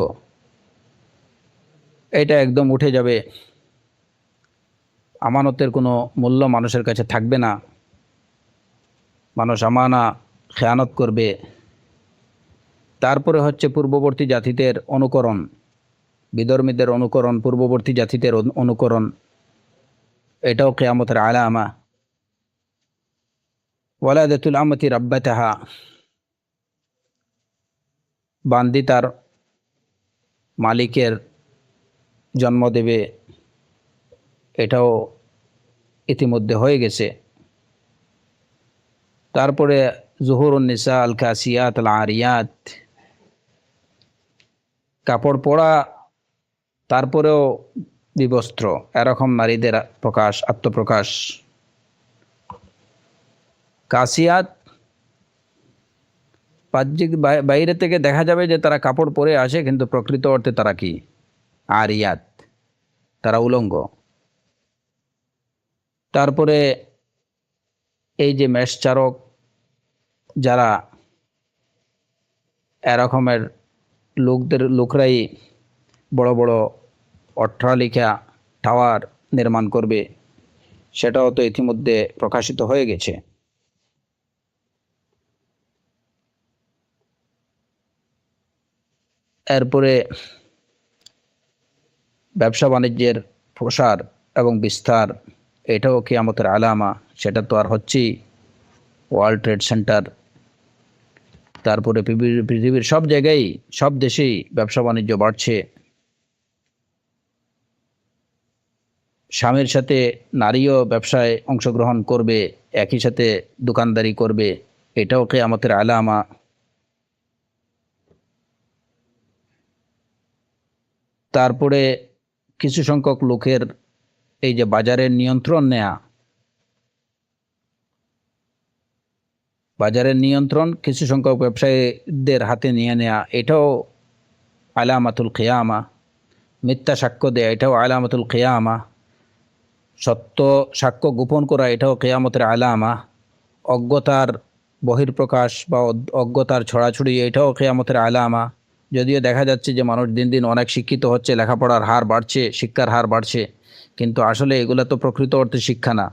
এটা একদম উঠে যাবে। আমানতের কোনো মূল্য মানুষের কাছে থাকবে না, মানুষ আমানা খেয়ানত করবে। তারপরে হচ্ছে পূর্ববর্তী জাতিদের অনুকরণ, বিধর্মীদের অনুকরণ, পূর্ববর্তী জাতিদের অনুকরণ, এটাও কিয়ামতের আলামা। ওয়ালাদাতুল আমাতি রাব্বাতাহা, বান্দি তার মালিকের জন্ম দেবে, এটাও ইতিমধ্যে হয়ে গেছে। তারপরে জুহুরুন নিসা আল কাসিয়াত আল আরিয়াত, কাপড় পরা তারপরেও বিবস্ত্র, এরকম নারীদের প্রকাশ, আত্মপ্রকাশ। কাসিয়াত, বাহ্যিক বাইরে থেকে দেখা যাবে যে তারা কাপড় পরে আসে, কিন্তু প্রকৃত অর্থে তারা কি? আরিয়াত, তারা উলঙ্গ। তারপরে এই যে মেষচারক যারা, এরকমের লোকরাই বড় বড় অট্টালিকা, টাওয়ার নির্মাণ করবে, সেটাও তো ইতিমধ্যে প্রকাশিত হয়ে গেছে। এরপরে ব্যবসা বাণিজ্যের প্রসার এবং বিস্তার, এটাও কিয়ামতের আলামা। সেটা তো আর হচ্ছেই ওয়ার্ল্ড ট্রেড সেন্টার। তারপরে পৃথিবীর সব জায়গায়, সব দেশেই ব্যবসা বাণিজ্য বাড়ছে। স্বামীর সাথে নারীও ব্যবসায় অংশগ্রহণ করবে, একই সাথে দোকানদারি করবে, এটাও কিয়ামতের আলামা। তারপরে কিছু সংখ্যক লোকের এই যে বাজারের নিয়ন্ত্রণ নেয়া, বাজারের নিয়ন্ত্রণ কিছু সংখ্যক ব্যবসায়ীদের হাতে নিয়ে নেয়া, এটাও আলামাতুল কিয়ামা। মিথ্যা সাক্ষ্য দেয়া, এটাও আলামাতুল কিয়ামা। সত্য সাক্ষ্য গোপন করা, এটাও কিয়ামতের আলামা। অজ্ঞতার বহির্প্রকাশ বা অজ্ঞতার ছড়াছড়ি, এটাও কিয়ামতের আলামা। যদিও দেখা যাচ্ছে যে মানুষ দিন দিন অনেক শিক্ষিত হচ্ছে, লেখাপড়ার হার বাড়ছে, শিক্ষার হার বাড়ছে, কিন্তু আসলে এগুলো তো প্রকৃত অর্থে শিক্ষা না,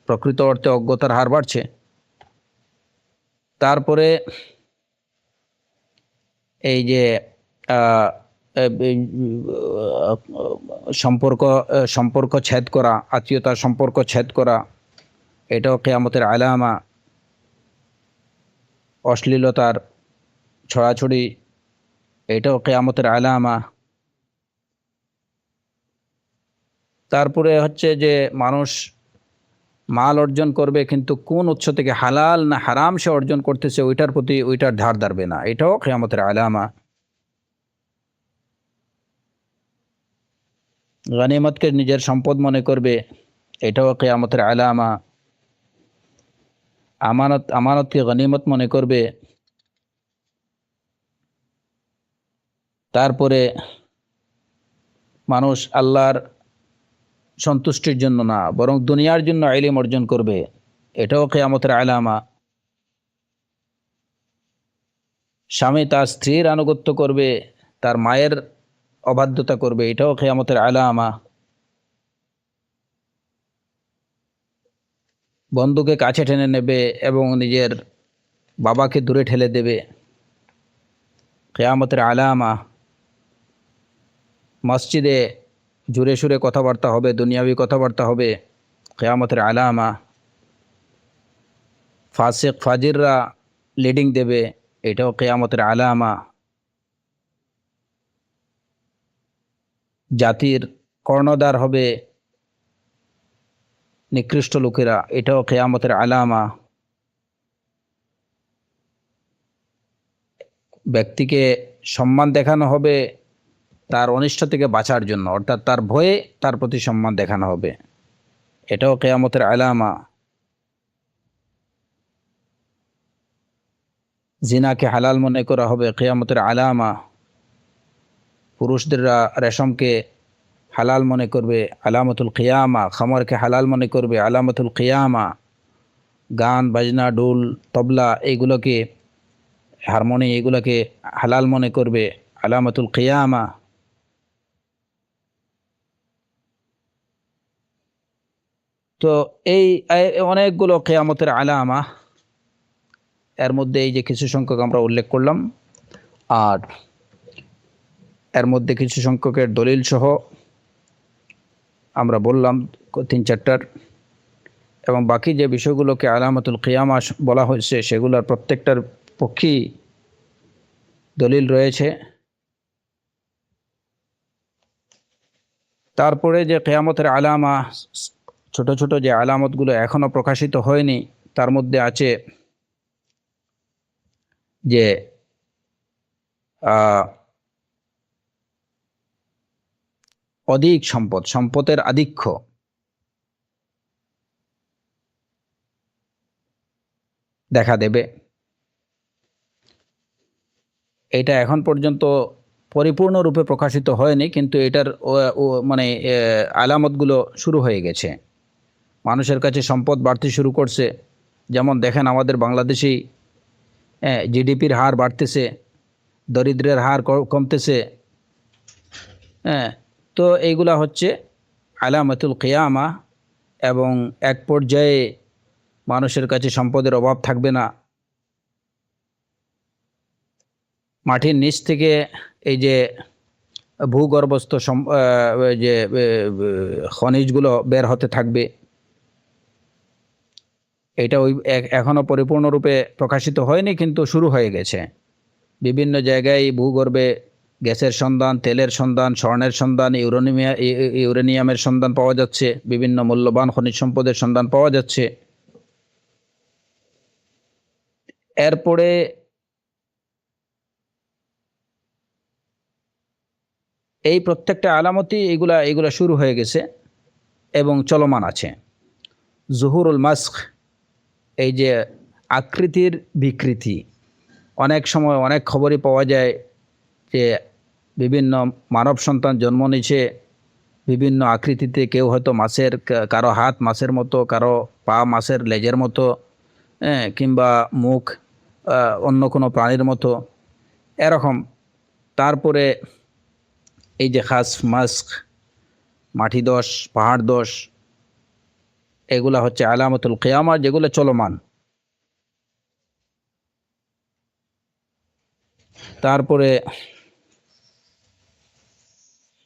প্রকৃত অর্থে অজ্ঞতার হার বাড়ছে। তারপরে এই যে আহ, এই, সম্পর্ক সম্পর্ক ছেদ করা, আত্মীয়তার সম্পর্ক ছেদ করা, এটাও কিয়ামতের আলামা। অশ্লীলতার ছড়াছড়ি, এটাও কিয়ামতের আলামা। তারপরে হচ্ছে যে মানুষ মাল অর্জন করবে, কিন্তু কোন উৎস থেকে, হালাল না হারাম সে অর্জন করতেছে, ওইটার প্রতি ওইটার ধার ধারবে না, এটাও কিয়ামতের আলামা। গনিমতকে নিজের সম্পদ মনে করবে, এটাও কিয়ামতের আলামা। আমানতকে গনিমত মনে করবে। তারপরে মানুষ আল্লাহর সন্তুষ্টির জন্য না, বরং দুনিয়ার জন্য ইলম অর্জন করবে, এটাও কিয়ামতের আলামা। স্বামী তার স্ত্রীর আনুগত্য করবে, তার মায়ের অবাধ্যতা করবে, এটাও কিয়ামতের আলামা। বন্ধুকে কাছে টেনে নেবে এবং নিজের বাবাকে দূরে ঠেলে দেবে, কিয়ামতের আলামা। মসজিদে জোরে সুরে কথাবার্তা হবে, দুনিয়াবি কথাবার্তা হবে, কিয়ামতের আলামা। ফাসিক ফাজিররা লিডিং দেবে, এটাও কিয়ামতের আলামা। জাতির কর্ণধার হবে নিকৃষ্ট লোকেরা, এটাও কিয়ামতের আলামা। ব্যক্তিকে সম্মান দেখানো হবে তার অনিষ্ট থেকে বাঁচার জন্য, অর্থাৎ তার ভয়ে তার প্রতি সম্মান দেখানো হবে, এটাও কিয়ামতের আলামা। জিনাকে হালাল মনে করা হবে, কিয়ামতের আলামা। পুরুষদেররা রেশমকে হালাল মনে করবে, আলামতুল কিয়ামা। খামরকে হালাল মনে করবে, আলামতুল কিয়ামা। গান বাজনা, ঢোল তবলা, এইগুলোকে, হারমোনি, এগুলোকে হালাল মনে করবে, আলামতুল কিয়ামা। তো এই অনেকগুলো কিয়ামতের আলামা, এর মধ্যে এই যে কিছু সংখ্যক আমরা উল্লেখ করলাম, আর এর মধ্যে কিছু সংখ্যকের দলিল সহ আমরা বললাম 3-4টার, এবং বাকি যে বিষয়গুলোকে আলামাতুল কিয়ামা বলা হয়েছে সেগুলোর প্রত্যেকটার পক্ষেই দলিল রয়েছে। তারপরে যে কিয়ামতের আলামা, ছোট ছোট যে আলামতগুলো এখনো প্রকাশিত হয়নি, তার মধ্যে আছে যে অধিক সম্পদের আধিক্য দেখা দেবে। এটা এখন পর্যন্ত পরিপূর্ণরূপে প্রকাশিত হয়নি, কিন্তু এটার মানে আলামতগুলো শুরু হয়ে গেছে। মানুষের কাছে সম্পদ বাড়তে শুরু করছে। যেমন দেখেন আমাদের বাংলাদেশি জিডিপির হার বাড়তেছে, দরিদ্রের হার কমতেছে। হ্যাঁ, তো এইগুলা হচ্ছে আলামাতুল কিয়ামা, এবং এক পর্যায়ে মানুষের কাছে সম্পদের অভাব থাকবে না। মাটির নিচ থেকে এই যে ভূগর্ভস্থ যে খনিজগুলো বের হতে থাকবে। এটা এখনো পরিপূর্ণরূপে প্রকাশিত হয়নি, কিন্তু শুরু হয়ে গেছে। বিভিন্ন জায়গায় ভূগর্ভে গ্যাসের সন্ধান, তেলের সন্ধান, স্বর্ণের সন্ধান, ইউরেনিয়ামের সন্ধান পাওয়া যাচ্ছে, বিভিন্ন মূল্যবান খনিজ সম্পদের সন্ধান পাওয়া যাচ্ছে। এরপরে এই প্রত্যেকটা আলামতই এগুলা শুরু হয়ে গেছে এবং চলমান আছে। জুহুরুল মাস্ক, এই যে আকৃতির বিকৃতি, অনেক সময় অনেক খবরই পাওয়া যায় যে বিভিন্ন মানব সন্তান জন্ম নিচ্ছে বিভিন্ন আকৃতিতে। কেউ হয়তো মাছের, কারো হাত মাছের মতো, কারো পা মাছের লেজের মতো, কিংবা মুখ অন্য কোনো প্রাণীর মতো, এরকম। তারপরে এই যে খাস মাস্ক, মাটি দোষ, পাহাড় দোষ, এগুলা হচ্ছে আলামতুল কিয়ামা, যেগুলো চলমান। তারপরে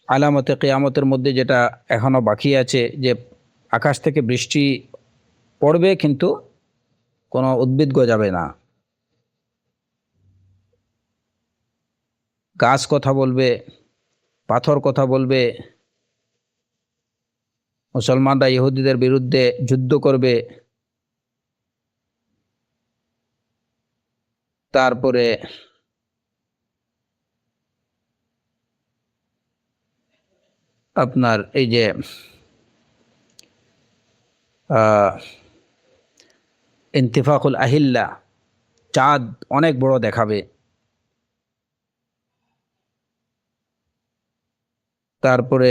আলামতে কিয়ামতের মধ্যে যেটা এখনো বাকি আছে, যে আকাশ থেকে বৃষ্টি পড়বে কিন্তু কোনো উদ্ভিদ গজাবে না, গাছ কথা বলবে, পাথর কথা বলবে, মুসলমানরা ইহুদিদের বিরুদ্ধে যুদ্ধ করবে। তারপরে আপনার এই যে ইন্তিফাকুল আহিল্লা, চাঁদ অনেক বড় দেখাবে। তারপরে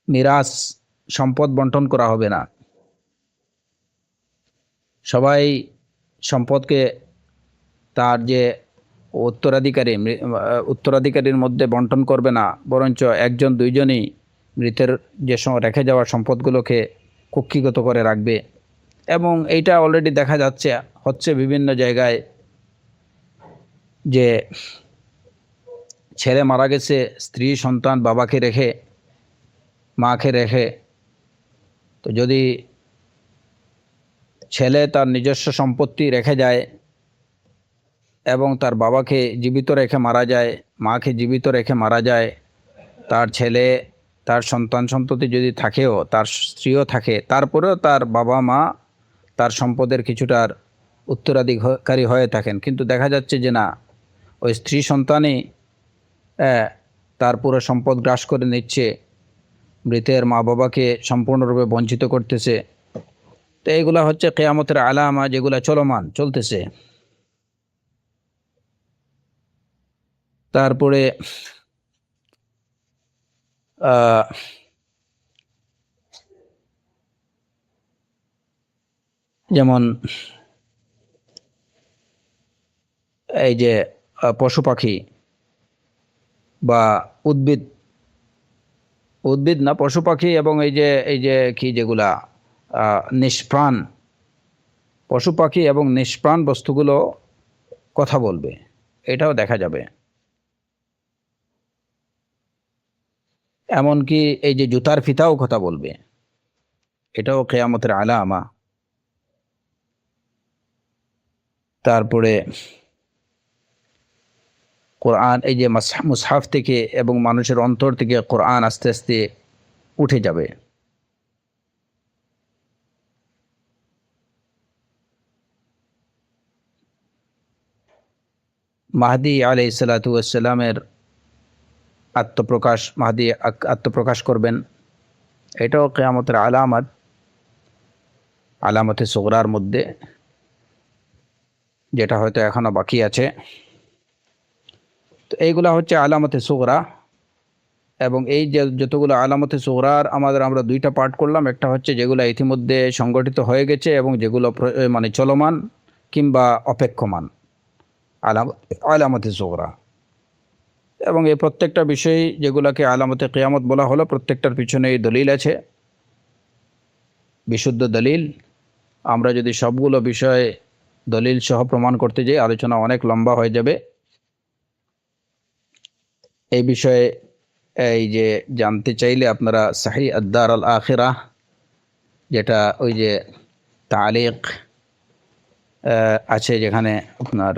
মিরাস, সম্পদ বন্টন করা হবে না, সবাই সম্পদকে তার যে উত্তরাধিকারীর মধ্যে বন্টন করবে না, বরঞ্চ একজন দুইজনই মৃতের যে রেখে যাওয়া সম্পদগুলোকে কুক্ষিগত করে রাখবে। এবং এইটা অলরেডি দেখা যাচ্ছে, হচ্ছে বিভিন্ন জায়গায়, যে ছেলে মারা গেছে, স্ত্রী সন্তান বাবাকে রেখে, মাকে রেখে, তো যদি ছেলে তার নিজস্ব সম্পত্তি রেখে যায় এবং তার বাবাকে জীবিত রেখে মারা যায়, মাকে জীবিত রেখে মারা যায়, তার ছেলে, তার সন্তান সন্ততি যদি থাকেও, তার স্ত্রীও থাকে, তারপরেও তার বাবা মা তার সম্পদের কিছুটার উত্তরাধিকারী হয়ে থাকেন। কিন্তু দেখা যাচ্ছে যে না, ওই স্ত্রী সন্তানই তার পুরো সম্পদ গ্রাস করে নিচ্ছে, মৃতের মা বাবাকে সম্পূর্ণরূপে বঞ্চিত করতেছে। তো এইগুলা হচ্ছে কিয়ামতের আলামা, যেগুলা চলমান চলতেছে। তারপরে যেমন এই যে পশু পাখি বা উদ্ভিদ উদ্ভিদ না, পশু পাখি এবং এই যে কি যেগুলা নিষ্প্রাণ পশু পাখি এবং নিষ্প্রাণ বস্তুগুলো কথা বলবে, এটাও দেখা যাবে। এমনকি এই যে জুতার ফিতাও কথা বলবে, এটাও কিয়ামতের আলামা। তারপরে কোরআন, এই যে মুসহাফ থেকে এবং মানুষের অন্তর থেকে কোরআন আস্তে আস্তে উঠে যাবে। মাহদী আলাইহিস সালাতু ওয়াস সালামের আত্মপ্রকাশ, মাহদী আত্মপ্রকাশ করবেন, এটাও কিয়ামতের আলামত, আলামতে সুগরার মধ্যে, যেটা হয়তো এখনো বাকি আছে। তো এইগুলা হচ্ছে আলামতে সুগরা। এবং এই যে যতগুলো আলামতে সুগরার আমরা দুইটা পার্ট করলাম, একটা হচ্ছে যেগুলো ইতিমধ্যে সংগঠিত হয়ে গেছে এবং যেগুলো মানে চলমান কিংবা অপেক্ষমান আলামতে সুগরা। এবং এই প্রত্যেকটা বিষয় যেগুলোকে আলামতে কিয়ামত বলা হলো, প্রত্যেকটার পিছনে এই দলিল আছে, বিশুদ্ধ দলিল। আমরা যদি সবগুলো বিষয় দলিল সহ প্রমাণ করতে যাই, আলোচনা অনেক লম্বা হয়ে যাবে। এই বিষয়ে এই যে জানতে চাইলে আপনারা সাহি আদ-দার আল আখিরাহ, যেটা ওই যে তালিক আছে, যেখানে আপনার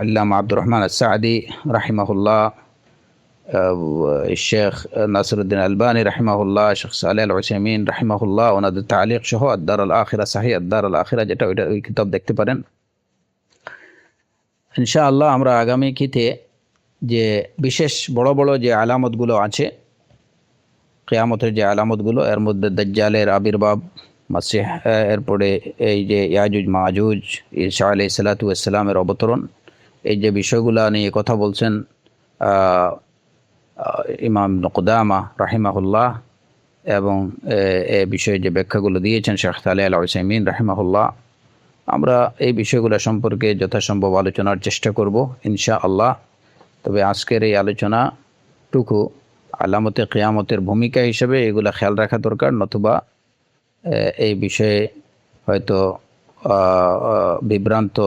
আল্লামা আব্দুর রহমান আস-সাদি রাহিমাহুল্লাহ, শেখ নাসিরউদ্দিন আলবানী রাহিমাহুল্লাহ, শেখ সালেহ আল উসাইমিন রাহিমাহুল্লাহ, ওনাদের তালিক সহ আদ-দার আল আখিরাহ, সাহি আদ-দার আল আখিরাহ, যেটা ওই কিতাব দেখতে পারেন। ইনশাআল্লাহ আমরা আগামী কিতে যে বিশেষ বড় বড় যে আলামতগুলো আছে, কিয়ামতের যে আলামতগুলো, এর মধ্যে দাজ্জালের আবির্ভাব, মাসিহ, এরপরে এই যে ইয়াজুজ মাজুজ, ঈসা আলাইহিস সালাতু ওয়াস সালামের অবতরণ, এই যে বিষয়গুলো নিয়ে কথা বলছেন ইমাম ইবনে কুদামা রাহিমাহুল্লাহ, এবং এই বিষয়ে যে ব্যাখ্যাগুলো দিয়েছেন শেখ সালেহ আল উসাইমিন রাহিমাহুল্লাহ। আমরা এই বিষয়গুলো সম্পর্কে যথাসম্ভব আলোচনার চেষ্টা করব ইনশাআল্লাহ। তবে আজকের এই আলোচনাটুকু আলামতে কিয়ামতের ভূমিকা হিসেবে এগুলা খেয়াল রাখা দরকার, নতুবা এই বিষয়ে হয়তো বিভ্রান্ত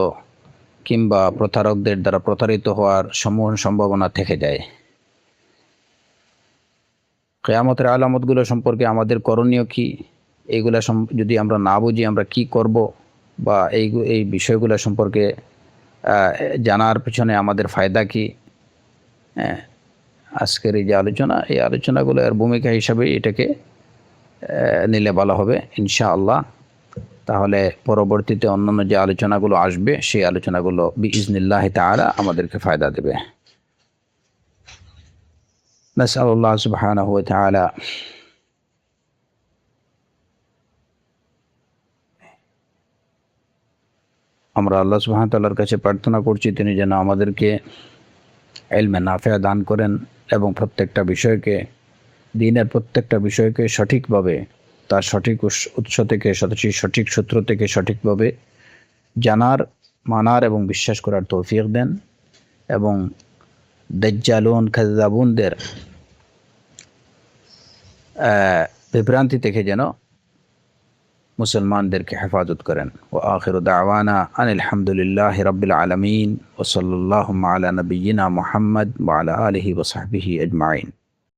কিংবা প্রতারকদের দ্বারা প্রতারিত হওয়ার সম্ভাবনা থেকে যায়। কিয়ামতের আলামতগুলো সম্পর্কে আমাদের করণীয় কি, এইগুলা যদি আমরা না বুঝি আমরা কি করব, বা এই বিষয়গুলো সম্পর্কে জানার পিছনে আমাদের ফায়দা কি, আজকের এই যে আলোচনা, এই আলোচনাগুলো এর ভূমিকা হিসাবে এটাকে নিলে ভালো হবে ইনশাআল্লাহ। তাহলে পরবর্তীতে অন্যান্য যে আলোচনাগুলো আসবে, সেই আলোচনাগুলো বিইজনিল্লাহি তাআলা আমাদেরকে ফায়দা দেবে। নাসআলুল্লাহ সুবহানাহু ওয়া তাআলা আমরা আল্লাহ সুবহানাহু ওয়া তাআলার কাছে প্রার্থনা করছি, তিনি যেন আমাদেরকে ইলমে নাফিয়া দান করেন এবং প্রত্যেকটা বিষয়কে, দ্বীনের প্রত্যেকটা বিষয়কে সঠিকভাবে, তার সঠিক উৎস থেকে, সঠিক সূত্র থেকে সঠিকভাবে জানার, মানার এবং বিশ্বাস করার তৌফিক দেন, এবং দাজ্জালুন কাযযাবুনদের বিভ্রান্তি থেকে যেন মুসলমানদেরকে হেফাজত করেন। ওয়া আখিরু দাওয়ানা আনিল হামদুলিল্লাহি রাব্বিল আলামিন ওয়া সাল্লাল্লাহু আলা নাবিয়্যিনা মুহাম্মদ ওয়া আলা আলিহি ওয়া সাহবিহি আজমাইন।